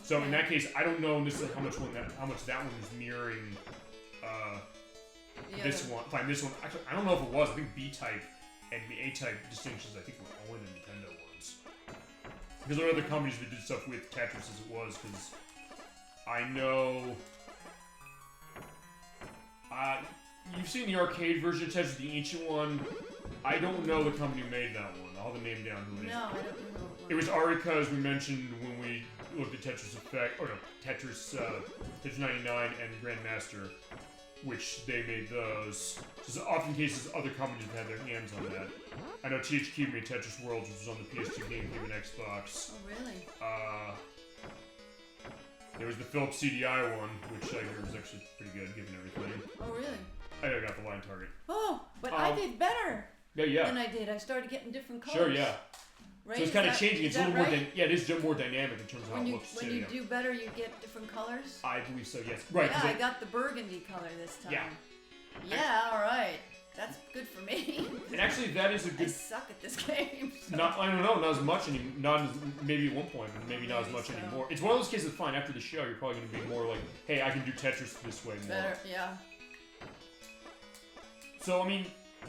So in that case, I don't know necessarily how much that one was mirroring this one. Fine, this one. Actually, I don't know if it was. I think B-type and the A-type distinctions, I think, were only the Nintendo ones. Because there are other companies that did stuff with Tetris as it was. Because I know. You've seen the arcade version of Tetris, the ancient one. I don't know the company who made that one. I'll have the name down who it is. No, I don't know. It was Arika, as we mentioned when we looked at Tetris Effect, or no, Tetris 99 and Grandmaster, which they made those. So often cases, other companies have had their hands on that. I know THQ made Tetris Worlds, which was on the PS2, GameCube, and Xbox. Oh, really? There was the Philips CDI one, which I heard was actually pretty good, given everything. Oh, really? I got the line target. Oh, but I did better. Yeah. Than I did. I started getting different colors. Sure, yeah. Right? So it's kind of changing. It's a little more. Right? It is more dynamic in terms of how it looks. When you do better, you get different colors. I believe so. Yes. Right. Yeah, I got the burgundy color this time. Yeah. Yeah. All right. That's good for me. And actually, that is a good. I suck at this game. So. I don't know. Not as much anymore. Maybe at one point, but maybe not as much anymore. It's one of those cases. Fine. After the show, you're probably going to be more like, hey, I can do Tetris this way more. Better. Yeah. So I mean,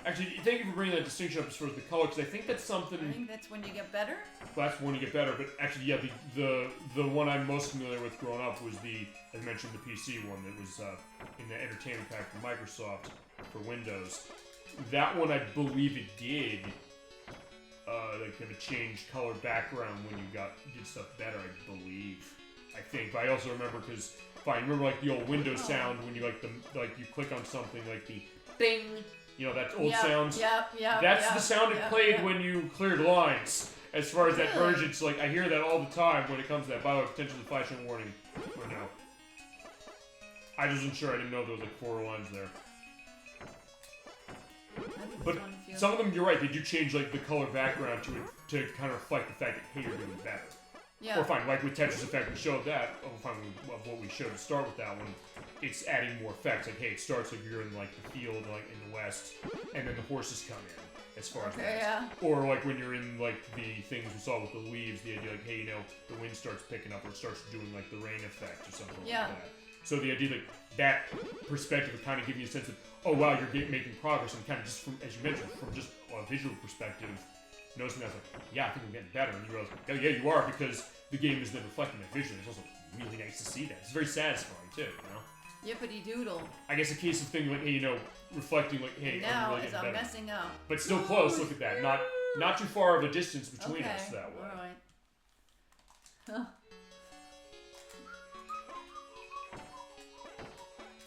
Actually, thank you for bringing that distinction up as far as the color, because I think that's something... I think that's when you get better? Well, that's when you get better, but actually, yeah, the one I'm most familiar with growing up was as mentioned, the PC one that was in the entertainment pack from Microsoft for Windows. That one, I believe it did, like, have a changed color background when you did stuff better, I believe. I think, but I also remember, because, remember, like, the old Windows sound when you, you click on something, like the ding, you know, that old sound? That's the sound it played when you cleared lines. As far as that version, it's like, I hear that all the time when it comes to that. By the way, potentially flashing warning. Or no. I wasn't sure. I didn't know there was like 4 lines there. But some of them, you're right, they do change like the color background to kind of reflect the fact that, hey, you're doing better. Yeah. Or fine, like with Tetris Effect, we showed that. Of what we showed to start with that one, it's adding more effects. Like, hey, it starts like you're in like the field, like in the west, and then the horses come in. As far as that. Yeah. Or like when you're in like the things we saw with the leaves, the idea like, hey, you know, the wind starts picking up or it starts doing like the rain effect or something like that. So the idea like that perspective would kind of give you a sense of, oh wow, you're making progress, and kind of just from, as you mentioned, from just a visual perspective, noticing that, like, yeah, I think I'm getting better, and you realize, oh yeah, you are, because the game is then reflecting that visually. It's also really nice to see that. It's very satisfying too, you know? Yippity doodle. I guess a case of thing like, hey, you know, reflecting like, hey, now, I'm really as getting I'm better. messing up. But still close, look at that. Not too far of a distance between us that way. Alright. Huh.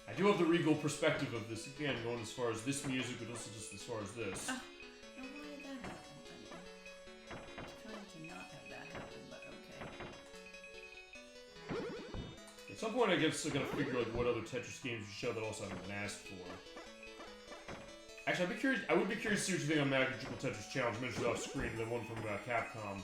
I do have the regal perspective of this, again, going as far as this music, but also just as far as this. Now, why did that happen? I was trying to not have that happen, but okay. At some point, I guess I gotta figure out what other Tetris games you show that also haven't been asked for. Actually, I would be curious to see what you think on Magical Tetris Challenge, mentioned off screen, the one from Capcom.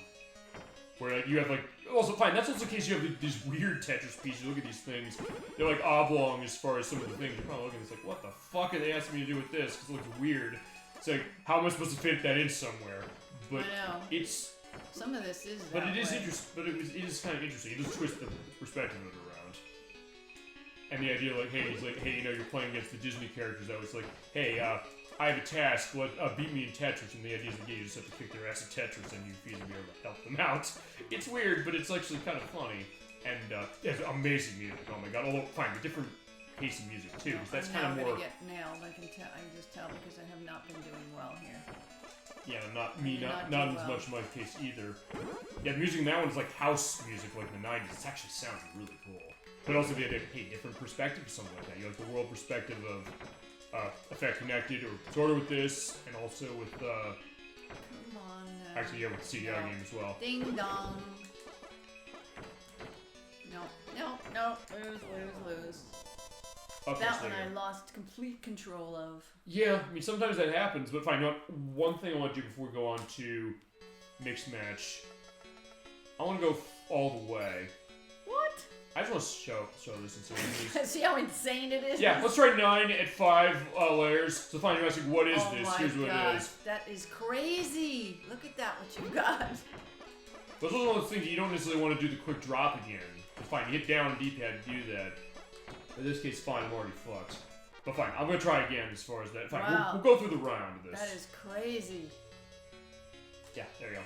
Where like, you have like, also fine, that's also the case you have these weird Tetris pieces, look at these things, they're like oblong as far as some of the things, you're probably looking, it's like, what the fuck are they asking me to do with this, because it looks weird. It's like, how am I supposed to fit that in somewhere? But I know. it's... Some of this is But that it is way. interesting, but it is kind of interesting, you just twist the perspective of it around. And the idea like, hey, he's like, hey, you know, you're playing against the Disney characters, I was like, hey, I have a task, beat me in Tetris, and the idea is that you just have to kick their ass at Tetris and you feasibly be able to help them out. It's weird, but it's actually kind of funny. And it's amazing music, oh my god. Although, fine, a different pace of music too, because that's kind of more... I'm gonna get nailed, I can just tell because I have not been doing well here. Yeah, not as much in my case either. Yeah, the music in that one is like house music, like in the 90s. It actually sounds really cool. But also the idea of, hey, different perspective or something like that. You have the world perspective of Effect Connected, or sort of with this, and also with, Come on now. actually, yeah, with the CDI game as well. Ding dong. No. Lose. Okay, That so one there I you go. lost complete control of. Yeah, I mean, sometimes that happens, but fine, you know what? One thing I want to do before we go on to Mixed Match, I want to go all the way. What? I just want to show this and see what it is. See how insane it is? Yeah, let's try 9 at 5 layers. So fine, you're asking, what is this? My Here's what God. it is. That is crazy. Look at that, what you got. Those are one of those things you don't necessarily want to do the quick drop again. But fine, you hit down on D-pad to do that. In this case, fine, I'm already fucked. But fine, I'm gonna try again as far as that. Fine, Wow. we'll go through the round of this. That is crazy. Yeah, there you go.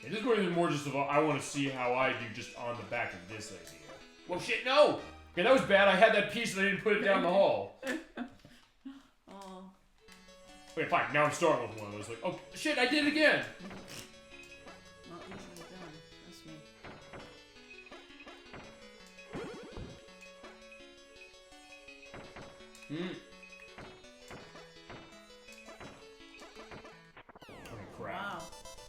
And this is going to be more just of I want to see how I do just on the back of this idea. Well, shit, no! Okay, that was bad. I had that piece and I didn't put it down the hall. Oh. Okay, fine. Now I'm starting with one of those. Like, oh, shit, I did it again! Not easily done. Trust me. Okay, crap. Wow.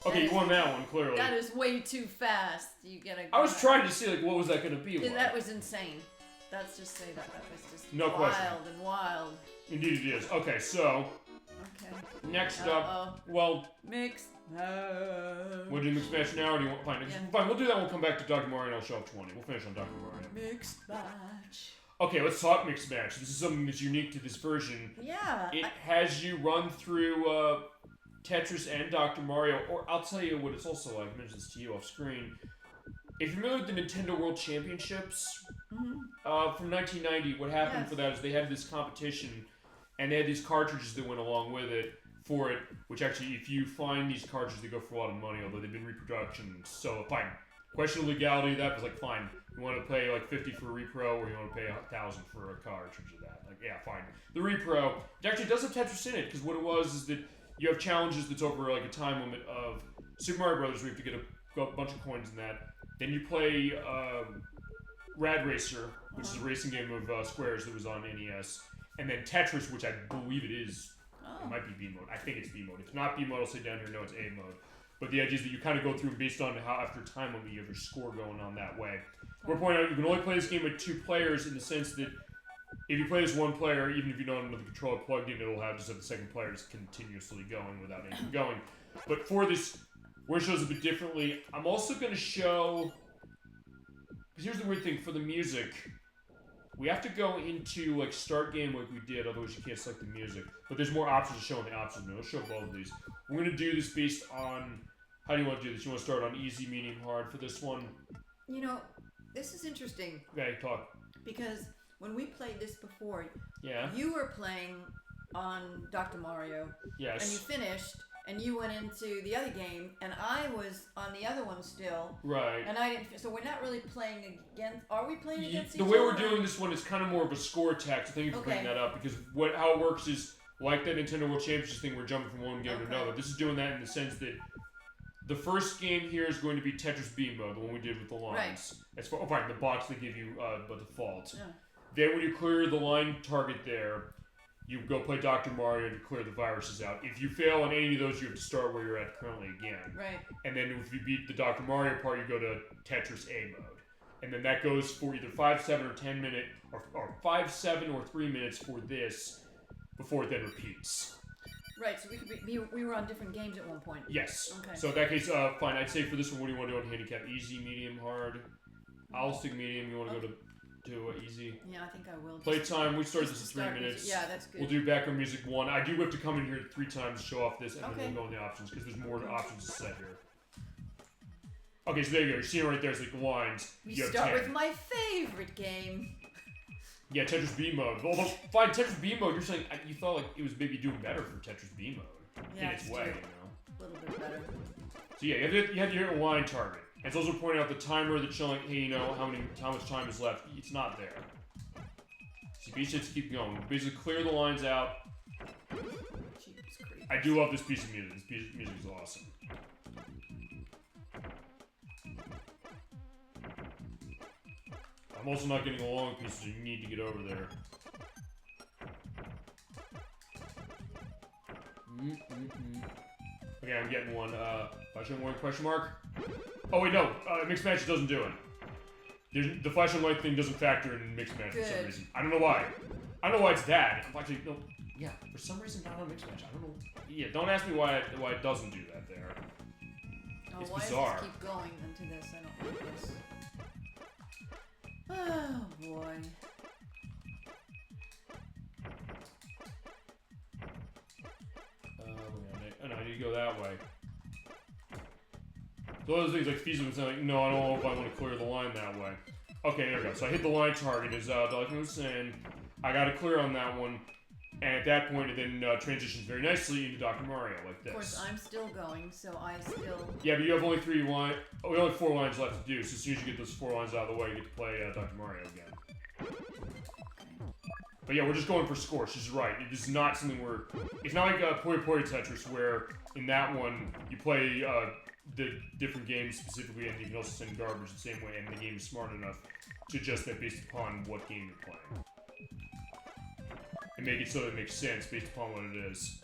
Okay, you won that one, clearly. That is way too fast. You gotta. I was trying to see, like, what was that going to be like? That was insane. Let's just say that was just No wild question. and wild. Indeed it is. Okay, so, Okay. next up, well, Mixed. we'll do Mixed Match now, or do you want, fine, Yeah. fine, we'll do that, we'll come back to Dr. Mario and I'll show up 20. We'll finish on Dr. Mario. Mixed match. Okay, let's talk Mixed Match. This is something that's unique to this version. Yeah. It has you run through, Tetris and Dr. Mario, or I'll tell you what it's also like. I mentioned this to you off screen. If you're familiar with the Nintendo World Championships from 1990, what happened for that is they had this competition, and they had these cartridges that went along with it for it, which actually, if you find these cartridges, they go for a lot of money, although they've been reproduction, so fine. Question of legality of that was like, fine, you want to pay like 50 for a repro, or you want to pay 1,000 for a cartridge of that. Like, yeah, fine. The repro, it actually does have Tetris in it, because what it was is that you have challenges that's over like a time limit of Super Mario Brothers, where you have to get a bunch of coins in that. Then you play Rad Racer, which is a racing game of squares that was on NES. And then Tetris, which I believe it is. It might be B mode. I think it's B mode. If not B mode, I'll say down here, no, it's A mode. But the idea is that you kind of go through based on how, after time limit, you have your score going on that way. We're pointing out you can only play this game with 2 players in the sense that if you play this one player, even if you don't have the controller plugged in, it'll have just have the second player just continuously going without anything going. But for this, where it shows a bit differently, I'm also going to show... Because here's the weird thing, for the music, we have to go into like start game like we did, otherwise you can't select the music. But there's more options to show in the options menu. Let's show both of these. We're going to do this based on... How do you want to do this? You want to start on easy, medium, hard for this one? You know, this is interesting. Okay, talk. Because when we played this before, yeah, you were playing on Dr. Mario. Yes. And you finished, and you went into the other game, and I was on the other one still. Right. And I didn't. So we're not really playing against. Are we playing against each other? other? The way we're doing this one is kind of more of a score attack. So thank you for bringing that up, because how it works is like that Nintendo World Championships thing. We're jumping from one game to another. This is doing that in the sense that the first game here is going to be Tetris B mode, the one we did with the lines. Right. As far, fine, the box they give you by default. Yeah. Then when you clear the line target there, you go play Dr. Mario to clear the viruses out. If you fail on any of those, you have to start where you're at currently again. Right. And then if you beat the Dr. Mario part, you go to Tetris A mode. And then that goes for either 5, 7, or 10 minute, or 5, 7, or 3 minutes for this, before it then repeats. Right, so we were on different games at one point. Yes. Okay. So in that case, fine. I'd say for this one, what do you want to do on handicap? Easy, medium, hard? I'll stick medium. You want to go to easy? Yeah, I think I will. Playtime, we started this in 3 minutes. Yeah, that's good. We'll do background music 1. I do have to come in here 3 times to show off this, and then we'll go in the options, because there's more options to set here. Okay, so there you go. You're seeing right there, it's like the lines. We start with my favorite game. Yeah, Tetris B mode. Although, fine, Tetris B mode, you're saying you thought like it was maybe doing better for Tetris B mode. Yeah, in its way, you know. A little bit better. So yeah, you have to hit a line target. And it's also pointing out the timer that's showing, hey, you know, how much time is left. It's not there. So you basically have to keep going. Basically clear the lines out. I do love this piece of music. This piece of music is awesome. I'm also not getting a long piece, so you need to get over there. Okay, I'm getting one. Flashing one question mark? Oh wait, no. Mixed match doesn't do it. The flash and light thing doesn't factor in mixed match for some reason. I don't know why. I don't know why it's that. I'm actually, no. Yeah, for some reason not on mixed match. I don't know. Yeah, don't ask me why it doesn't do that there. Oh, it's why bizarre. Does this keep going into this? I don't like this. Oh boy. Oh no, I need to go that way. So those things like feasible, it's like, no, I don't know if I want to clear the line that way. Okay, there we go. So I hit the line target as Dog was saying. I got to clear on that one. And at that point, it then transitions very nicely into Dr. Mario, like this. Of course, I'm still going, so I still... Yeah, but you have only 4 lines left to do, so as soon as you get those 4 lines out of the way, you get to play Dr. Mario again. Okay. But yeah, we're just going for score. She's right. It is not something where... It's not like Puyo Puyo Tetris, where in that one, you play the different games specifically, and you can also send garbage the same way, and the game is smart enough to adjust that based upon what game you're playing. And make it so that it makes sense based upon what it is.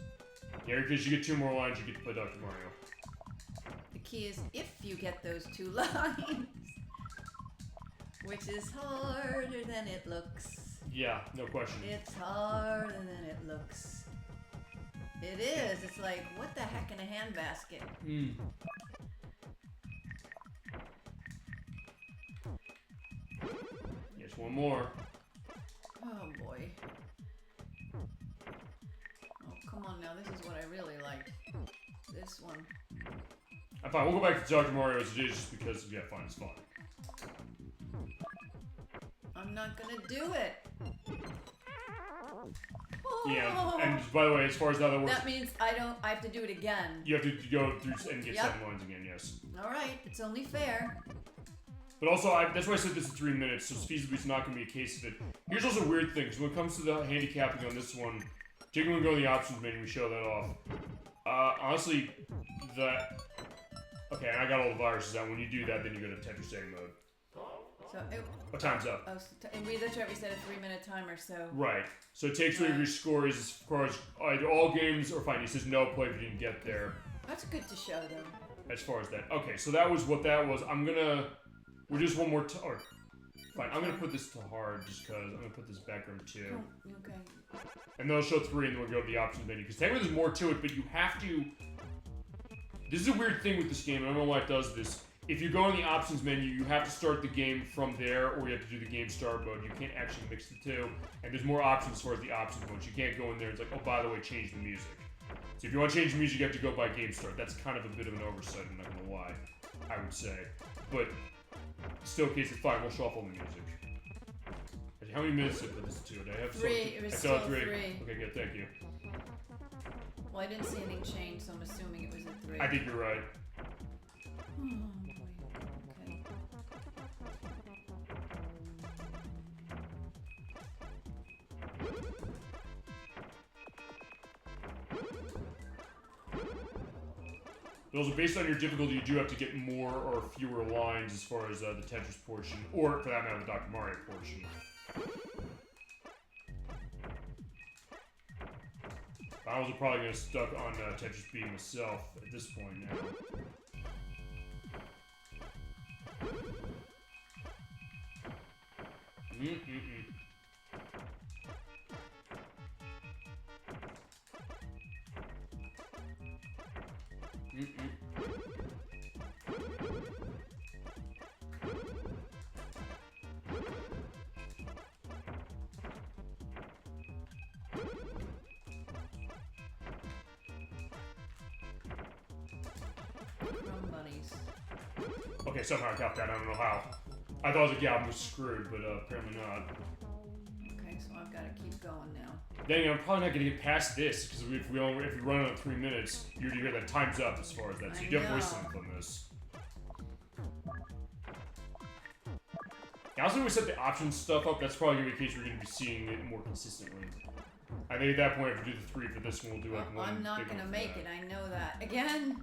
Yeah, because you get 2 more lines, you get to play Dr. Mario. The key is if you get those 2 lines, which is harder than it looks. Yeah, no question. It's harder than it looks. It is. It's like, what the heck in a handbasket? Hmm. Yes, one more. Oh boy. Oh, come on now. This is what I really liked. this one. I'm fine. We'll go back to Dr. Mario as it is just because, yeah, fine, it's fun. I'm not gonna do it. Yeah, and by the way, as far as how that works... That means I have to do it again. You have to go through and get 7 lines again, yes. Alright, it's only fair. But also, that's why I said this in 3 minutes, so feasibly it's not going to be a case of it. Here's also a weird thing, because when it comes to the handicapping on this one, particularly when we go to the options menu, we show that off. Honestly, okay, and I got all the viruses out. When you do that, then you go to Tetris A mode. So time's up. Oh, and that's right, we set a 3-minute timer, so... Right. So it takes whatever your score is as far as either all games or fine. It says no play if you didn't get there. That's good to show them. As far as that. Okay, so that was what that was. We'll just one more time. Fine, I'm gonna put this to hard just because I'm gonna put this background 2. Oh, okay. And then I'll show 3 and then we'll go to the options menu. Because technically there's more to it, but you have to... This is a weird thing with this game, and I don't know why it does this. If you go in the options menu, you have to start the game from there, or you have to do the game start mode. You can't actually mix the two. And there's more options as far as the options modes. You can't go in there and it's like, oh, by the way, change the music. So if you want to change the music, you have to go by game start. That's kind of a bit of an oversight, I'm not going to lie, I would say. But still, in case it's fine, we'll shuffle the music. Actually, how many minutes did I put this to? Did I have 3. It was still 3. Okay, good, thank you. Well, I didn't see anything change, so I'm assuming it was a 3. I think you're right. Oh, boy. Okay. But also, based on your difficulty, you do have to get more or fewer lines as far as the Tetris portion, or for that matter, the Dr. Mario portion. I was probably going to stuck on Tetris B myself at this point now. Okay, somehow I got that. I don't know how. I thought it was like, yeah, I'm just screwed, but apparently not. Okay, so I've got to keep going now. Dang, I'm probably not going to get past this, because if we run out of 3 minutes, you already hear that time's up as far as that, so you definitely something from this. Also, when we set the options stuff up, that's probably going to be a case we're going to be seeing it more consistently. I think at that point, if we do the 3 for this one, we'll do like one. I'm not going to make it, I know that. Again?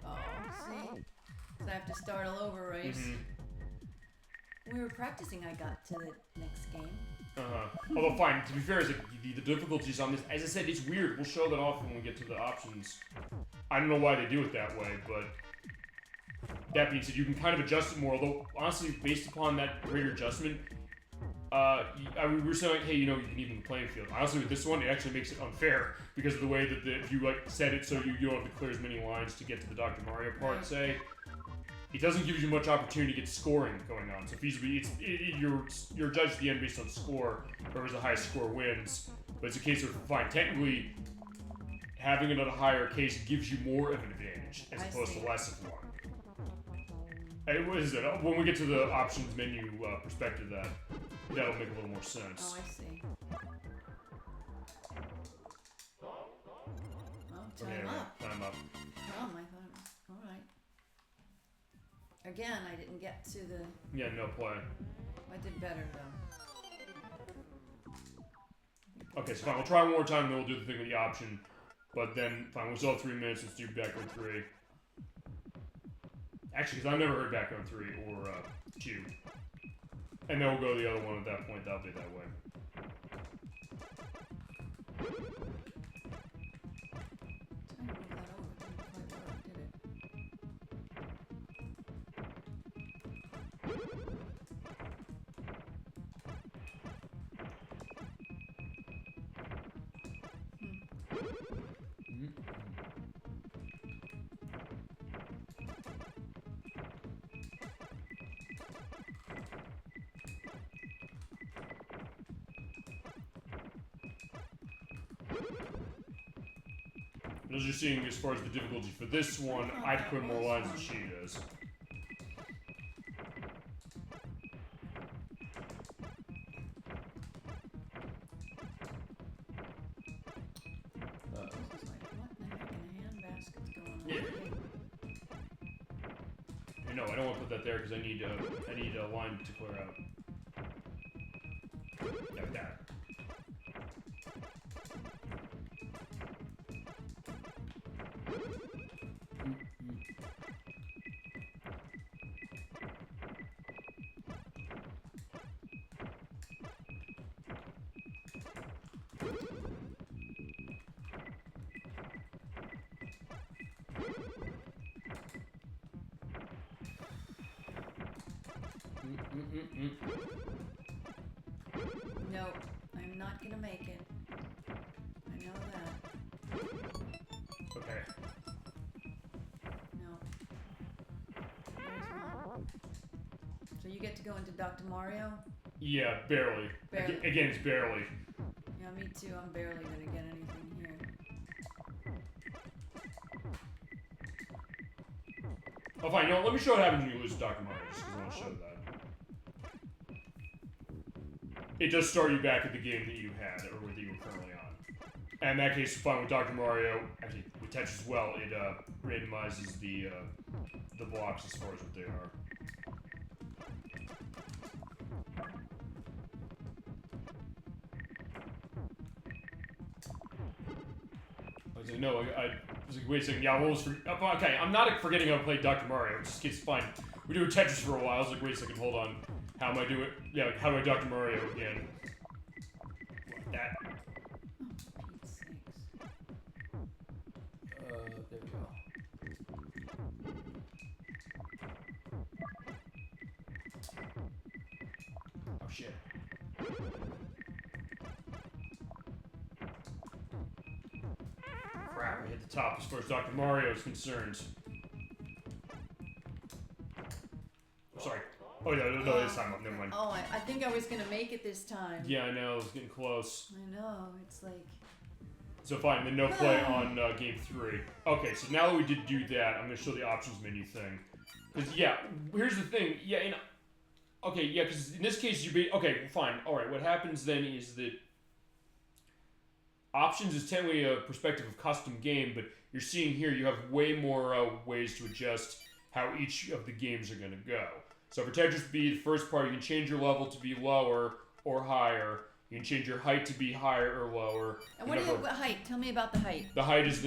Oh, see? So I have to start all over, right? When we were practicing, I got to the next game. Although, fine, to be fair, is the difficulties on this, as I said, it's weird. We'll show that off when we get to the options. I don't know why they do it that way, but that being said, you can kind of adjust it more, although, honestly, based upon that greater adjustment, we were saying, like, hey, you know, you can even the playing field. Honestly, with this one, it actually makes it unfair, because of the way that if you, like, set it so you don't have to clear as many lines to get to the Dr. Mario part, say, it doesn't give you much opportunity to get scoring going on. So feasibly, you're judged at the end based on score. Whoever's the highest score wins. But it's a case of, fine, technically, having it at a higher case gives you more of an advantage, as opposed to less of one. And what is it? When we get to the options menu perspective, that'll make a little more sense. Oh, I see. Oh, time up. Time up. Oh, my God. All right. Again, I didn't get to the... Yeah, no play. I did better, though. Okay, so fine, we'll try one more time, and then we'll do the thing with the option. But then, fine, we still have 3 minutes, let's do background 3. Actually, because I've never heard background 3 or 2. And then we'll go to the other one at that point, that'll be that way. And as you're seeing, as far as the difficulty for this one, I had to put more lines than she does. No, I don't want to put that there because I need a line to clear out. Like that. No, I'm not gonna make it. I know that. Okay. No. There's one. So you get to go into Dr. Mario? Yeah, barely. Barely. Again, it's barely. Yeah, me too. I'm barely gonna get anything here. Oh, fine. No, let me show what happens when you lose Dr. Mario, just because I want to show that. It does start you back at the game that you had, or that you were currently on. And in that case, fine with Dr. Mario, actually, with Tetris as well, it randomizes the blocks as far as what they are. I was like, no, I was like, wait a second, yeah, I almost okay, I'm not forgetting how to play Dr. Mario, it's just it's fine. We do Tetris for a while, I was like, wait a second, hold on. How am I doing? Yeah, how do I Dr. Mario again? Like that. There we go. Oh shit. Crap, I hit the top as far as Dr. Mario is concerned. Sorry. Oh, no, this time up. Never mind. Oh, I think I was gonna make it this time. Yeah, I know. It's getting close. I know. It's like... So fine, then no play on game 3. Okay, so now that we did do that, I'm going to show the options menu thing. Because, yeah, here's the thing. Yeah, okay, yeah, because in this case, okay, fine. Alright, what happens then is that options is technically a perspective of custom game, but you're seeing here you have way more ways to adjust how each of the games are going to go. So for Tetris B, the first part, you can change your level to be lower or higher. You can change your height to be higher or lower. And what height? Tell me about the height. The height is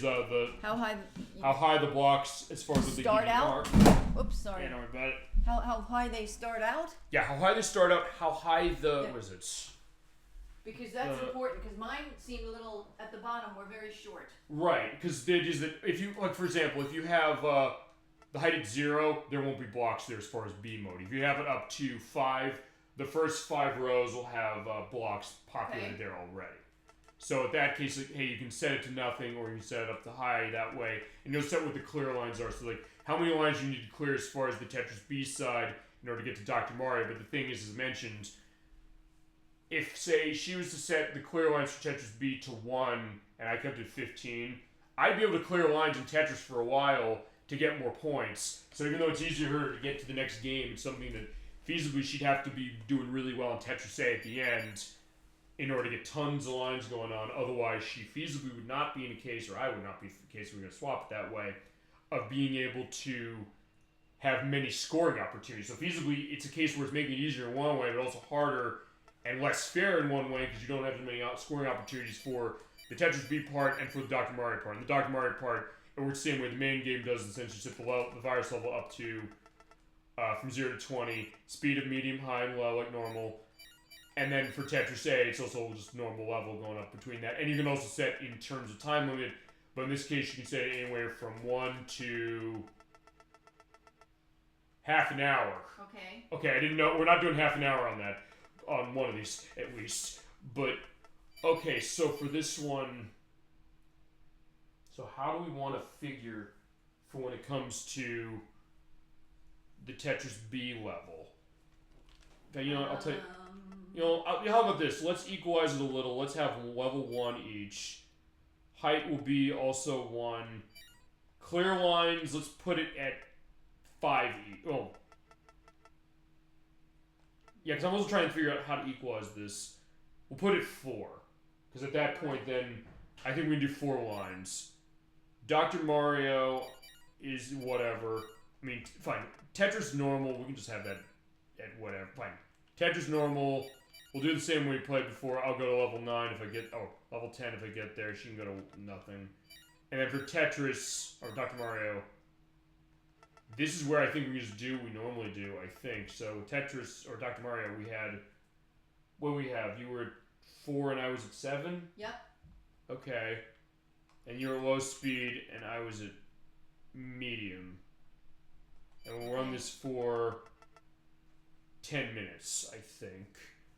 how high the blocks as far as the start out. Oops, sorry. Yeah, don't worry about it. How high they start out? Yeah, how high they start out. How high the what is it? Because that's important. Because mine seemed a little at the bottom. Were very short. Right, because the idea is that if you for example, if you have the height at 0, there won't be blocks there as far as B mode. If you have it up to 5. The first 5 rows will have blocks populated there already. So in that case, like, hey, you can set it to nothing, or you can set it up to high that way, and you'll set what the clear lines are. So like, how many lines you need to clear as far as the Tetris B side in order to get to Dr. Mario. But the thing is, as mentioned, if say she was to set the clear lines for Tetris B to 1, and I kept it 15, I'd be able to clear lines in Tetris for a while to get more points. So even though it's easier for her to get to the next game, it's something that feasibly, she'd have to be doing really well in Tetris A at the end in order to get tons of lines going on. Otherwise, she feasibly would not be in a case, or I would not be in a case, we're going to swap it that way, of being able to have many scoring opportunities. So feasibly, it's a case where it's making it easier in one way, but also harder and less fair in one way because you don't have as many scoring opportunities for the Tetris B part and for the Dr. Mario part. And the Dr. Mario part, it works the same way the main game does, in the sense you set the virus level up to from 0 to 20, speed of medium, high, and low like normal. And then for Tetris A, it's also just normal level going up between that. And you can also set in terms of time limit, but in this case you can set it anywhere from 1 to half an hour. Okay. Okay, I didn't know. We're not doing half an hour on that, on one of these at least. But, okay, so for this one, so how do we want to figure for when it comes to the Tetris B level? Okay, you know, I'll tell you. You know, how about this? Let's equalize it a little. Let's have level 1 each. Height will be also 1. Clear lines, let's put it at 5 each. Oh. Yeah, because I'm also trying to figure out how to equalize this. We'll put it 4. Because at that point, then, I think we can do 4 lines. Dr. Mario is whatever. I mean, fine. Tetris normal, we can just have that at whatever. Fine. Tetris normal, we'll do the same way we played before. I'll go to level 9 if I get... Oh, level 10 if I get there. She can go to nothing. And then for Tetris, or Dr. Mario, this is where I think we just do what we normally do, I think. So Tetris, or Dr. Mario, we had... What do we have? You were at 4 and I was at 7? Yep. Okay. And you were at low speed and I was at medium. And we'll run this for 10 minutes, I think.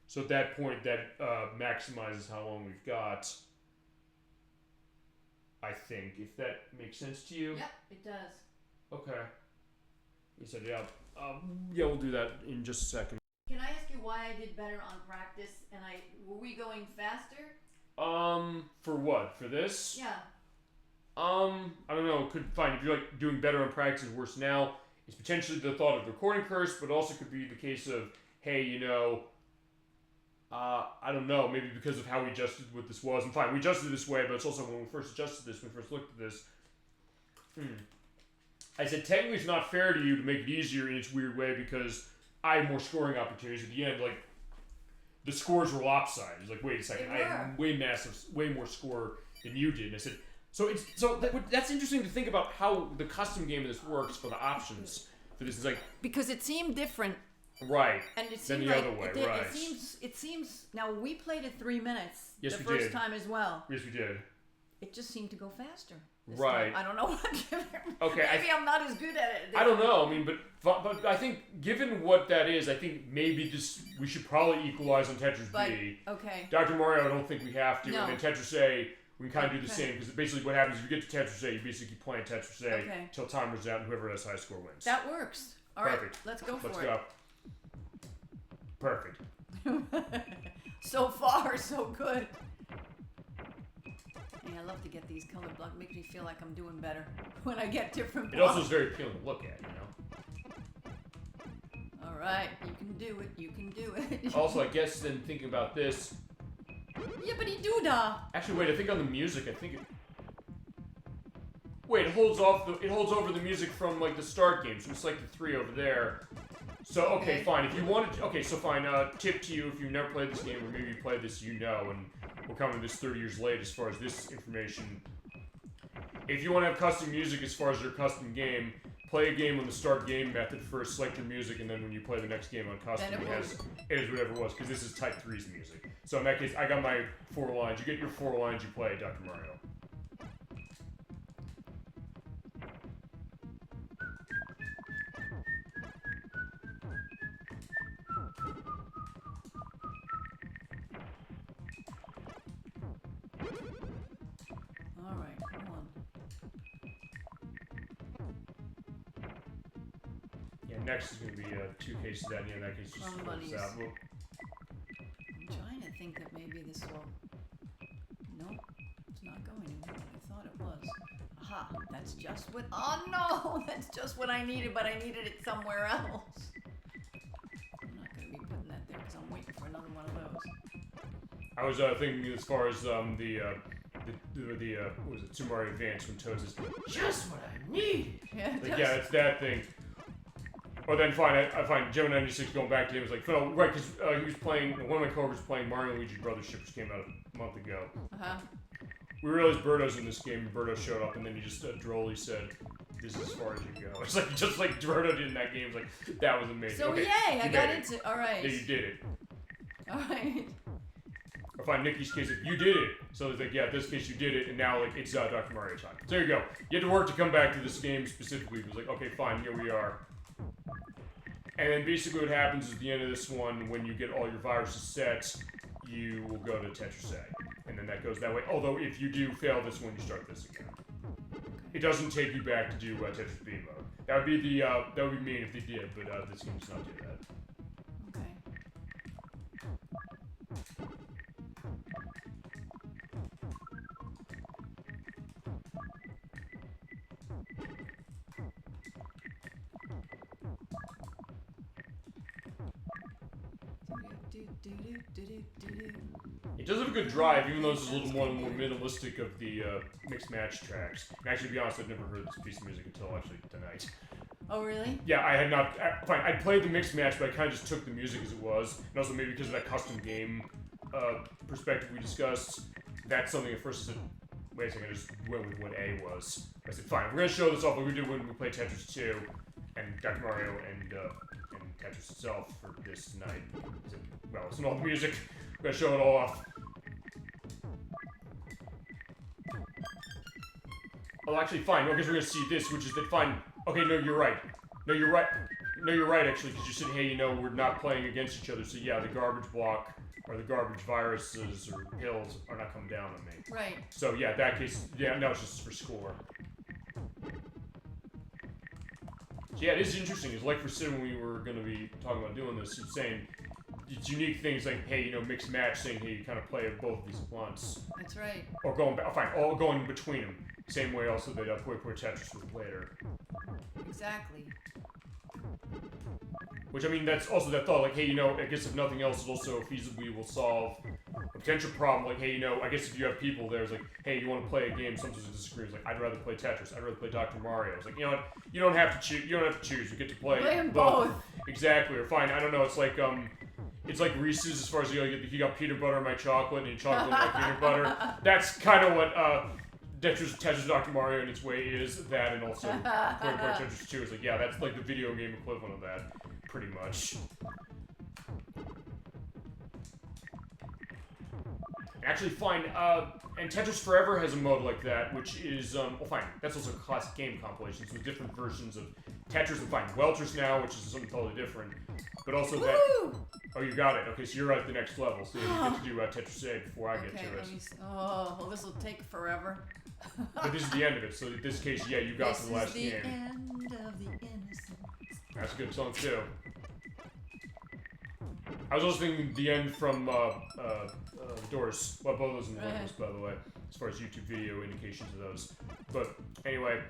So at that point, that maximizes how long we've got. I think, if that makes sense to you. Yep, it does. Okay. You said, yeah. Yeah, we'll do that in just a second. Can I ask you why I did better on practice? And were we going faster? For what? For this? Yeah. I don't know. Could fine if you're like doing better on practice and worse now. It's potentially the thought of the recording curse, but also could be the case of, hey, you know, I don't know, maybe because of how we adjusted what this was. And fine, we adjusted this way, but it's also when we first adjusted this, when we first looked at this. I said, technically it's not fair to you to make it easier in its weird way because I had more scoring opportunities. At the end, like, the scores were lopsided. It's like, wait a second, I had way more score than you did. And I said, that's interesting to think about how the custom game of this works for the options for this. It's like, because it seemed different. Right. And it seemed the like other way, right. It seems now we played it 3 minutes the first time as well. Yes, we did. It just seemed to go faster. Right. Time. I don't know what. Okay. Maybe I'm not as good at it. I don't know. I mean, but I think given what that is, I think maybe we should probably equalize on Tetris B. Okay. Dr. Mario, I don't think we have to. No. And then Tetris A, we can kind of do the same because basically what happens is you get to Tetris A, you basically keep playing Tetris A until time runs out and whoever has high score wins. That works. All Perfect. right. Let's go for it. Let's go. Perfect. So far, so good. I love to get these colored blocks. Makes me feel like I'm doing better when I get different blocks. It also is very appealing to look at, you know? All right, you can do it. You can do it. Also, I guess then thinking about this. Yippity doo dah. Actually, wait. I think on the music, Wait, it holds over the music from like the start game, so it's like the 3 over there. So okay, fine. If you wanted, so fine. Tip to you if you've never played this game, or maybe you played this, you know, and we're coming this 30 years late as far as this information. If you want to have custom music as far as your custom game, play a game on the start game method first, select your music, and then when you play the next game on custom, it is whatever it was, because this is Type 3's music. So in that case, I got my 4 lines. You get your 4 lines, you play Dr. Mario. Next is going to be 2 cases that, in that case, just flips out. I'm trying to think that maybe this will... Nope, it's not going anywhere. I thought it was. Aha, that's just what... Oh no, that's just what I needed, but I needed it somewhere else. I'm not going to be putting that there because I'm waiting for another one of those. I was thinking as far as what was it, Super Mario Advance when Toad says, just what I need! Yeah, it's that thing. Or then fine, I find Joe96 going back to him was like, no, right, because he was playing, one of my coworkers was playing Mario and Luigi Brothers Ship, which came out a month ago. We realized Birdo's in this game, and Birdo showed up, and then he just drolly said, this is as far as you go. It's like, just like Birdo did in that game, it's like, that was amazing. So okay, yay, I got into it, alright. Yeah, you did it. Alright. Or find Nikki's case, you did it. So it's like, yeah, in this case you did it, and now like it's Dr. Mario time. So there you go. You had to work to come back to this game specifically. It was like, okay, fine, here we are. And then basically what happens is at the end of this one, when you get all your viruses set, you will go to Tetris A. And then that goes that way. Although if you do fail this one, you start this again. It doesn't take you back to do Tetris B mode. That would be mean if they did, but this game does not do that. It does have a good drive, even though it's a little more minimalistic of the mixed match tracks. And actually, to be honest, I'd never heard this piece of music until actually tonight. Oh, really? Yeah, I had not. Fine, I played the mixed match, but I kind of just took the music as it was. And also maybe because of that custom game perspective we discussed, that's something at first I said, wait a second, I just went with what A was. I said, fine, we're going to show this off like we did when we played Tetris 2 and Dr. Mario and Tetris itself for this night. I said, well, it's not all the music. We're going to show it all off. Oh, actually, fine. Well, I guess we're going to see this, which is that, fine. Okay, no, you're right. No, you're right. No, you're right, actually, because you said, hey, you know, we're not playing against each other, so yeah, the garbage block or the garbage viruses or hills are not coming down on me. Right. So, yeah, that case, yeah, now it's just for score. So, yeah, it is interesting. It's like for Sid when we were going to be talking about doing this, he's saying it's unique things like, hey, you know, mixed match, saying, hey, you kind of play both of these at once. That's right. Or going back, fine, all going between them. Same way also that Tetris would later. Exactly. Which, I mean, that's also that thought, like, hey, you know, I guess if nothing else, it also feasibly will solve a potential problem. Like, hey, you know, I guess if you have people there, it's like, hey, you want to play a game, sometimes it disagrees. Like, I'd rather play Tetris. I'd rather play Dr. Mario. It's like, you know what? You don't have to choose. You don't have to choose. You get to play them both. Exactly. Or fine. I don't know. It's like Reese's as far as you got peanut butter in my chocolate and chocolate in my peanut butter. That's kind of what Tetris Dr. Mario in its way is that, and also Tetris 2 is like, yeah, that's like the video game equivalent of that, pretty much. Actually, fine, and Tetris Forever has a mode like that, which is, well, fine, that's also a classic game compilation, so different versions of Tetris, and fine, Welters now, which is something totally different, but also that... Oh, you got it. Okay, so you're at the next level, so you get to do Tetris A before I get to it. Oh, well, this will take forever. But this is the end of it, so in this case, yeah, you got to the last game. This is the end of the innocence. That's a good song, too. I was also thinking the end from Doors. Well, both of those in the list, by the way, as far as YouTube video indications of those. But anyway,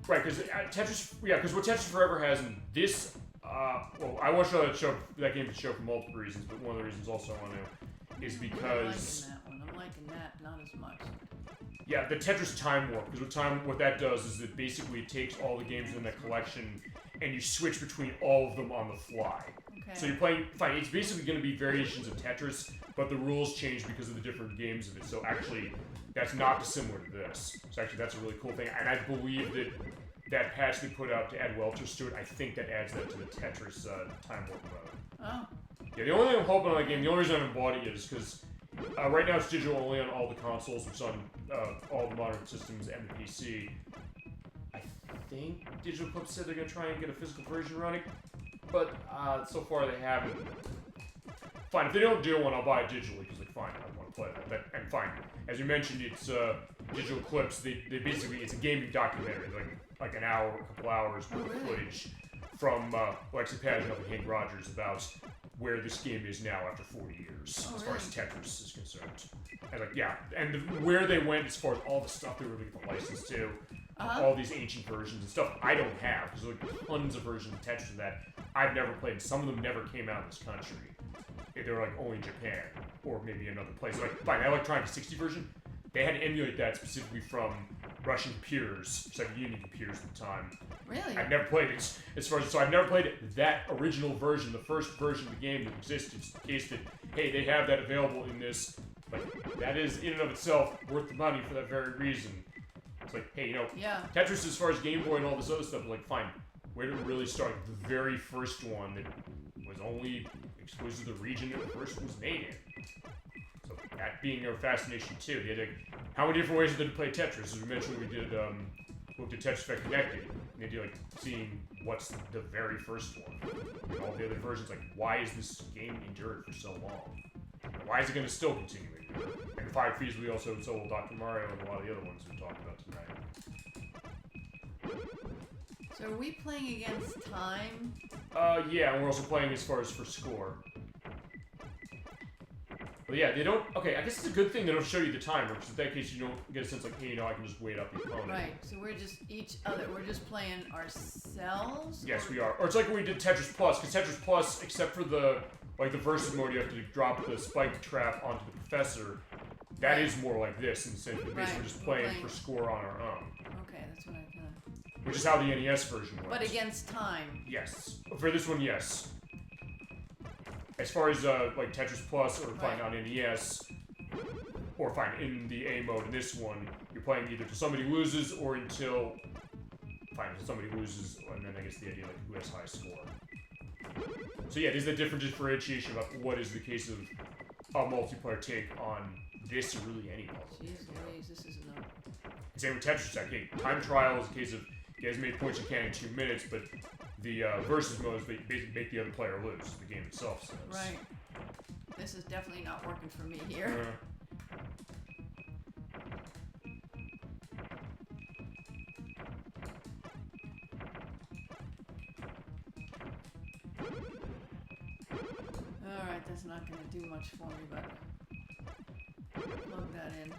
right? Because Tetris, yeah, because what Tetris Forever has in this, well, I want to show that game to show for multiple reasons, but one of the reasons also I want to is because I'm liking that, not as much. Yeah, the Tetris Time Warp, because what that does is that basically it takes all the games in that collection and you switch between all of them on the fly. Okay. So you're playing, fine, it's basically going to be variations of Tetris, but the rules change because of the different games of it. So actually, that's not dissimilar to this. So actually, that's a really cool thing. And I believe that patch they put out to add Welters to it, I think that adds that to the Tetris Time Warp mode. Oh. Yeah, the only thing I'm hoping on that game, the only reason I haven't bought it yet is because right now it's digital only on all the consoles, which is on all the modern systems and the PC. I think Digital Club said they're going to try and get a physical version running, but so far they haven't. Fine, if they don't do one, I'll buy it digitally, because like, fine, I want to play that. And fine, as you mentioned, it's digital clips. They basically, it's a gaming documentary, like an hour, a couple hours worth of footage from, well, actually, Pat and Henk Rogers about where this game is now after 40 years, as far as Tetris is concerned. And like, yeah, and where they went as far as all the stuff they were able to get the license to, all these ancient versions and stuff I don't have, because there's like tons of versions of Tetris that I've never played. Some of them never came out in this country. They were like only in Japan, or maybe another place. Like, fine, the Electronic 60 version, they had to emulate that specifically from Russian computers, Soviet Union computers at the time. Really? I've never played it. So I've never played it. That original version, the first version of the game that existed, in case that, hey, they have that available in this. But that is, in and of itself, worth the money for that very reason. It's like, hey, you know, Tetris as far as Game Boy and all this other stuff, like, fine, where did it really start? The very first one that was only exclusive to the region that the first was made in. So that being our fascination, too. They had, like, how many different ways did they play Tetris? As we mentioned, we did, looked at Tetrisphere Connected, and they did, like, seeing what's the very first one. And all the other versions, like, why is this game endured for so long? Why is it going to still continue to endure? And Five feasibly also so will Dr. Mario and a lot of the other ones we talked about tonight. So are we playing against time? Yeah, and we're also playing as far as for score. But yeah, they don't... Okay, I guess it's a good thing they don't show you the timer, because in that case you don't get a sense like, hey, you know, I can just wait up the opponent. Right, so we're just we're just playing ourselves? Yes, we are. Or it's like when we did Tetris Plus, because Tetris Plus, except for the like the versus mode, you have to drop the spike trap onto the professor. That is more like this in the sense that basically we're just playing for score on our own. Okay, that's what I kind of... Which is how the NES version was. But against time. Yes. For this one, yes. As far as like Tetris Plus or Fine on NES, or Fine in the A mode in this one, you're playing either till somebody loses or until somebody loses, and then I guess the idea like who has high score. So yeah, there's the different differentiation about what is the case of a multiplayer take on this or really any puzzle. Jeez Louise, this is enough. Same with Tetris. Okay, time trial is a case of you guys made points you can in 2 minutes, but the versus mode is basically make the other player lose. The game itself says. Right. This is definitely not working for me here. Alright, that's not going to do much for me, but plug that in.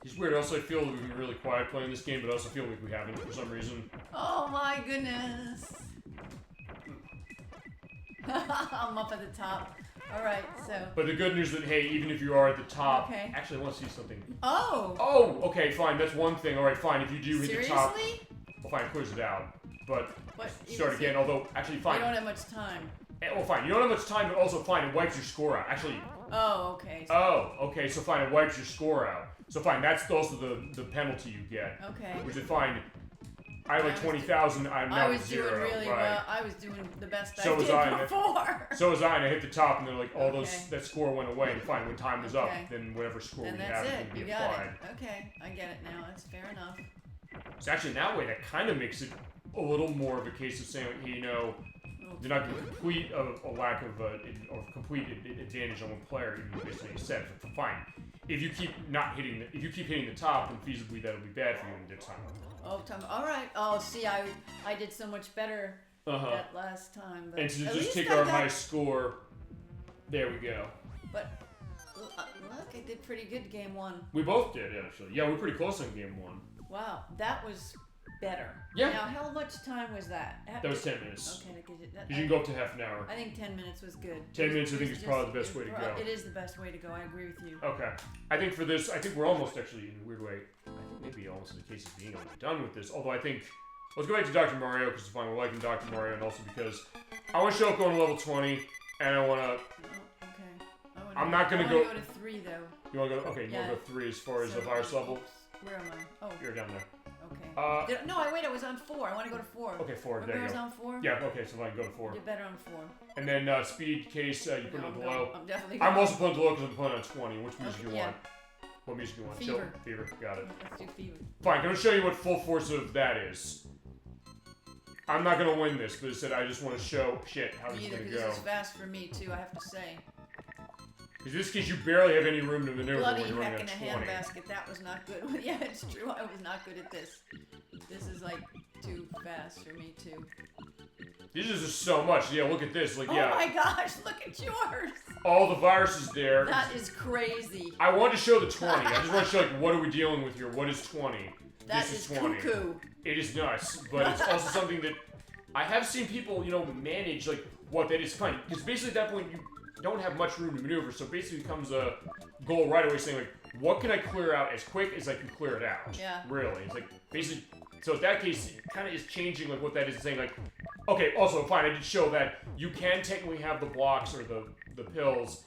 It's weird. Also, I feel we've been really quiet playing this game, but I also feel like we haven't for some reason. Oh my goodness! I'm up at the top. Alright, so... But the good news is that, hey, even if you are at the top... Okay. Actually, I want to see something. Oh! Oh! Okay, fine. That's one thing. Alright, fine. If you do hit the top... Seriously? Well, fine. Close it out. But what, start again, although, actually, fine. You don't have much time. Well, fine. You don't have much time, but also, fine. It wipes your score out. Actually... Oh, okay. Oh, okay. So, fine. It wipes your score out. So, fine. That's also the penalty you get. Okay. Which is fine. I have like 20,000. I'm now at 0. I was doing really well. I was doing the best I did before. So was I, and I hit the top, and then like all that score went away. And fine, when time was up, then whatever score we have would be applied. Okay, I get it now. That's fair enough. So actually, in that way, that kind of makes it a little more of a case of saying, you know, they're not going to complete a lack of or complete advantage on one player, even based on what you said. But fine, if you keep hitting the top, then feasibly that'll be bad for you in the time. Oh, time. All right. Oh, see, I did so much better that last time. But and to just take our high score, there we go. But look, I did pretty good game 1. We both did, actually. Yeah, we were pretty close on game 1. Wow, that was better. Yeah. Now, how much time was that? That was 10 minutes. Okay, you can go up to half an hour. I think 10 minutes was good. 10 minutes, I think, is probably the best way to go. It is the best way to go. I agree with you. Okay. I think for this, I think we're almost actually, in a weird way, I think maybe almost in the case of being almost done with this. Although I think, let's go back to Dr. Mario, because it's fine. We're liking Dr. Mario, and also because I want to show up going to level 20, and I want to... Oh, okay. I'm not going to go... I want to go to 3, though. You want to go... Okay, you want to go 3 as far as the virus level? Where am I? Oh. You're down there. Okay. No, wait, I was on 4. I want to go to 4. Okay, 4. There you go. I was on 4? Yeah, okay, so I can go to 4. You're better on 4. And then speed case, you put it on the low. I'm definitely I'm also putting it low because I'm playing on 20. Which music you want? What music you want? Fever. Fever, got it. Let's do Fever. Fine, I'm going to show you what full force of that is. I'm not going to win this, but I just want to show, how this is going to go. This is fast for me, too, I have to say. In this case, you barely have any room to maneuver Bloody when you're running heck on 20. in a handbasket, that was not good. Yeah, it's true, I was not good at this. This is like too fast for me, too. This is just so much. Yeah, look at this. Like, yeah. Oh my gosh, look at yours. All the viruses there. That is crazy. I wanted to show the 20. I just want to show, like, what are we dealing with here? What is 20? That this is 20. cuckoo. It is nuts, but it's also something that I have seen people, manage, like, what that is fine. Because basically at that point, you don't have much room to maneuver, so basically it becomes a goal right away saying, like, what can I clear out as quick as I can clear it out? Yeah. Really. It's like, basically, so in that case, it kind of is changing, like, what that is, saying, like, okay, also, fine, I did show that you can technically have the blocks or the pills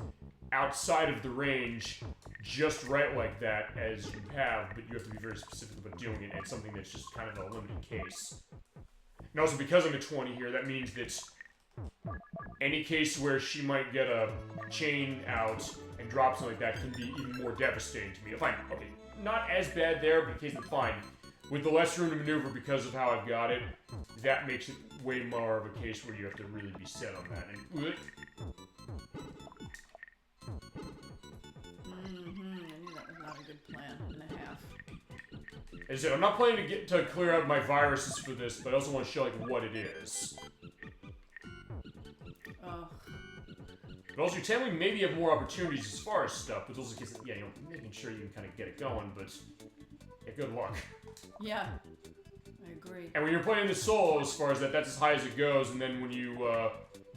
outside of the range just right like that as you have, but you have to be very specific about doing it, and something that's just kind of a limited case. And also, because I'm at 20 here, that means that any case where she might get a chain out and drop something like that can be even more devastating to me. Fine, okay, not as bad there, but in case I'm fine. With the less room to maneuver because of how I've got it, that makes it way more of a case where you have to really be set on that. And, I knew that was not a good plan and a half. As I said, I'm not planning to clear out my viruses for this, but I also want to show like what it is. Oh. But also, you're telling me maybe you have more opportunities as far as stuff, but also, making sure you can kind of get it going, but Yeah, good luck. Yeah, I agree. And when you're playing the solo, as far as that's as high as it goes, and then when you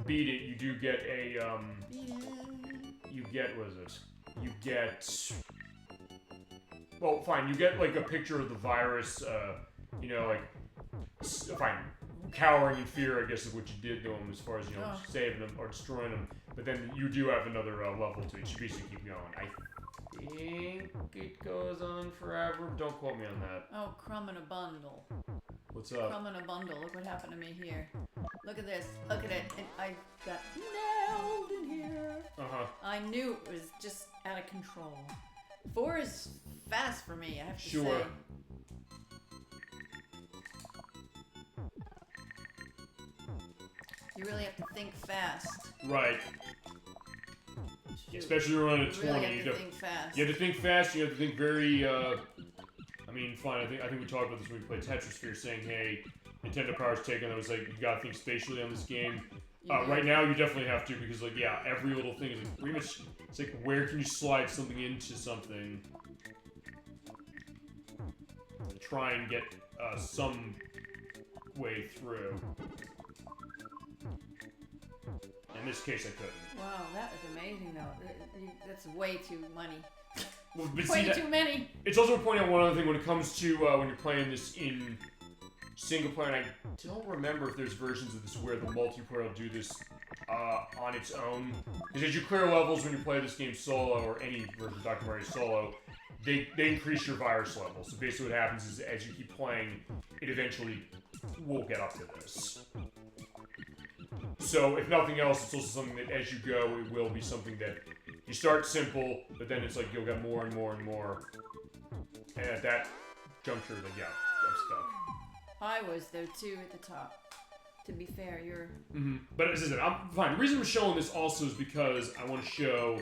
beat it, you do get a you get what is it? You get well, fine. You get like a picture of the virus. You know, like fine, cowering in fear, I guess, is what you did to them as far as saving them or destroying them. But then you do have another level to it. You basically keep going. I think it goes on forever. Don't quote me on that. Oh, crumb in a bundle. What's up? Crumb in a bundle. Look what happened to me here. Look at this. Look at it. And I got nailed in here. I knew it was just out of control. 4 is fast for me, I have to say. You really have to think fast. Right. Shoot. Especially around a 20. Really have to think fast. You have to think fast. You have to think very. I mean, fine. I think we talked about this when we played Tetrisphere, saying, "Hey, Nintendo Power's taken." I was like, you gotta think spatially on this game. Right now, you definitely have to because, like, yeah, every little thing is like, pretty much. It's like, where can you slide something into something? Try and get some way through. In this case, I couldn't. Wow, that is amazing, though. That's way too money. Well, but way too many. It's also pointing out one other thing when it comes to when you're playing this in single player, and I don't remember if there's versions of this where the multiplayer will do this on its own. Because as you clear levels when you play this game solo, or any version of Dr. Mario solo, they increase your virus level. So basically what happens is as you keep playing, it eventually will get up to this. So if nothing else, it's also something that as you go, it will be something that you start simple, but then it's like you'll get more and more and more. And at that juncture, like, yeah, I'm stuck. I was though too at the top. To be fair, you're. But as I said, I'm fine. The reason we're showing this also is because I want to show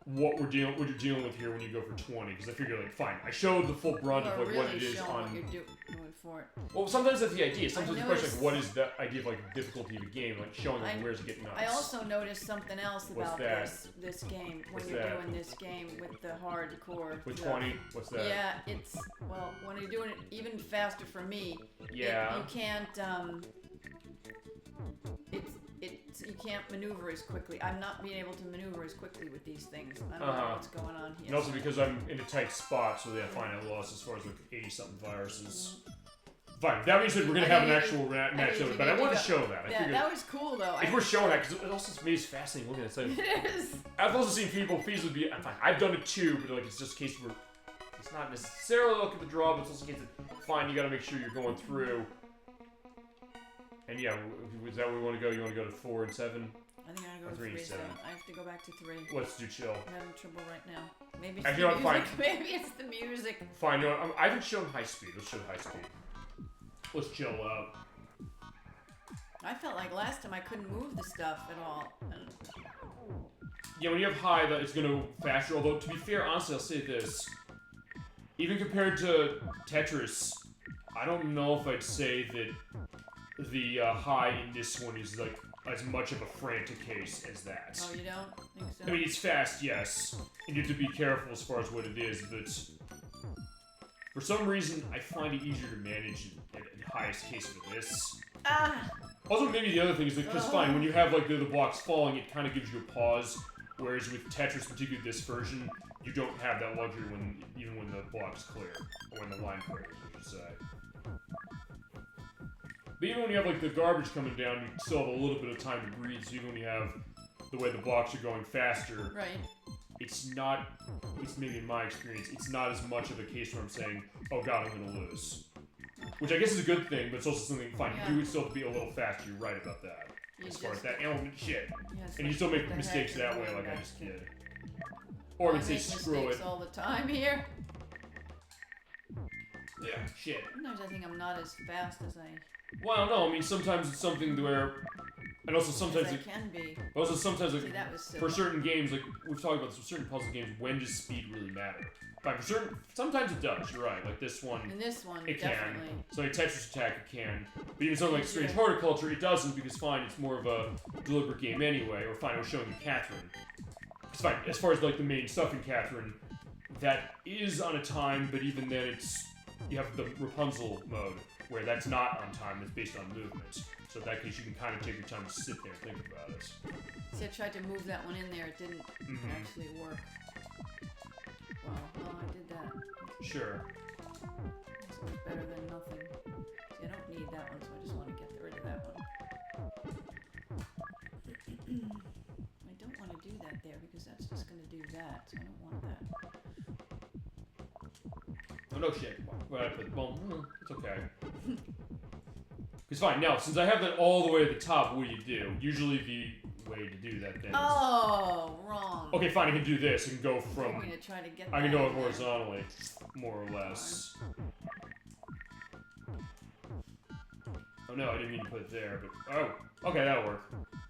what you're dealing with here when you go for 20. Because I figure, like, fine, I showed the full brunt of like really what it is on. what you're doing for it. Well, sometimes that's the idea. Sometimes the question, like, what is the idea of like the difficulty of a game, like showing like where's it getting nuts. I also noticed something else about this game when What's you're that? doing this game with the hardcore. With 20, what's that? Yeah, it's when you're doing it even faster for me. Yeah. You can't you can't maneuver as quickly. I'm not being able to maneuver as quickly with these things. I don't know what's going on here. And also because I'm in a tight spot, so yeah, fine, I lost as far as like 80-something viruses. Fine, that being said, we're going to have an actual match of it, but I want to show that. Yeah, that was cool though. If we're showing that, because it also to me is fascinating looking at it. It is. I've also seen people feasibly be, fine, I've done it too, but like it's just a case where it's not necessarily look at the draw, but it's also a case of, fine, you got to make sure you're going through. And yeah, is that where we want to go? You want to go to 4 and 7? I think I gotta go to 3. So I have to go back to 3. Let's do chill. I'm having trouble right now. Maybe it's actually, the music. fine. Maybe it's the music. Fine, no, I haven't shown high speed. Let's show high speed. Let's chill out. I felt like last time I couldn't move the stuff at all. Yeah, when you have high, it's going to faster. Although, to be fair, honestly, I'll say this. Even compared to Tetris, I don't know if I'd say that the high in this one is like as much of a frantic case as that. Oh, you don't think so? I mean, it's fast, yes, and you have to be careful as far as what it is, but for some reason, I find it easier to manage at the highest case for this. Also, maybe the other thing is that, because fine, when you have like the blocks falling, it kind of gives you a pause, whereas with Tetris, particularly this version, you don't have that luxury even when the block's clear, or when the line clears, I should say. But even when you have like the garbage coming down, you still have a little bit of time to breathe. So even when you have the way the blocks are going faster, right? It's not. At least maybe in my experience, it's not as much of a case where I'm saying, "Oh God, I'm gonna lose," which I guess is a good thing, but it's also something fine. You do still have to be a little faster. You're right about that. As far as that element shit, and you still make mistakes that way, like I just did. Or I can say screw it. All the time here. Yeah, shit. Sometimes I think I'm not as fast as I. Well, no, I mean sometimes it's something where, and also sometimes it can be. Also sometimes like See, for certain games, like we've talked about this with certain puzzle games, when does speed really matter? But for certain, sometimes it does. You're right. Like this one, in this one, it definitely. can. So like Tetris Attack, it can. But even something like Strange Horticulture, it doesn't because fine, it's more of a deliberate game anyway. Or fine, I was showing you Catherine. It's fine. As far as like the main stuff in Catherine, that is on a time, but even then you have the Rapunzel mode, where that's not on time, it's based on movement. So in that case, you can kind of take your time to sit there and think about it. See, I tried to move that one in there, it didn't actually work. Wow, well, I did that. Sure. It's much better than nothing. See, I don't need that one, so I just want to get rid of that one. I don't want to do that there, because that's just going to do that, so I don't want that. Oh, no shit. Where I put the bone? It's okay. It's fine. Now, since I have that all the way at the top, what do? Usually the way to do that then is... Oh, wrong. Okay, fine. I can do this. I can go from... I'm going to try to get I can that go in there. horizontally, more or less. Oh no, I didn't mean to put it there, but... Oh, okay, that'll work.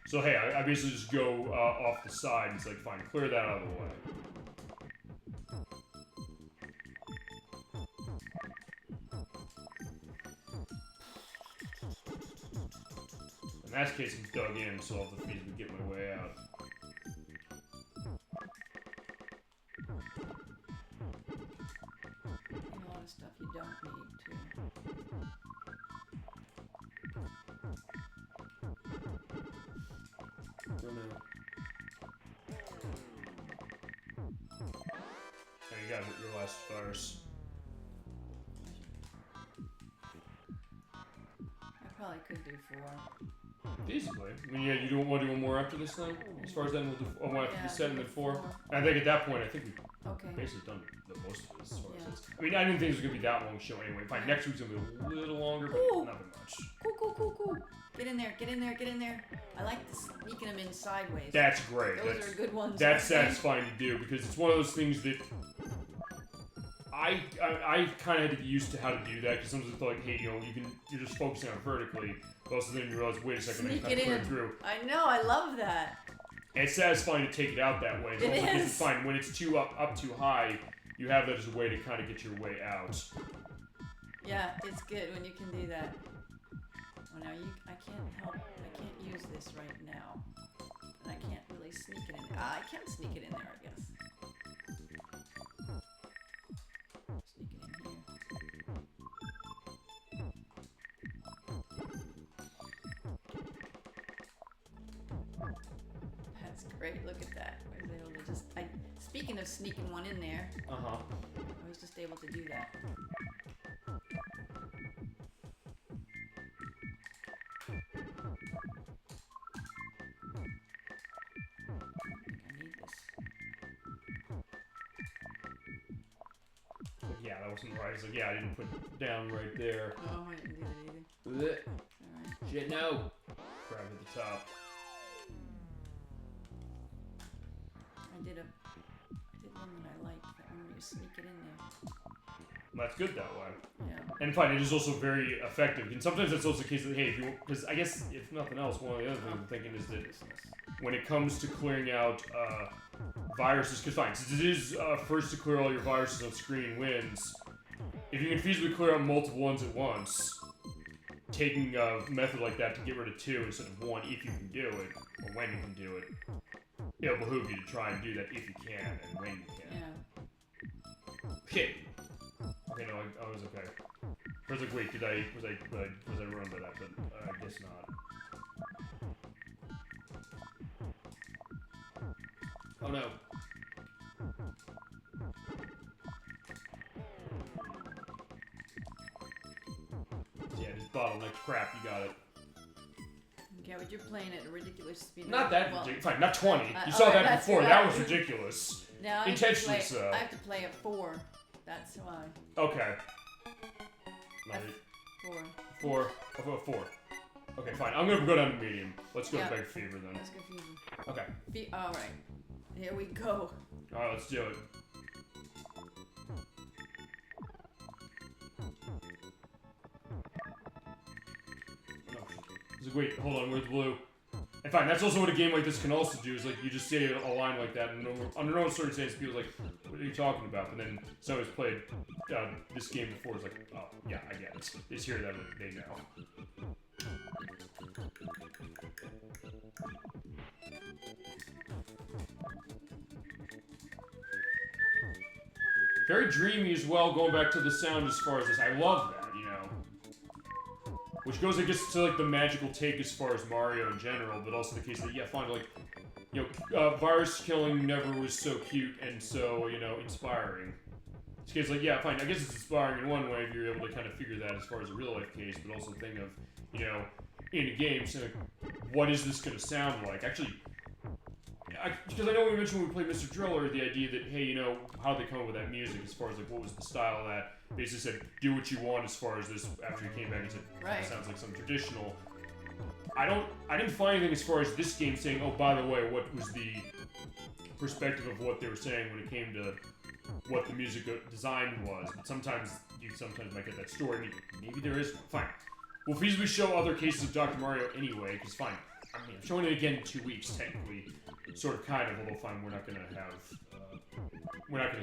So hey, I basically just go off the side and it's like, fine, clear that out of the way. In that case, I'm dug in, so I'll have to feasibly get my way out. A lot of stuff you don't need to. Oh no. Oh, you got your last virus. I probably could do 4. Basically. I mean, yeah, you don't want to do one more after this thing? As far as then, we'll do one after Yeah, the set and then do 4. 4. I think at that point, I think we've Okay. basically done the most of this as far Yeah. as this. I mean, I didn't think it was going to be that long show anyway. Fine, next week's going to be a little longer, but Ooh. nothing much. Cool. Get in there, get in there, get in there. I like the sneaking them in sideways. That's great. Those are good ones. That's satisfying to do because it's one of those things that I kind of had to get used to how to do that because sometimes it's like, hey, you're just focusing on it vertically, but also then you realize, wait a second, Sneak I kind it of clear in. through. I know, I love that. And it's satisfying to take it out that way. It Also because is. it's fine when it's too up too high. You have that as a way to kind of get your way out. Yeah, it's good when you can do that. Well, now I can't use this right now. And I can't really sneak it in. I can sneak it in there, I guess. Sneak it in here. That's great. Look at that. I was able to just. Speaking of sneaking one in there, I was just able to do that. I need this. Yeah, that wasn't right. It's like, yeah, I didn't put it down right there. Oh, I didn't do that either. Blech. Alright. Shit, no. Grab at the top. I did one that I liked, that one where you sneak it in there. That's good that way. Yeah. And fine, it is also very effective. And sometimes it's also the case that, hey, if you, because I guess, if nothing else, one of the other things I'm thinking is that when it comes to clearing out viruses, because fine, since it is first to clear all your viruses on screen wins, if you can feasibly clear out multiple ones at once, taking a method like that to get rid of 2 instead of 1 if you can do it, or when you can do it, it'll behoove you to try and do that if you can and when you can. Yeah. Shit. Okay, no, I was okay. I was like, wait, was I ruined by that? But I guess not. Oh no. Yeah, this bottleneck crap, you got it. Okay, but you're playing at a ridiculous speed. Not that well, ridiculous. Fine, not 20. You oh, saw that that's before. good. That was ridiculous. Now Intentionally so. I have to play at 4. That's why. Okay. At 4. 4. Oh, 4. Okay, fine. I'm gonna go down to medium. Let's go Yeah. to Big Fever then. That's confusing. Okay. Alright. Here we go. Alright, let's do it. It's like, wait, hold on, where's blue? And fine, that's also what a game like this can also do, is like, you just say a line like that, and under no circumstances, people are like, what are you talking about? But then someone's played this game before, it's like, oh, yeah, I get it. It's here that they know. Very dreamy as well, going back to the sound as far as this. I love that, you know. Which goes, I guess, to like the magical take as far as Mario in general, but also the case that, yeah, fine, like, you know, virus killing never was so cute and so, you know, inspiring. This case, like, yeah, fine, I guess it's inspiring in one way if you're able to kind of figure that as far as a real life case, but also think of, you know, in a game, so like, what is this going to sound like? Actually, because I know we mentioned when we played Mr. Driller, the idea that, hey, you know, how did they come up with that music as far as, like, what was the style of that? They just said, do what you want as far as this, after he came back and said, right. It sounds like some traditional. I didn't find anything as far as this game saying, oh, by the way, what was the perspective of what they were saying when it came to what the music design was. But sometimes, you might get that story. Maybe there is. Fine. We'll feasibly show other cases of Dr. Mario anyway, because fine. I mean, I'm showing it again in 2 weeks, technically. Sort of, kind of, although fine, we're not going to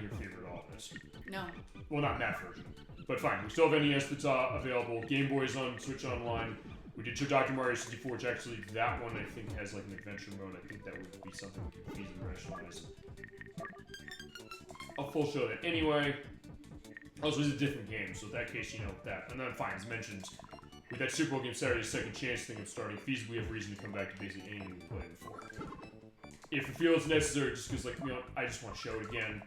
hear Fever at all in this. No. Well, not in that version. But fine, we still have NES that's available. Game Boy's on Switch Online. We did show Dr. Mario 64, which actually, that one I think has like an adventure mode. I think that would be something we could feasibly rationalize. I'll full show that anyway. Also, it's a different game, so in that case, you know that. And then fine, as mentioned, with that Super Bowl game Saturday second chance thing of starting, feasibly we have reason to come back to basically anything we played before. If it feels necessary, just because, like, you know, I just want to show it again.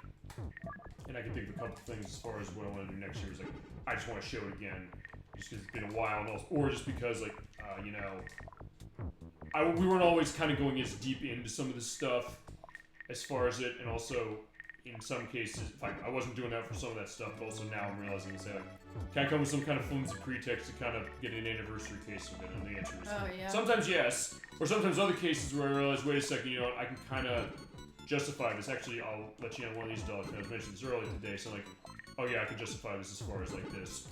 And I can think of a couple things as far as what I want to do next year. Is like, I just want to show it again, just because it's been a while, and also, or just because, like, you know, we weren't always kind of going as deep into some of this stuff as far as it, and also in some cases, fine, I wasn't doing that for some of that stuff, but also now I'm realizing it's like, can I come with some kind of flimsy pretext to kind of get an anniversary case of it? And the answer is sometimes yes, or sometimes other cases where I realize, wait a second, you know what, I can kind of justify this. Actually, I'll let you know one of these dogs. I mentioned this earlier today, so like, oh yeah, I can justify this as far as like this.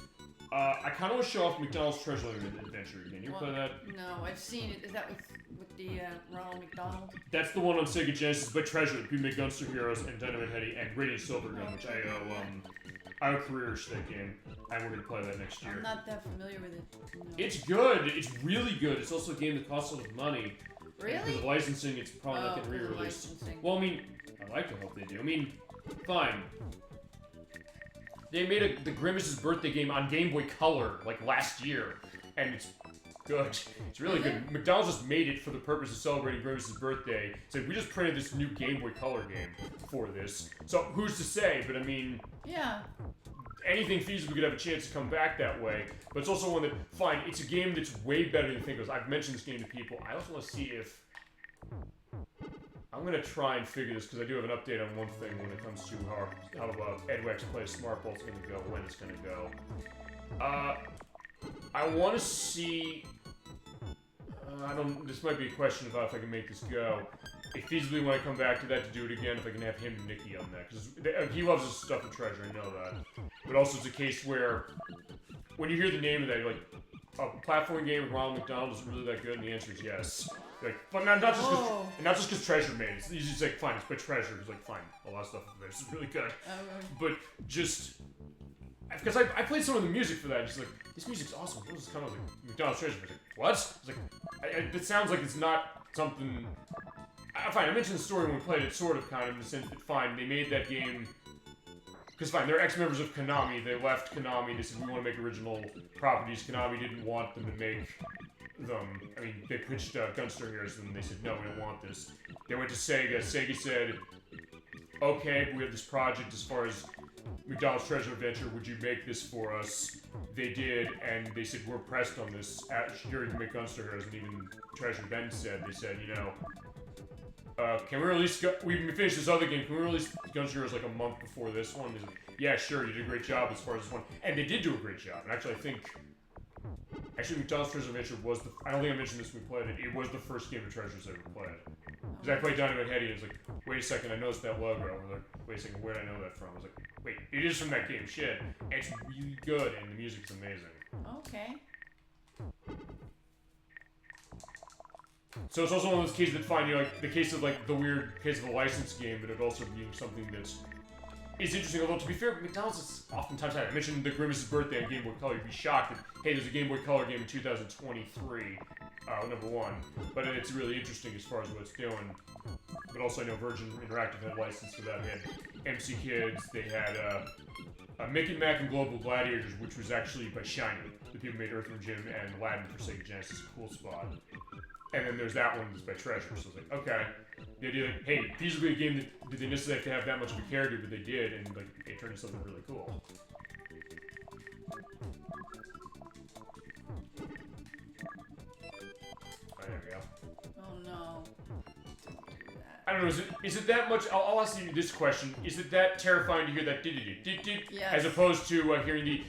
I kind of want to show off McDonald's Treasure Adventure again. You play that? No, I've seen it. Is that with the Ronald McDonald? That's the one on Sega Genesis, but Treasure, the Pete Gunster Heroes, and Dynamite Heady, and Radiant Silvergun, which I owe careers to that game, and we're going to play that next year. I'm not that familiar with it. No. It's good. It's really good. It's also a game that costs a lot of money. Really? Because of licensing, it's probably not getting re-released. Well, I mean, I like to hope they do. I mean, fine. They made the Grimace's birthday game on Game Boy Color, like, last year, and it's good. It's really good. McDonald's just made it for the purpose of celebrating Grimace's birthday. So we just printed this new Game Boy Color game for this. So who's to say? But I mean, yeah, anything feasible could have a chance to come back that way. But it's also one that, fine, it's a game that's way better than think. I've mentioned this game to people. I also want to see if I'm going to try and figure this, because I do have an update on one thing when it comes to how EdWex Play Smart Bolt's going to go, when it's going to go. I want to see... this might be a question about if I can make this go. If feasibly, when I come back to that to do it again, if I can have him and Nikki on that. Because he loves his stuff and Treasure, I know that. But also it's a case where, when you hear the name of that, you're like, a platform game with Ronald McDonald is really that good? And the answer is yes. Like, but not just because Treasure made it. It's just like, fine, it's by Treasure. It's like, fine, a lot of stuff in there. This is really good. But just, because I played some of the music for that, and just like, this music's awesome. What was this kind of like McDonald's Treasure? I was like, what? It's like, it sounds like it's not something. Fine, I mentioned the story when we played it, sort of, kind of, in the sense that, fine, they made that game. Because fine, they're ex-members of Konami. They left Konami. They said, we want to make original properties. Konami didn't want them to make them. I mean, they pitched Gunster Heroes, and they said, no, we don't want this. They went to Sega. Sega said, okay, we have this project as far as McDonald's Treasure Adventure. Would you make this for us? They did, and they said, we're pressed on this. Sure, you can make Gunster Heroes, and even Treasure then said, they said, you know, can we release, we finished this other game, can we release Gunster Heroes like a month before this one? He's like, yeah, sure, you did a great job as far as this one. And they did do a great job. And actually, I think, McDonald's Treasure Adventure was the, I don't think I mentioned this when we played it, it was the first game of Treasures I ever played. Because I played Dynamite Heady, and it's like, wait a second, I noticed that logo. I was like, wait a second, where did I know that from? I was like, wait, it is from that game, shit. It's really good, and the music's amazing. Okay. So it's also one of those cases that find, you know, like, the case of, like, the weird case of a licensed game, but it also being something that's is interesting. Although to be fair, McDonald's is oftentimes I mentioned the Grimace's birthday on Game Boy Color. You'd be shocked that hey, there's a Game Boy Color game in 2023, number one. But it's really interesting as far as what it's doing. But also, I know Virgin Interactive had a license for that. They had MC Kids. They had Mickey Mac and Global Gladiators, which was actually by Shiny. The people who made Earthworm Jim and Aladdin for Sega Genesis. Cool spot. And then there's that one that's by Treasure. So it's like, okay. The idea that, hey, feasibly a game that did they necessarily have to have that much of a character, but they did, and like it turned into something really cool. There we go. Oh no. I don't know, is it that much, I'll ask you this question, is it that terrifying to hear that yes. as opposed to hearing the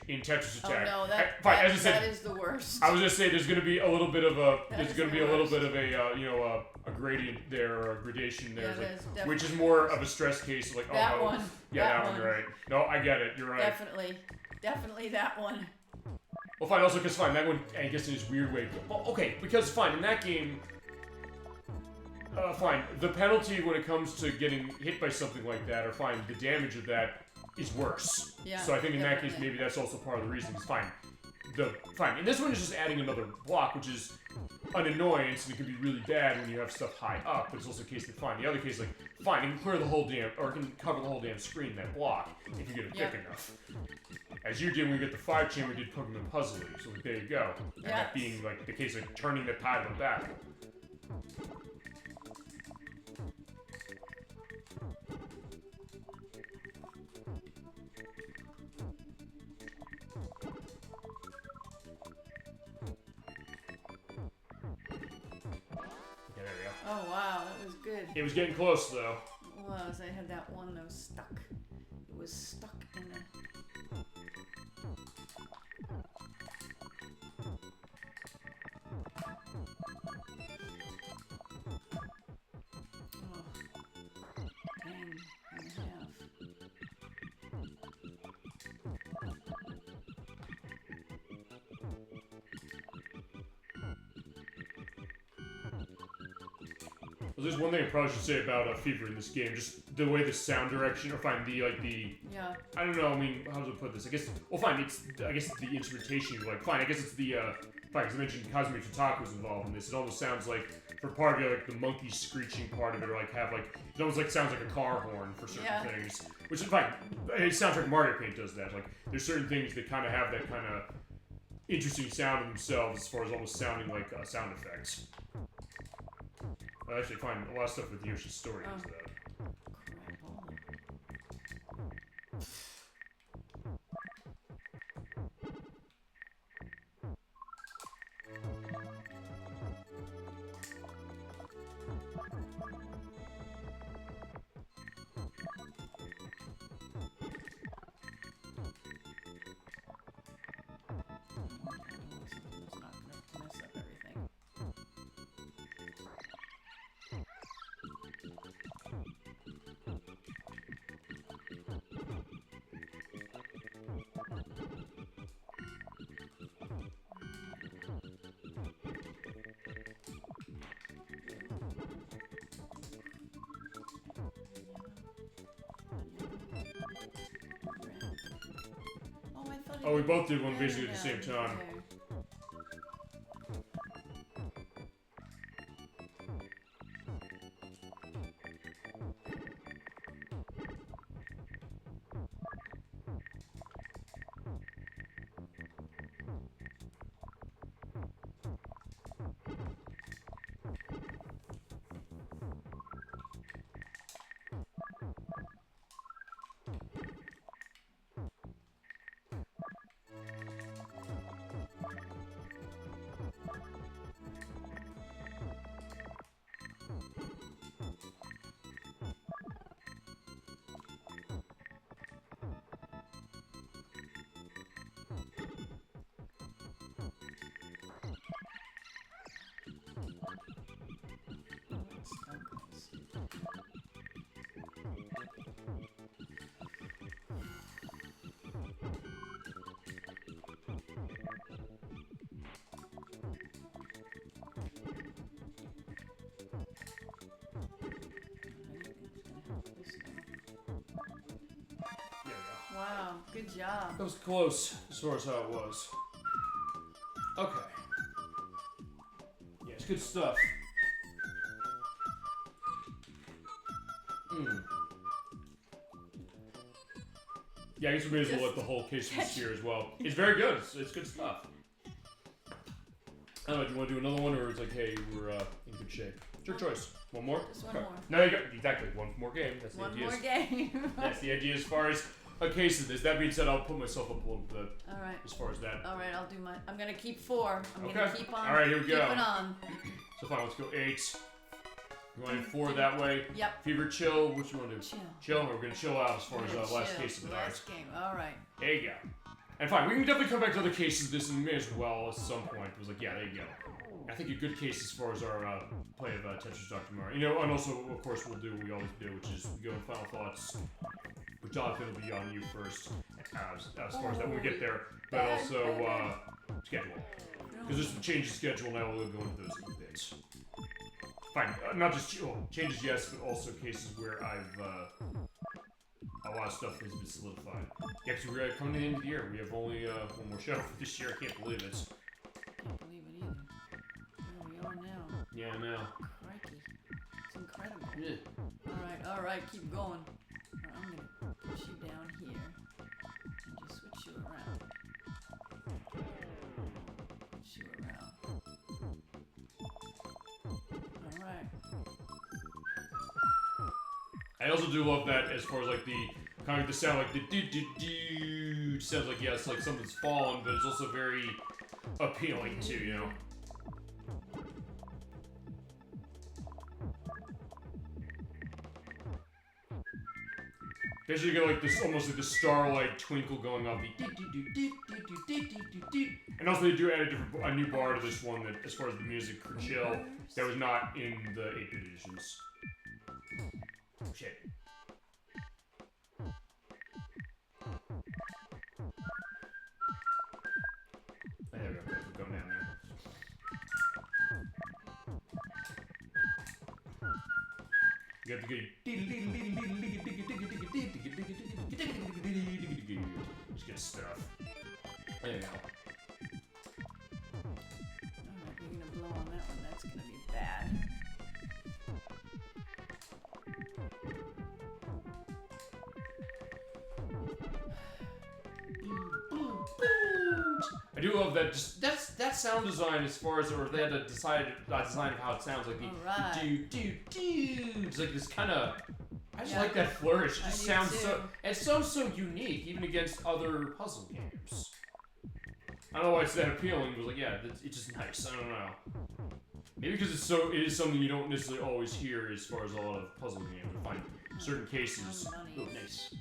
in Tetris Attack? Oh no, fine, as I said, that is the worst. I was gonna say there's gonna be a little bit of a, a gradient there, or a gradation there, like, which is more of a stress case, like, that oh, one. Yeah, that one, right. No, I get it, you're right. Definitely that one. Well, fine, also, because fine, that one, I guess in this weird way, well, okay, because fine, in that game, fine. The penalty when it comes to getting hit by something like that, or fine, the damage of that is worse. Yeah. So I think in that case, maybe that's also part of the reason. It's fine. And this one is just adding another block, which is an annoyance, and it can be really bad when you have stuff high up. But it's also a case that fine. The other case, like fine, it can clear the whole damn, or it can cover the whole damn screen that block if you get it thick enough. As you did when we get the 5-chain, we did Pokemon Puzzling. So like, there you go. And that being like the case of turning the tide of the battle. Oh wow, that was good. It was getting close though. It was. I had that one that was stuck. It was stuck in a... Well, there's one thing I probably should say about Fever in this game, just the way the sound direction, or fine, Yeah. I don't know, I mean, how to put this? I guess, well, fine, it's the instrumentation, like, fine, I guess it's the, fine, because I mentioned Kazumi Totaka's involved in this, it almost sounds like, for part of it, like, the monkey screeching part of it, or, like, have, like, it almost, like, sounds like a car horn for certain things, which is fine. It sounds like Mario Paint does that, like, there's certain things that kind of have that kind of interesting sound in themselves, as far as almost sounding like sound effects. I actually find a lot of stuff with Yoshi's story is that. Oh, we both did one basically at the same time. Okay. Wow, good job. That was close as far as how it was. Okay. Yeah, it's good stuff. Yeah, I guess we may as well let the whole case of the sphere as well. It's very good. It's good stuff. I don't know, do you want to do another one, or it's like, hey, we're in good shape? It's your choice. One more? Just one more. No, you got exactly one more game. That's the One idea. more game. That's the idea as far as a case of this. That being said, I'll put myself up a little bit. All right. As far as that. All right, I'll do my. I'm gonna keep 4. I'm Okay. gonna keep on. All right, here we go. Keep it on. So fine, let's go 8. We're going 4 that way. Yep. Fever, chill. What you want to do? Chill. Chill. We're gonna chill out as far as last Chill. case of the Last game. All right. There you go. And fine, we can definitely come back to other cases of this in as well at some point. It was like, yeah, there you go. I think a good case as far as our play of Tetris Dr. Mario. You know, and also, of course, we'll do what we always do, which is we go in final thoughts, which Jonathan will be on you first, as far as that when we get there, but also schedule. Because there's some change in schedule now, we'll go into those bits. Fine, not just changes, yes, but also cases where I've a lot of stuff has been solidified. Yeah, because we're coming to the end of the year. We have only one more show for this year. I can't believe it. Can't believe it either. Here we are now. Yeah, I know. Crikey. It's incredible. Yeah. All right, keep going. All right, I'm gonna put you down here and just switch you around. Switch you around. All right. I also do love that as far as like the kind of the sound, like the do sounds like, yes, like something's fallen, but it's also very appealing too, you know. Basically, you get like this almost like the starlight twinkle going off the and also they do add a new bar to this one that, as far as the music for chill, that was not in the 8-bit editions. Shit. There we go. We're going down there. You got to just get stuff. There you go. Alright, we're gonna blow on that one. That's gonna be bad. I do love that. Just that sound design, as far as, or they had to decide design of how it sounds, like the It's like this kind of. I just like that flourish. It just sounds so. It sounds so unique, even against other puzzle games. I don't know why it's that appealing. It was like, yeah, it's just nice. I don't know. Maybe because it is something you don't necessarily always hear as far as a lot of puzzle games. You find certain cases. Oh, nice.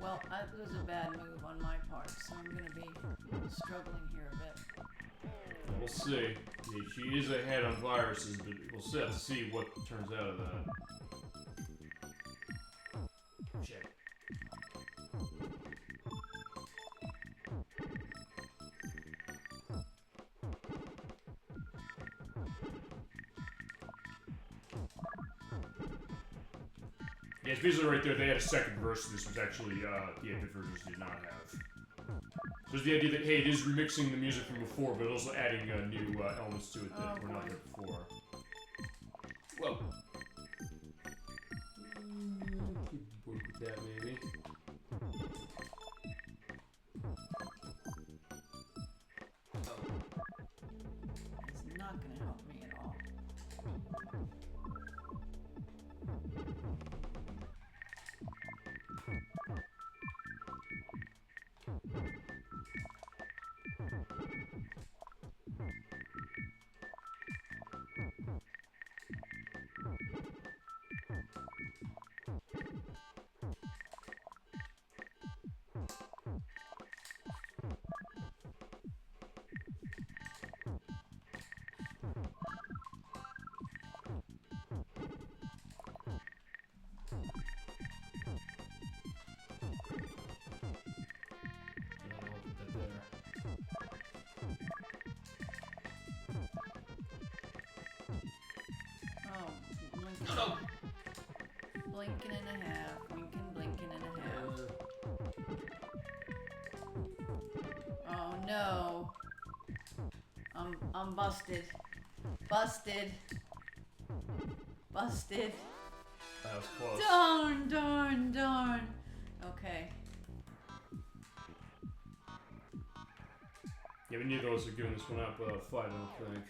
Well, that was a bad move on my part, so I'm going to be struggling here a bit. We'll see. Yeah, she is ahead on viruses, but we'll still have to see what turns out of that. Shit. Yeah, it's basically right there. They had a second verse of this, which actually the 8-bit versions did not have. So there's the idea that, hey, it is remixing the music from before, but also adding new elements to it that were not there before. Whoa. Work with that, maybe. It's not going to help me at all. blinking and a half. Winking, blinking and a half. Oh no. I'm busted. Busted. Busted. That was close. Darn. Okay. Yeah, we neither of us are giving this one up without a fight, I don't think.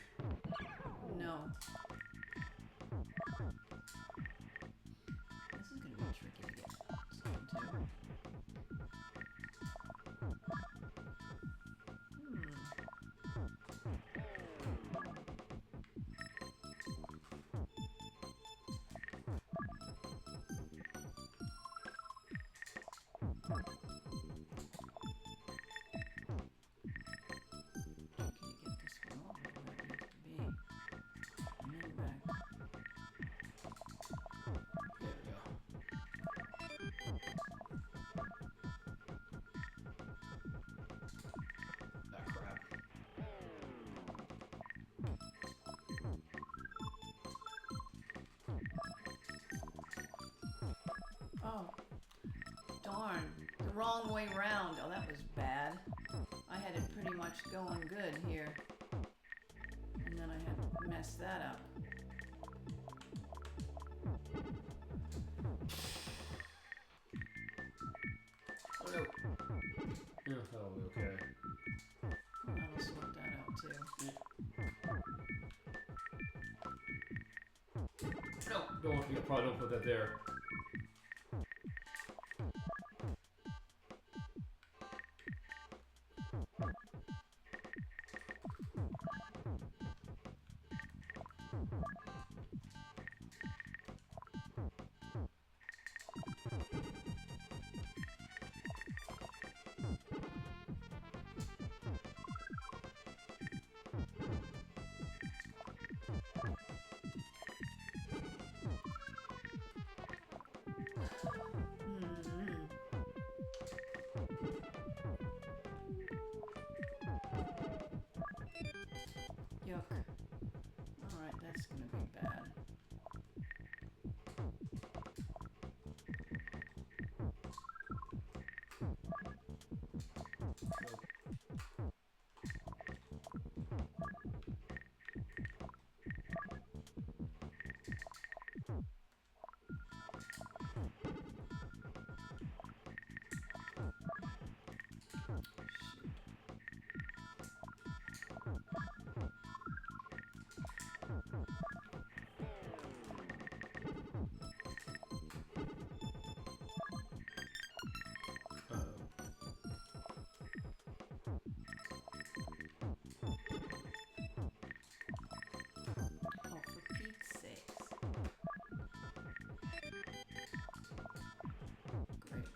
No. This is gonna be tricky to get some too. Oh, darn. The wrong way round. Oh, that was bad. I had it pretty much going good here. And then I had messed that up. Oh no. Yeah, that'll be okay. That'll sort that out too. No, probably don't put that there. Yuck. Alright, that's gonna be bad. Oh, for Pete's sakes. Great.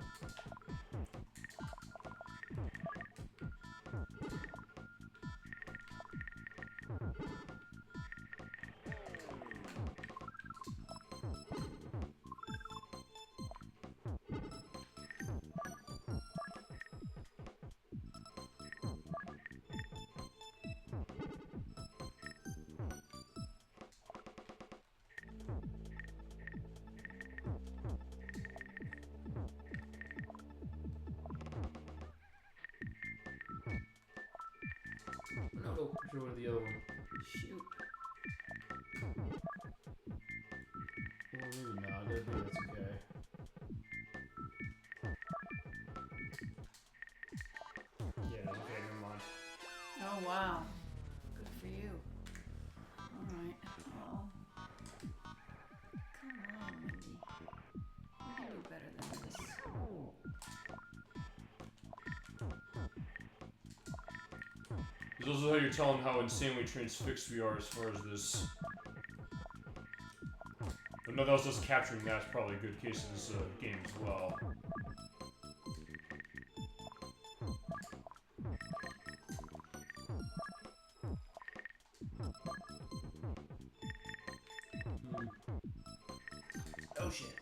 No, control the other one. Shoot. Well, maybe not. Maybe that's okay. Yeah, that's okay. Never mind. Oh, wow. Good for you. Alright. Oh. Come on, Wendy. You can do better than this. This is also how you're telling how insanely transfixed we are as far as this. But no, that was just capturing that's probably a good case in this game as well. Oh shit.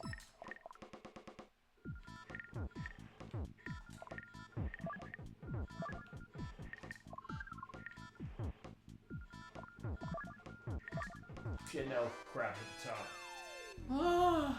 Shit, no. Crap at the top. Oh.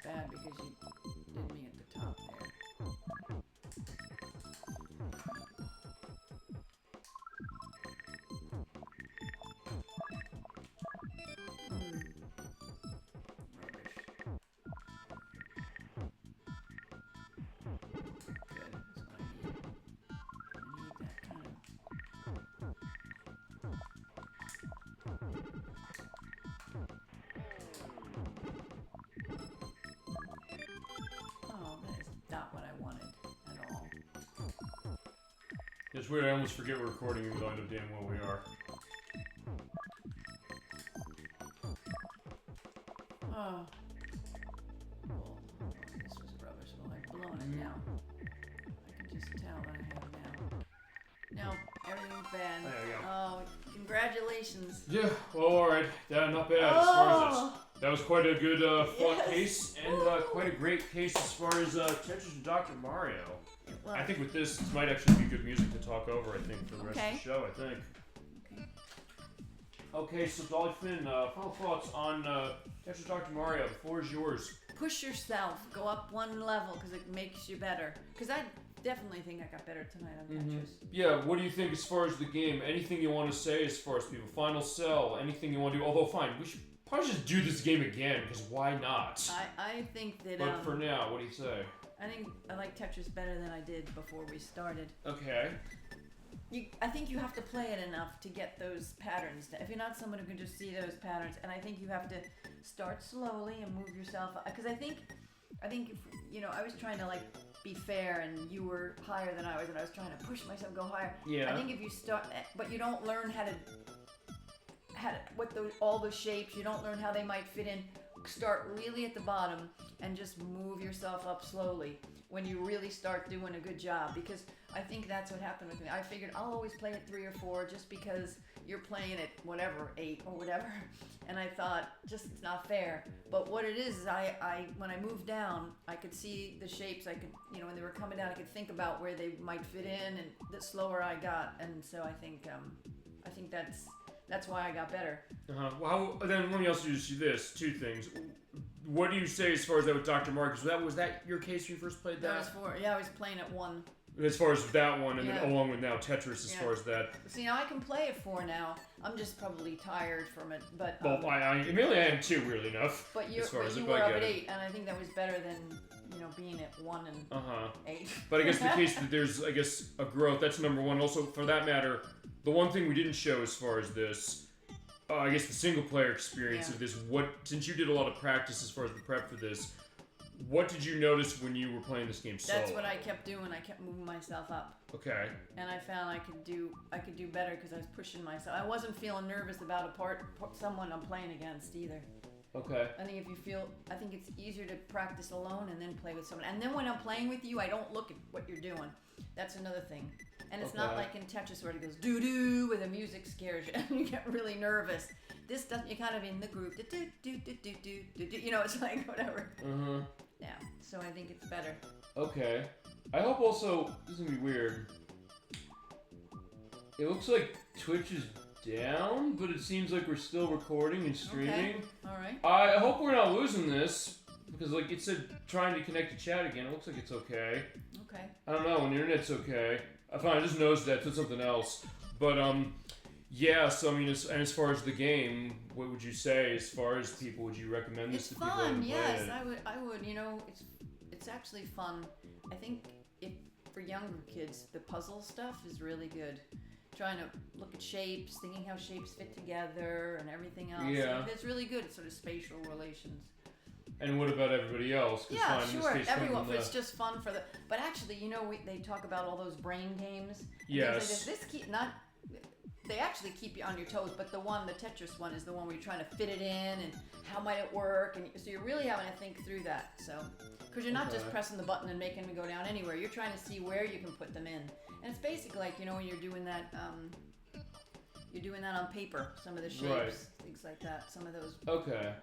bad because you did me at the top there. It's weird, I almost forget we're recording even though I know damn well we are. Oh. Well, this was rubbish. Well, I've blown it now. I can just tell that I have now. No, everything's bad. There we go. Oh, congratulations. Yeah, well, alright. Not bad as far as this. That was quite a good fun case, and quite a great case as far as Tetris and Dr. Mario. Well, I think with this might actually be good music to talk over, I think, for the rest of the show, I think. Okay, so Dolly Finn, final thoughts on Tetris and Dr. Mario. The floor is yours. Push yourself. Go up one level because it makes you better. Because I definitely think I got better tonight on Tetris. Yeah, what do you think as far as the game? Anything you want to say as far as people? Final sell? Anything you want to do? Although, fine, we should probably just do this game again, because why not? I think that... But for now, what do you say? I think I like Tetris better than I did before we started. Okay. I think you have to play it enough to get those patterns. If you're not someone who can just see those patterns, and I think you have to start slowly and move yourself up. Because I think if, you know, I was trying to like be fair, and you were higher than I was, and I was trying to push myself go higher. Yeah. I think if you start, but you don't learn how to all the shapes. You don't learn how they might fit in. Start really at the bottom and just move yourself up slowly when you really start doing a good job, because I think that's what happened with me. I figured I'll always play at 3 or 4 just because you're playing at whatever 8 or whatever, and I thought just it's not fair. But what it is I when I moved down, I could see the shapes. I could, you know, when they were coming down, I could think about where they might fit in, and the slower I got, and so I think that's why I got better. Well, then let me also just do this. 2 things. What do you say as far as that with Dr. Marcus? Was that your case when you first played that? That was 4. Yeah, I was playing at 1. As far as that one, and then along with now Tetris as far as that. See, now I can play at 4 now. I'm just probably tired from it, but... Well, mainly I am too, weirdly enough. But you were up at 8, and I think that was better than, you know, being at 1 and 8. But I guess the case that there's, I guess, a growth, that's number one. Also, for that matter, the one thing we didn't show as far as this, I guess the single-player experience of this, since you did a lot of practice as far as the prep for this, what did you notice when you were playing this game solo? That's what I kept doing. I kept moving myself up. Okay. And I found I could do better because I was pushing myself. I wasn't feeling nervous about someone I'm playing against either. Okay. I think it's easier to practice alone and then play with someone. And then when I'm playing with you, I don't look at what you're doing. That's another thing. And it's not like in Tetris where it goes doo-doo where the music scares you and you get really nervous. This doesn't, you're kind of in the group. Do-do-do-do-do-do-do. You know, it's like whatever. Mm-hmm. Yeah, so I think it's better. Okay. I hope also, this is going to be weird. It looks like Twitch is down, but it seems like we're still recording and streaming. Okay, alright. I hope we're not losing this, because like it said trying to connect to chat again. It looks like it's okay. Okay. I don't know, when the internet's okay. Fine, I just noticed that, it's something else. But, yeah, so I mean, as far as the game, what would you say as far as people? Would you recommend this to people? It's fun, yes, I would. You know, it's actually fun. I think for younger kids, the puzzle stuff is really good. Trying to look at shapes, thinking how shapes fit together, and everything else. Yeah, it's really good. It's sort of spatial relations. And what about everybody else? Yeah, sure. Everyone, it's just fun for the. But actually, you know, they talk about all those brain games. Yes. They actually keep you on your toes, but the Tetris one is the one where you're trying to fit it in and how might it work, and so you're really having to think through that. So, because you're not just pressing the button and making them go down anywhere, you're trying to see where you can put them in, and it's basically like, you know, when you're doing that on paper, some of the shapes, things like that, some of those. Okay.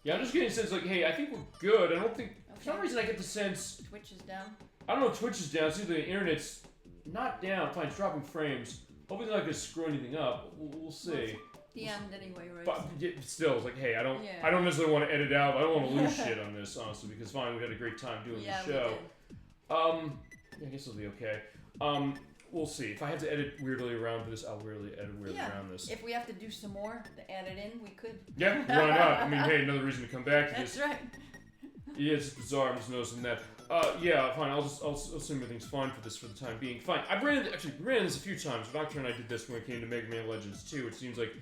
Yeah, I'm just getting a sense like, hey, I think we're good. I don't think, for some reason I get the sense... Twitch is down? I don't know if Twitch is down. See, the internet's not down. Fine, it's dropping frames. Hopefully it's not going to screw anything up. We'll see. The end anyway, right? But still, it's like, hey, I don't Yeah. necessarily want to edit out. I don't want to lose shit on this, honestly, because fine, we had a great time doing the show. We did. Yeah, I guess it'll be okay. We'll see. If I have to edit weirdly around for this, I'll weirdly edit around this. If we have to do some more to add it in, we could. Yeah, why not? I mean, hey, another reason to come back to this. That's right. Yeah, it's bizarre. I'm just noticing that. Yeah, fine. I'll assume everything's fine for this for the time being. Fine. We ran this a few times. Doctor and I did this when it came to Mega Man Legends 2. It seems like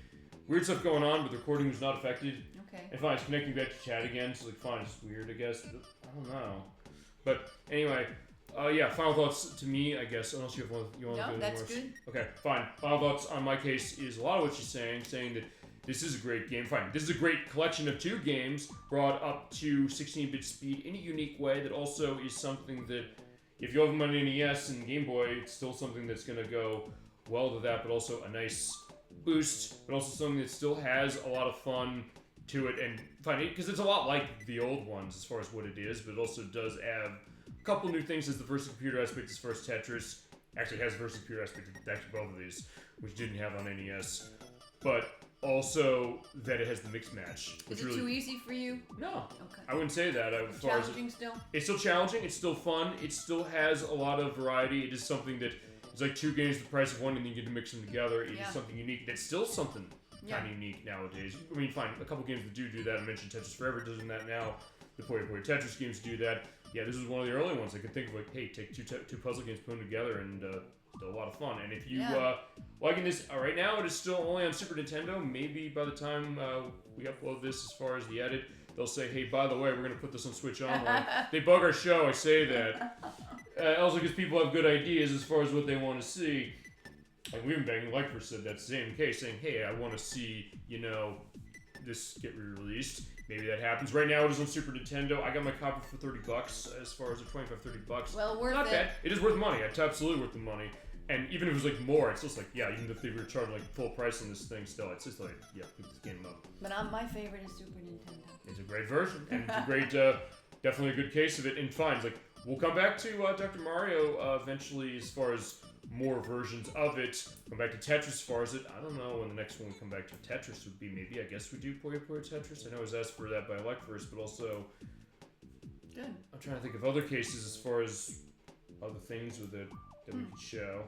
weird stuff going on, but the recording was not affected. Okay. And fine, it's connecting back to chat again. So like, fine, it's weird, I guess. I don't know. But anyway, yeah. Final thoughts to me, I guess. Unless you want to do anything No, that's worse. good. Okay, fine. Final thoughts on my case is a lot of what she's saying that this is a great game. Fine. This is a great collection of 2 games brought up to 16-bit speed in a unique way that also is something that, if you have them on NES and Game Boy, it's still something that's going to go well to that, but also a nice boost, but also something that still has a lot of fun to it. And fine, because it's a lot like the old ones as far as what it is, but it also does have a couple new things as the versus computer aspect as far as Tetris. Actually has versus computer aspect, actually both of these, which didn't have on NES. But also that it has the mix match. Is it too easy for you? No. Okay. I wouldn't say that. As far Challenging still? It's still challenging. It's still fun. It still has a lot of variety. It is something that is like 2 games for the price of 1, and then you get to mix them together. It is something unique. That's still something kind of unique nowadays. I mean, fine. A couple games that do that. I mentioned Tetris Forever doing that now. The Puyo Puyo Tetris games do that. Yeah, this is one of the early ones I could think of. Like, hey, take two puzzle games, put them together, and still a lot of fun. And if you liking this right now, it is still only on Super Nintendo. Maybe by the time we upload this, as far as the edit, they'll say, hey, by the way, we're going to put this on Switch Online. They bug our show, I say that. Also because people have good ideas as far as what they want to see. Like we've been begging, like for said, that same case, saying, hey, I want to see, this get re-released. Maybe that happens. Right now it is on Super Nintendo. I got my copy for $30 as far as $25-$30. Well, worth Not it. bad. It is worth money. It's absolutely worth the money. And even if it was like more, it's just like, yeah, even if they were charging like full price on this thing still, it's just like, yeah, pick this game up. But my favorite is Super Nintendo. It's a great version. And it's a great, definitely a good case of it. And fine, it's like, we'll come back to Dr. Mario eventually as far as more versions of it. Come back to Tetris as far as it. I don't know when the next one we come back to Tetris would be. Maybe, I guess we do Puyo Puyo Tetris. I know I was asked for that by Alec first, but also... Good. I'm trying to think of other cases as far as other things with it that we could show.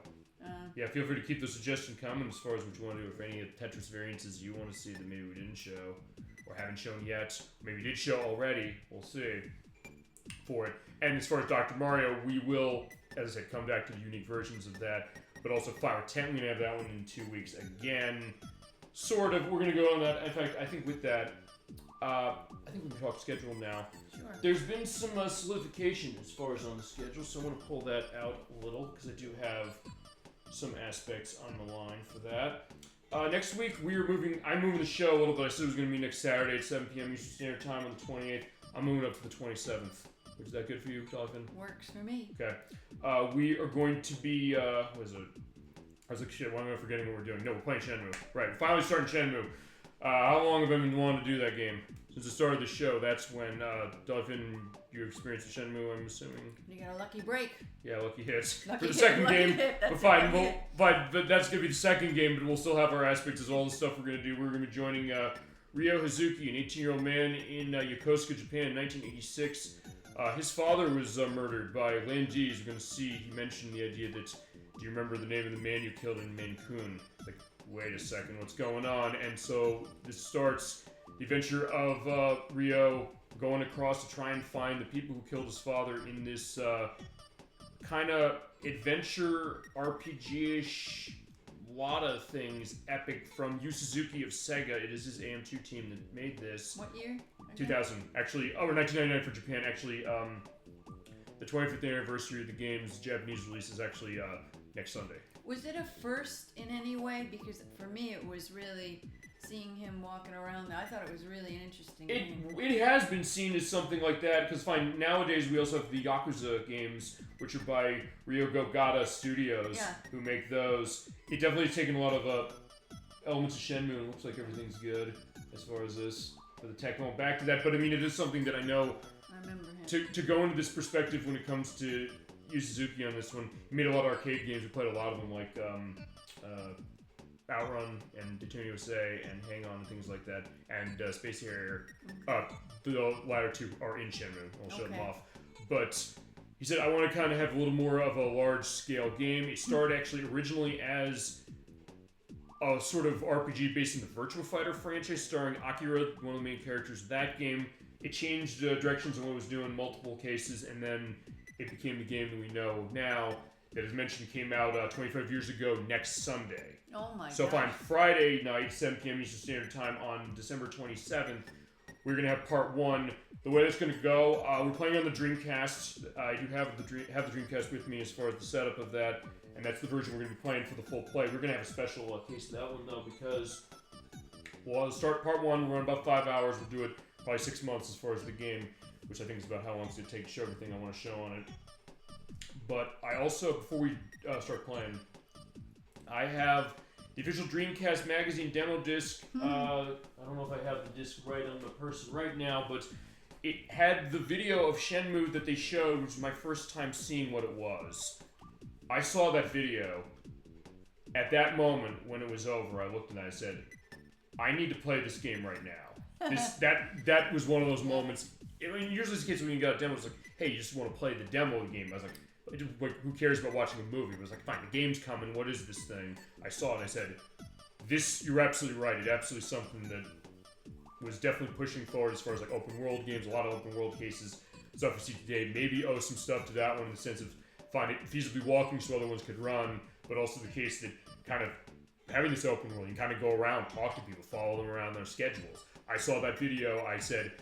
Yeah, feel free to keep the suggestion coming as far as what you want to do. If any of the Tetris variances you want to see that maybe we didn't show or haven't shown yet, maybe did show already, we'll see for it. And as far as Dr. Mario, we will, as I said, come back to the unique versions of that, but also Flower 10, we're going to have that one in 2 weeks again. Sort of, we're going to go on that. In fact, I think with that, I think we can talk schedule now. Sure. There's been some solidification as far as on the schedule, so I want to pull that out a little, because I do have some aspects on the line for that. Next week, I'm moving the show a little bit. I said it was going to be next Saturday at 7 p.m. Eastern Standard Time on the 28th. I'm moving up to the 27th. Is that good for you, Dolphin? Works for me. Okay. We are going to be, what is it? I was like, shit, why am I forgetting what we're doing? No, we're playing Shenmue. Right, we're finally starting Shenmue. How long have I been wanting to do that game? Since the start of the show, that's when, Dolphin, you experienced Shenmue, I'm assuming. You got a lucky break. Yeah, lucky hits. Lucky for the hit, second lucky game. hit, But fine, but that's going to be the second game, but we'll still have our aspects as all the stuff we're going to do. We're going to be joining Ryo Hazuki, an 18-year-old man in Yokosuka, Japan in 1986. His father was murdered by Landese. We're going to see, he mentioned the idea that, do you remember the name of the man you killed in Mancun? Like, wait a second, what's going on? And so this starts the adventure of Ryo going across to try and find the people who killed his father in this kind of adventure RPG-ish, lot of things, epic from Yu Suzuki of Sega. It is his AM2 team that made this. What year? 2000, actually. Oh, or 1999 for Japan. Actually, the 25th anniversary of the game's Japanese release is actually next Sunday. Was it a first in any way? Because for me, it was really seeing him walking around. I thought it was really an interesting game. It has been seen as something like that, because fine, nowadays we also have the Yakuza games, which are by Ryogo Gata Studios, who make those. It definitely has taken a lot of elements of Shenmue, and it looks like everything's good as far as this. For the tech, going back to that, but I mean, it is something that I know. I remember him. To go into this perspective when it comes to Yu Suzuki on this one, he made a lot of arcade games. We played a lot of them, like Outrun and Daytona USA and Hang On and things like that, and Space Harrier. The latter two are in Shenmue. I'll show them off. But he said, I want to kind of have a little more of a large-scale game. It started actually originally as a sort of RPG based in the Virtua Fighter franchise, starring Akira, one of the main characters of that game. It changed directions on what it was doing in multiple cases, and then it became the game that we know now, that, as mentioned, came out 25 years ago next Sunday. Oh my god. So if on Friday night, 7 p.m. Eastern Standard Time on December 27th, we're going to have part 1. The way that's going to go, we're playing on the Dreamcast. I do have the Dreamcast with me as far as the setup of that, and that's the version we're going to be playing for the full play. We're going to have a special case of that one, though, because we'll start part 1, we'll run about 5 hours, we'll do it probably 6 months as far as the game, which I think is about how long it's going to take to show everything I want to show on it. But I also, before we start playing, I have the official Dreamcast magazine demo disc. I don't know if I have the disc right on the person right now, but it had the video of Shenmue that they showed, which was my first time seeing what it was. I saw that video. At that moment, when it was over, I looked and I said, I need to play this game right now. That was one of those moments. I mean, usually it's the case when you got a demo, it's like, hey, you just want to play the demo of the game. I was like, who cares about watching a movie? It was like, fine, the game's coming. What is this thing? I saw it and I said, you're absolutely right. It's absolutely something that was definitely pushing forward as far as like open world games, a lot of open world cases, stuff we see today. Maybe owe some stuff to that one in the sense of finding it feasibly walking so other ones could run, but also the case that kind of having this open world, you can kind of go around, talk to people, follow them around their schedules. I saw that video, I said,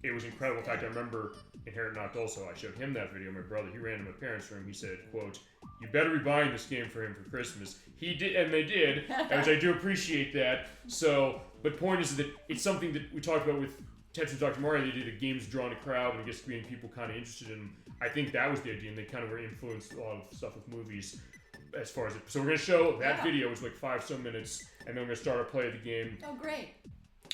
it was incredible. In fact, I remember Inherent Knocked also, I showed him that video, my brother, he ran to my parents' room, he said, quote, you better be buying this game for him for Christmas. He did, and they did, which I do appreciate that. So, but point is that it's something that we talked about with Tetris and Dr. Mario. They did a game's drawing a crowd and it gets getting people kind of interested in them. I think that was the idea, and they kind of were influenced a lot of stuff with movies as far as it. So we're going to show that video, which was like 5 so minutes, and then we're going to start our play of the game. Oh, great.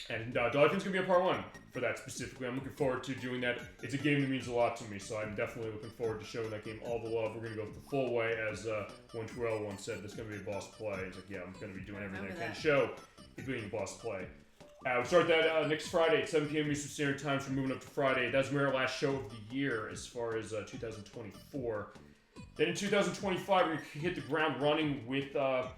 And Dolphin's going to be a part 1 for that specifically. I'm looking forward to doing that. It's a game that means a lot to me, so I'm definitely looking forward to showing that game all the love. We're going to go the full way, as one Terrell once said, that's going to be a boss play. It's like, yeah, I'm going to be doing everything I can to show it being a boss play. We start that next Friday at 7 p.m. Eastern Standard Time, so we're moving up to Friday. That's our last show of the year as far as 2024. Then in 2025, we're going to hit the ground running with our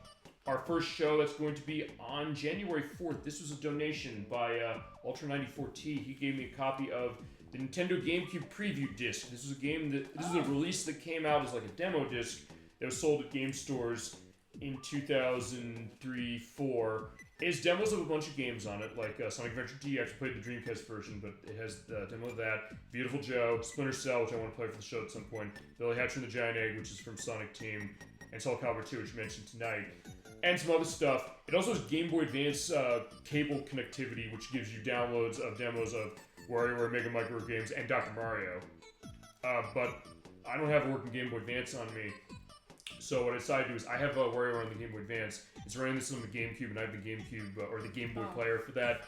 first show that's going to be on January 4th. This was a donation by Ultra94T. He gave me a copy of the Nintendo GameCube preview disc. This is a game this is a release that came out as like a demo disc that was sold at game stores in 2003-04. It has demos of a bunch of games on it, like Sonic Adventure D. I actually played the Dreamcast version, but it has the demo of that. Beautiful Joe, Splinter Cell, which I want to play for the show at some point. Billy Hatcher and the Giant Egg, which is from Sonic Team, and Soul Calibur 2, which I mentioned tonight. And some other stuff. It also has Game Boy Advance cable connectivity, which gives you downloads of demos of WarioWare, Mega Micro Games, and Dr. Mario. But I don't have a working Game Boy Advance on me. So what I decided to do is I have WarioWare on the Game Boy Advance. It's running this on the GameCube, and I have the GameCube, or the Game Boy player for that.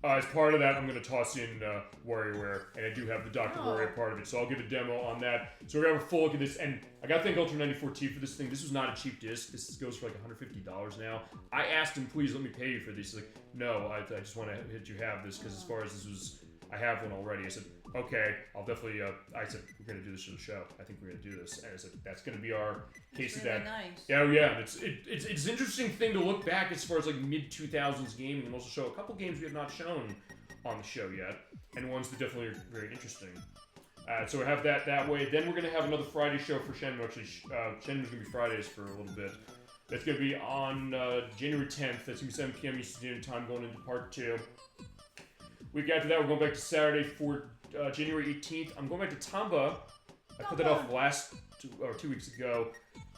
As part of that, I'm going to toss in WarioWare, and I do have the Dr. Wario part of it, so I'll give a demo on that. So we're going to have a full look at this, and I got to thank Ultra94T for this thing. This was not a cheap disc. This goes for like $150 now. I asked him, please let me pay you for this. He's like, no, I just want to let you have this, because as far as this was, I have one already. I said, okay, I'll definitely, I said, we're going to do this for the show. I think we're going to do this. And I said, that's going to be our case really of that. Nice. Yeah. It's an interesting thing to look back as far as like mid-2000s gaming, and also show a couple games we have not shown on the show yet, and ones that definitely are very interesting. So we have that way. Then we're going to have another Friday show for Shenmue. Actually, Shenmue's going to be Fridays for a little bit. That's going to be on January 10th. That's going to be 7 p.m. Eastern Standard Time, going into part 2. Week after that, we're going back to Saturday for January 18th. I'm going back to Tamba. I put that off last 2 weeks ago.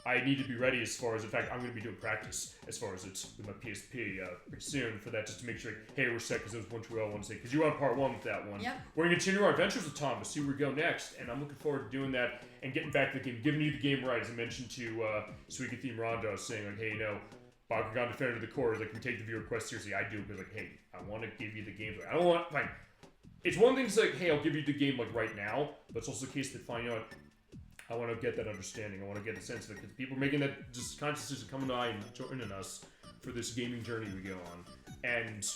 I need to be ready as far as, in fact, I'm going to be doing practice as far as it's with my PSP pretty soon for that, just to make sure, hey, we're set, because it was one Terrell one because you were on part 1 with that one. Yep. We're going to continue our adventures with Tamba, see where we go next, and I'm looking forward to doing that and getting back to the game, giving you the game right, as I mentioned to Suika Theme Rondo, saying, like, hey, Bakugan Defender of the Core is like, we take the viewer request seriously. I do, because, like, hey, I want to give you the game. I don't want, fine. It's one thing to say, like, hey, I'll give you the game, like, right now, but it's also the case that, fine, you know what, I want to get that understanding. I want to get a sense of it, because people are making that just conscious decision, coming by and joining us. for this gaming journey we go on. And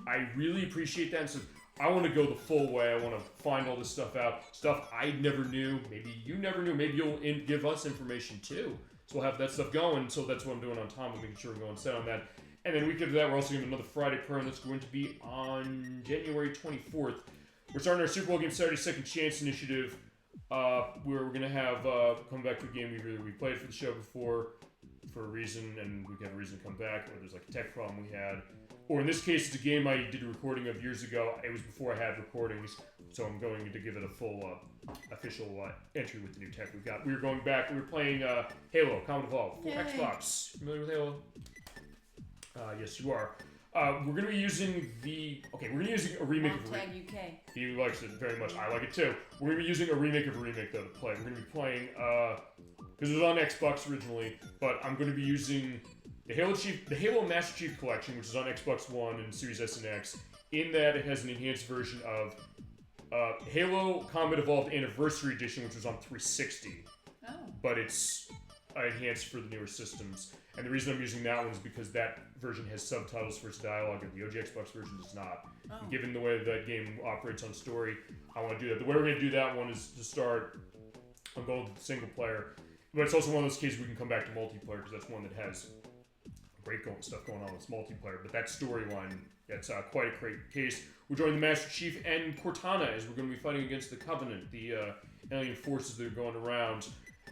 I really appreciate that. And so I want to go the full way. I want to find all this stuff out. Stuff I never knew. Maybe you never knew. Maybe you'll give us information too. So we'll have that stuff going. So that's what I'm doing on Tom. I'm making sure we're going set on that. And then week after that, we're also going to another Friday Perm that's going to be on January 24th. We're starting our Super Bowl Game Saturday Second Chance initiative. Where we're going to have come back to a game we played for the show before for a reason, and we have a reason to come back, or there's like a tech problem we had. Or in this case, it's a game I did a recording of years ago. It was before I had recordings, so I'm going to give it a full official entry with the new tech we've got. We were going back, we were playing Halo, Combat Evolved, for Xbox. Familiar with Halo? Yes, you are. We're going to be using a remake of UK. He likes it very much. I like it too. We're going to be using a remake of a remake, though, to play. We're going to be playing, because it was on Xbox originally, but I'm going to be using the Halo Master Chief Collection, which is on Xbox One and Series S and X. In that, it has an enhanced version of Halo Combat Evolved Anniversary Edition, which was on 360. Oh. But it's enhanced for the newer systems. And the reason I'm using that one is because that version has subtitles for its dialogue, and the OG Xbox version does not. Oh. And given the way that game operates on story, I want to do that. The way we're going to do that one is to start, I'm going with single player. But it's also one of those cases we can come back to multiplayer, because that's one that has great stuff going on with multiplayer. But that storyline, that's quite a great case. We're joining the Master Chief and Cortana as we're going to be fighting against the Covenant, the alien forces that are going around.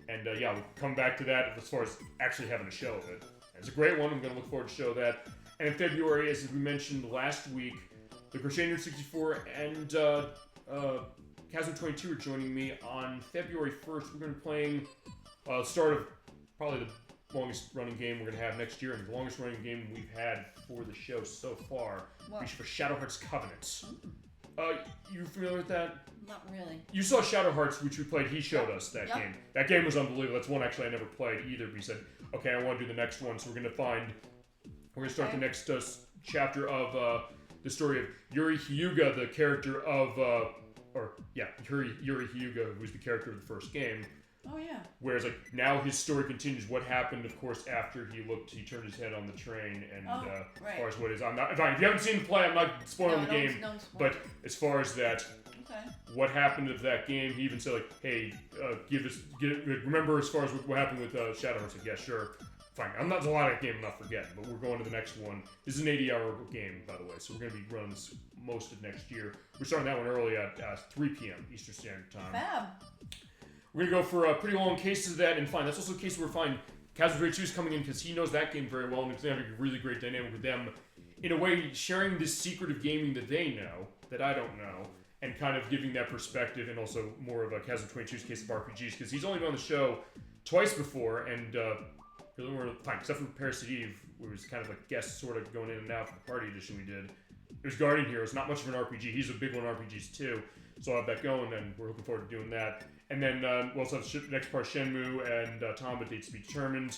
And we'll come back to that as far as actually having a show of it. And it's a great one. I'm going to look forward to show that. And in February, as we mentioned last week, the Crusader 64 and Chasm 22 are joining me on February 1st. We're going to be playing start of probably the longest running game we're going to have next year, and the longest running game we've had for the show so far. What? For Shadow Hearts Covenant. You familiar with that? Not really. You saw Shadow Hearts, which we played. He showed us that game. That game was unbelievable. That's one actually I never played either. But he said, "Okay, I want to do the next one." So we're going to start the next chapter of the story of Yuri Hyuga, the character of, Yuri Hyuga, who was the character of the first game. Oh yeah. Whereas now his story continues. What happened, of course, after he turned his head on the train, and right. as far as what is, I'm not. Fine, if you haven't seen the play, I'm not spoiling the game. No but as far as that. Okay. What happened to that game? He even said, "Hey, remember as far as what happened with Shadow Hearts?" Like, yeah, sure, fine. There's a lot of that game I'm not forgetting, but we're going to the next one. This is an 80-hour game, by the way, so we're going to be running this most of next year. We're starting that one early at 3 p.m. Eastern Standard Time. Fab. We're going to go for pretty long cases of that, and fine. That's also a case where fine. Castle 2 is coming in because he knows that game very well, and it's having a really great dynamic with them. In a way, sharing this secret of gaming that they know, that I don't know. And kind of giving that perspective, and also more of a Chasm 22's case of RPGs, because he's only been on the show twice before, and really were fine, except for Parasite Eve, where he was kind of a guest, sort of going in and out for the party edition we did. There's Guardian Heroes, not much of an RPG. He's a big one on RPGs too, so I'll have that going, and we're looking forward to doing that. And then we'll also have the next part, Shenmue and Tom, but dates to be determined.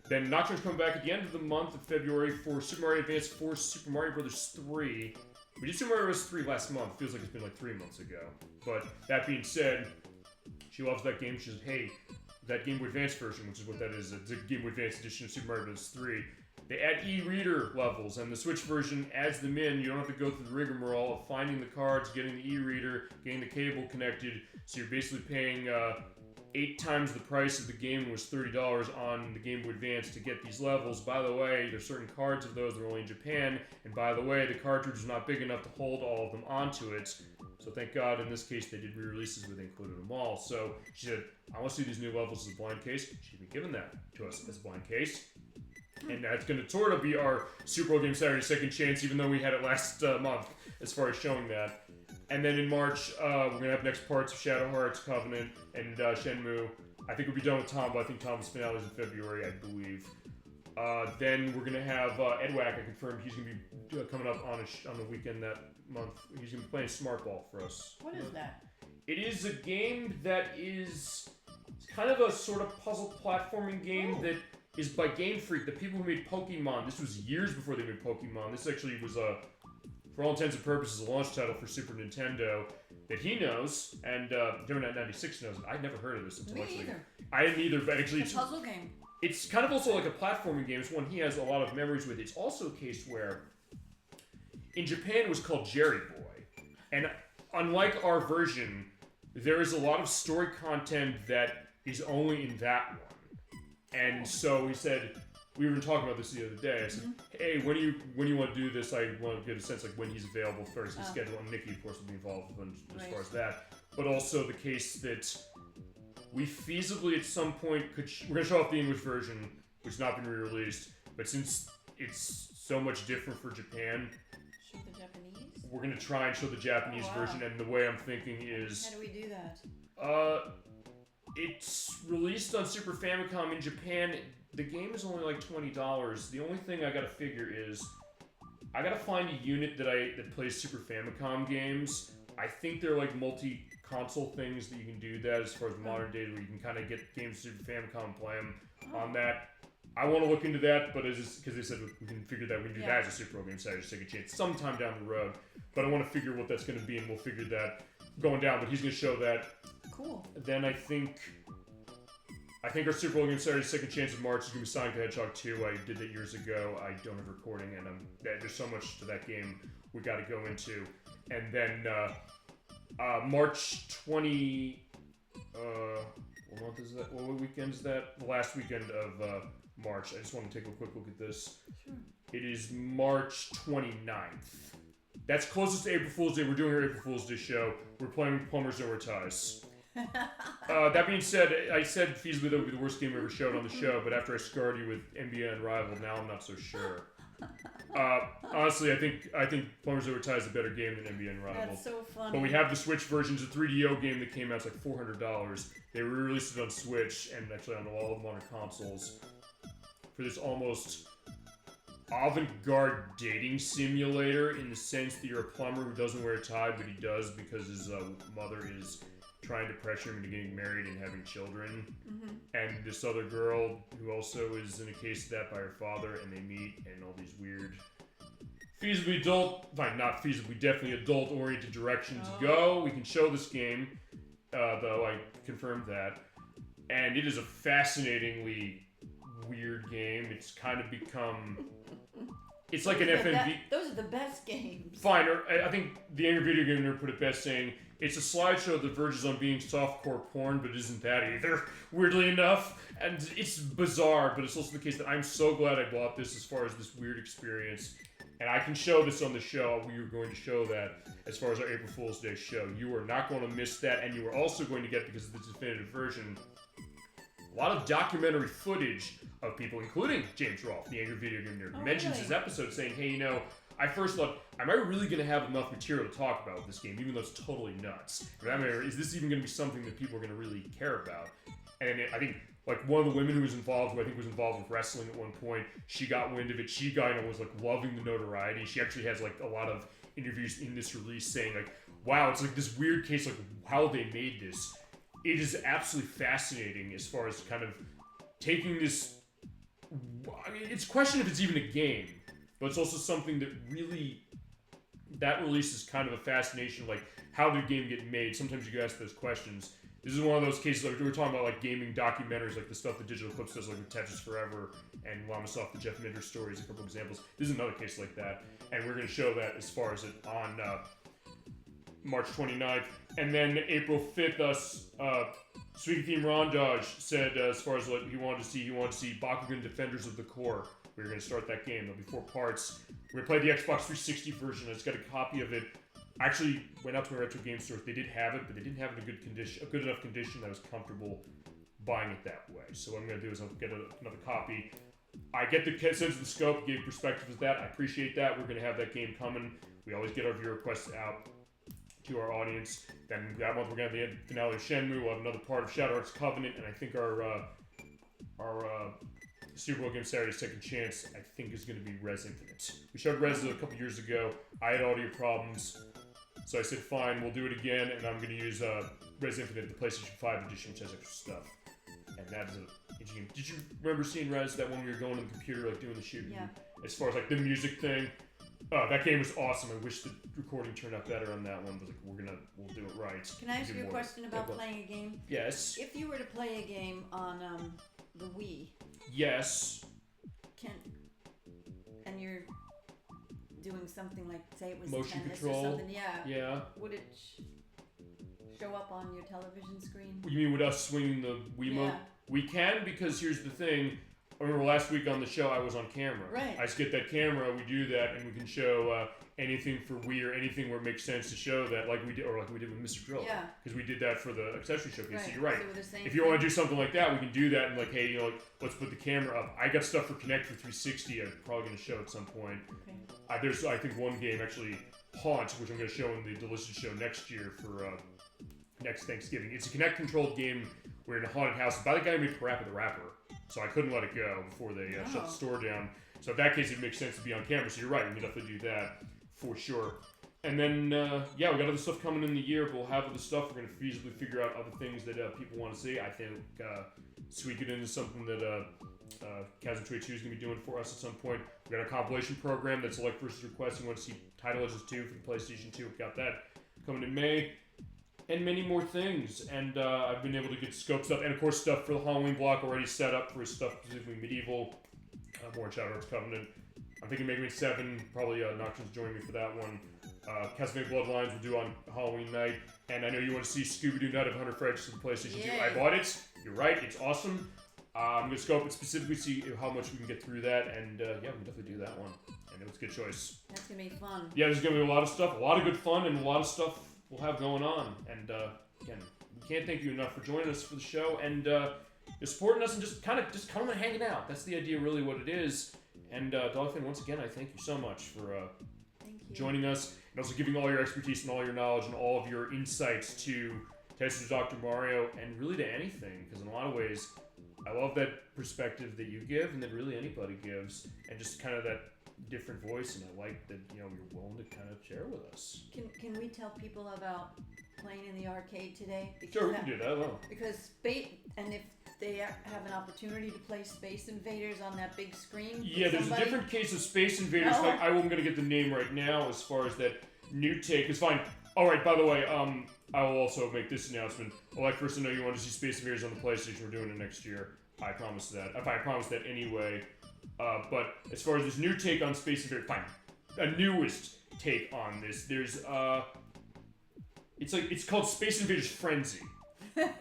Then Nocturne's coming back at the end of the month of February for Super Mario Advance 4, Super Mario Bros. 3. We did Super Mario Bros. 3 last month. Feels like it's been like 3 months ago. But that being said, she loves that game. She said, "Hey, that Game Boy Advance version," which is what that is, it's a Game Boy Advance edition of Super Mario Bros. 3. They add e-reader levels, and the Switch version adds them in. You don't have to go through the rigmarole of finding the cards, getting the e-reader, getting the cable connected. So you're basically paying 8 times the price of the game, was $30 on the Game Boy Advance to get these levels. By the way, there's certain cards of those that are only in Japan, and by the way, the cartridge is not big enough to hold all of them onto it. So thank God, in this case, they did re-releases where they included them all. So she said, "I want to see these new levels as a blind case." She's been given that to us as a blind case. And that's going to sort of be our Super Bowl Game Saturday Second Chance, even though we had it last month, as far as showing that. And then in March, we're going to have next parts of Shadow Hearts, Covenant, and Shenmue. I think we'll be done with Tom, but I think Tom's finale is in February, I believe. Then we're going to have Edwack. I confirmed he's going to be coming up on the weekend that month. He's going to be playing Smart Ball for us. What is that? It is a game that is kind of a sort of puzzle platforming game that is by Game Freak, the people who made Pokemon. This was years before they made Pokemon. This actually was for all intents and purposes, a launch title for Super Nintendo that he knows, and Internet 96 knows. I'd never heard of this until Me either. I didn't either, but actually It's a puzzle game. it's kind of also like a platforming game. It's one he has a lot of memories with. It's also a case where in Japan it was called Jerry Boy. And unlike our version, there is a lot of story content that is only in that one. And so he said, we were talking about this the other day. I said, hey, when you want to do this, I want to get a sense like when he's available first, his schedule. And Nikki, of course, will be involved as far as that. But also the case that we feasibly at some point we're going to show off the English version, which has not been re-released. But since it's so much different for Japan, show the Japanese? We're going to try and show the Japanese version. And the way I'm thinking is... How do we do that? It's released on Super Famicom in Japan. The game is only like $20. The only thing I gotta figure is I gotta find a unit that plays Super Famicom games. I think they're like multi-console things that you can do that as far as modern day, where you can kind of get games Super Famicom and play them on that. I want to look into that, but because they said we can figure that we can do that as a Super Game Saturday Sega chance sometime down the road. But I want to figure what that's going to be, and we'll figure that going down. But he's going to show that. Cool. Then I think our Super Bowl Game Saturday Second Chance of March is going to be Sonic the Hedgehog 2. I did that years ago. I don't have recording, and there's so much to that game we got to go into. And then March 20. What month is that? What weekend is that? The last weekend of March. I just want to take a quick look at this. Sure. It is March 29th. That's closest to April Fool's Day. We're doing our April Fool's Day show. We're playing Plumbers Over Ties. That being said, I said feasibly that would be the worst game we ever showed on the show, but after I scarred you with NBA Unrivaled, now I'm not so sure. Honestly, I think Plumbers Over Ties is a better game than NBA Unrivaled. That's so funny. But we have the Switch versions. A 3DO game that came out, it's like $400. They re-released it on Switch and actually on all of the modern consoles for this almost avant-garde dating simulator, in the sense that you're a plumber who doesn't wear a tie, but he does because his mother is trying to pressure him into getting married and having children. And this other girl who also is in a case of that by her father, and they meet, and all these weird feasibly not feasibly, definitely adult-oriented directions go. We can show this game, though I confirmed that. And it is a fascinatingly weird game. It's kind of become... It's like an FMV... Those are the best games. Fine, I think the Angry Video Game Nerd put it best, saying, it's a slideshow that verges on being softcore porn, but isn't that either, weirdly enough. And it's bizarre, but it's also the case that I'm so glad I bought this as far as this weird experience. And I can show this on the show. We are going to show that as far as our April Fool's Day show. You are not going to miss that, and you are also going to get, because of the definitive version, a lot of documentary footage of people, including James Rolfe, the Angry Video Game Nerd, mentions his episode saying, hey, I first thought, am I really going to have enough material to talk about with this game, even though it's totally nuts? Is this even going to be something that people are going to really care about? And I think, like, one of the women who was involved, who I think was involved with wrestling at one point, she got wind of it. She kind of was, like, loving the notoriety. She actually has, like, a lot of interviews in this release saying, like, wow, it's like this weird case, like, how they made this. It is absolutely fascinating as far as kind of taking this... I mean, it's a question if it's even a game, but it's also something that really... That release is kind of a fascination, like, how did a game get made? Sometimes you can ask those questions. This is one of those cases, like, we were talking about, like, gaming documentaries, like the stuff that Digital Eclipse does, like with Tetris Forever, and Lamasoft, the Jeff Minder stories, a couple examples. This is another case like that, and we're going to show that as far as it on March 29th. And then April 5th, Sweet Theme Rondage said, as far as what he wanted to see Bakugan Defenders of the Core. We're going to start that game. There'll be 4 parts. We're going to play the Xbox 360 version. I just got a copy of it. I actually went out to my retro game stores. They did have it, but they didn't have it in a good enough condition that I was comfortable buying it that way. So what I'm going to do is I'll get another copy. I get the sense of the scope, gave perspective of that. I appreciate that. We're going to have that game coming. We always get our viewer requests out to our audience. Then that month we're going to have the finale of Shenmue. We'll have another part of Shadow Hearts Covenant, and I think our Super Bowl Game Saturday Second Chance, I think, is going to be Res Infinite. We showed Res a couple years ago. I had audio problems, so I said, fine, we'll do it again, and I'm going to use Res Infinite, the PlayStation 5 edition, which has extra stuff. And that is an interesting game. Did you remember seeing Res, that one where you're going on the computer, like, doing the shooting? Yeah. As far as, like, the music thing? That game was awesome. I wish the recording turned out better on that one, but, like, we'll do it right. Can I ask you a question about playing a game? Yes. If you were to play a game on the Wii. Yes. And you're doing something like, say it was motion tennis control. or something. Yeah. Yeah. Would it show up on your television screen? You mean with us swinging the Wiimote? Yeah. We can, because here's the thing. I remember last week on the show I was on camera. Right. I just get that camera, we do that, and we can show anything for Wii or anything where it makes sense to show that, like we did with Mr. Drill. Yeah. Because we did that for the accessory showcase. Right. So you're right. So if you want to do something like that, we can do that and like, hey, let's put the camera up. I got stuff for Kinect for 360. I'm probably going to show at some point. Okay. There's I think one game actually, Haunt, which I'm going to show in the Delicious Show next year for next Thanksgiving. It's a Kinect controlled game. We're in a haunted house by the guy who made Parappa the Rapper. So I couldn't let it go before they shut the store down. So in that case, it makes sense to be on camera. So you're right, we can definitely do that for sure. And then, we got other stuff coming in the year, but we'll have other stuff. We're going to feasibly figure out other things that people want to see. I think tweak it into something that Chasm 2 is going to be doing for us at some point. We've got a compilation program that's Select versus Request. You want to see Title Legends 2 for the PlayStation 2. We've got that coming in May. And many more things. And I've been able to get scope stuff. And of course, stuff for the Halloween block already set up for stuff specifically medieval. More Shadow Hearts Covenant. I'm thinking Mega Man 7. Probably Nocturne's joining me for that one. Castlevania Bloodlines we'll do on Halloween night. And I know you want to see Scooby-Doo Night of 100 Fragments for the PlayStation 2. I bought it. You're right. It's awesome. I'm going to scope it specifically, see how much we can get through that. And we can definitely do that one. And it was a good choice. That's going to be fun. Yeah, there's going to be a lot of stuff. A lot of good fun and a lot of stuff we'll have going on. And again, we can't thank you enough for joining us for the show and you're supporting us and just coming and hanging out. That's the idea, really, what it is. And Dogfan, once again, I thank you so much for joining us and also giving all your expertise and all your knowledge and all of your insights to Tetris and Dr. Mario and really to anything. Because in a lot of ways, I love that perspective that you give and that really anybody gives, and just kind of that different voice, and I like that you're willing to kind of share with us. Can we tell people about playing in the arcade today? Because sure, we can do that. Well, because and if they have an opportunity to play Space Invaders on that big screen. Yeah, there's a different case of Space Invaders. No. Like, I'm going to get the name right now as far as that new take. It's fine. All right. By the way, I will also make this announcement. First, I know you want to see Space Invaders on the PlayStation. We're doing it next year. I promise that. I promise that anyway. But as far as this new take on Space Invaders, fine. A newest take on this. There's it's called Space Invaders Frenzy.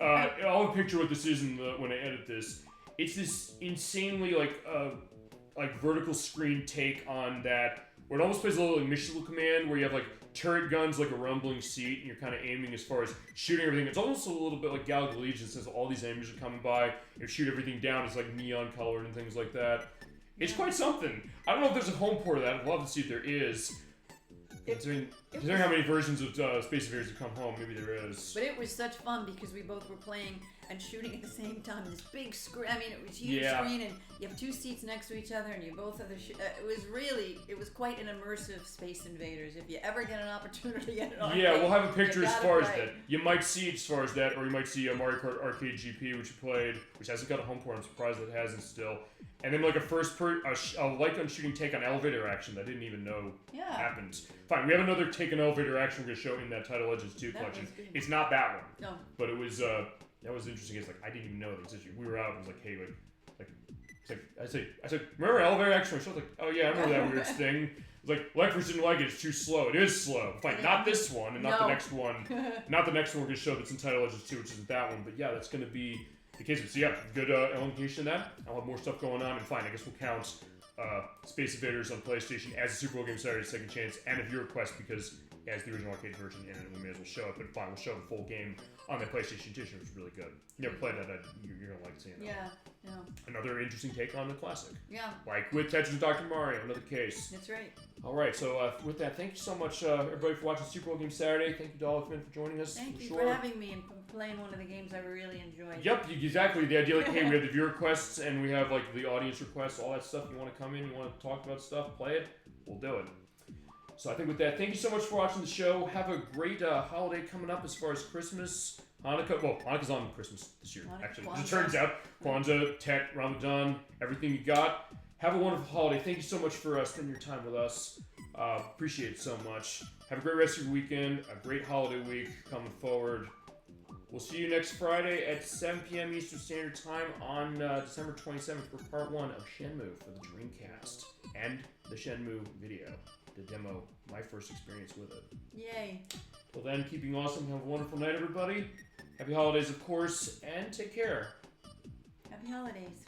I'll picture what this is when I edit this. It's this insanely like vertical screen take on that, where it almost plays a little like Missile Command, where you have like turret guns like a rumbling seat, and you're kind of aiming as far as shooting everything. It's almost a little bit like Galaga Legion, since all these enemies are coming by. You shoot everything down. It's like neon colored and things like that. It's quite something. I don't know if there's a home port of that. I'd love to see if there is. Considering how many versions of Space Invaders have come home, maybe there is. But it was such fun because we both were playing and shooting at the same time. This big screen. I mean, it was a huge screen, and you have two seats next to each other, and you both have the. It was quite an immersive Space Invaders. If you ever get an opportunity at an arcade, we'll have a picture as far as that. You might see it as far as that, or you might see a Mario Kart Arcade GP, which you played, which hasn't got a home port. I'm surprised it hasn't still. And then like a light gun shooting take on elevator action that I didn't even know happened. Fine, we have another take on elevator action we're going to show in that Title Legends 2 collection. It's not that one. No. But it was, that was interesting. It's like, I didn't even know that existed. We were out and it was like, hey, I said, remember elevator action? I was like, oh yeah, I remember that weird thing. It's like, Lectors didn't like it, it's too slow. It is slow. Fine, not this one and not the next one. Not the next one we're going to show that's in Title Legends 2, which isn't that one. But yeah, that's going to be the case. So yeah, good elongation of that. I'll have more stuff going on, and fine, I guess we'll count Space Invaders on PlayStation as a Super Bowl Game Saturday Second Chance, and at your request, because as the original arcade version, and we may as well show it, but fine, we'll show the full game on the PlayStation Edition, which is really good. You never played that, you're going to like seeing that. Yeah. Another interesting take on the classic. Yeah. Like with Tetris and Dr. Mario, another case. That's right. All right, so with that, thank you so much, everybody, for watching Super Bowl Game Saturday. Thank you, Dolphin, for joining us. Thank you for having me and playing one of the games I really enjoyed. Yep, exactly. The idea, like, hey, we have the viewer requests and we have like the audience requests, all that stuff. You want to come in, you want to talk about stuff, play it, we'll do it. So I think with that, thank you so much for watching the show. Have a great holiday coming up as far as Christmas, Hanukkah. Well, Hanukkah's on Christmas this year, actually. As it turns out, Kwanzaa, Tet, Ramadan, everything you got. Have a wonderful holiday. Thank you so much for spending your time with us. Appreciate it so much. Have a great rest of your weekend. A great holiday week coming forward. We'll see you next Friday at 7 p.m. Eastern Standard Time on December 27th for part 1 of Shenmue for the Dreamcast and the Shenmue video to demo my first experience with it. Yay. Till then, keeping awesome. Have a wonderful night, everybody. Happy holidays, of course, and take care. Happy holidays.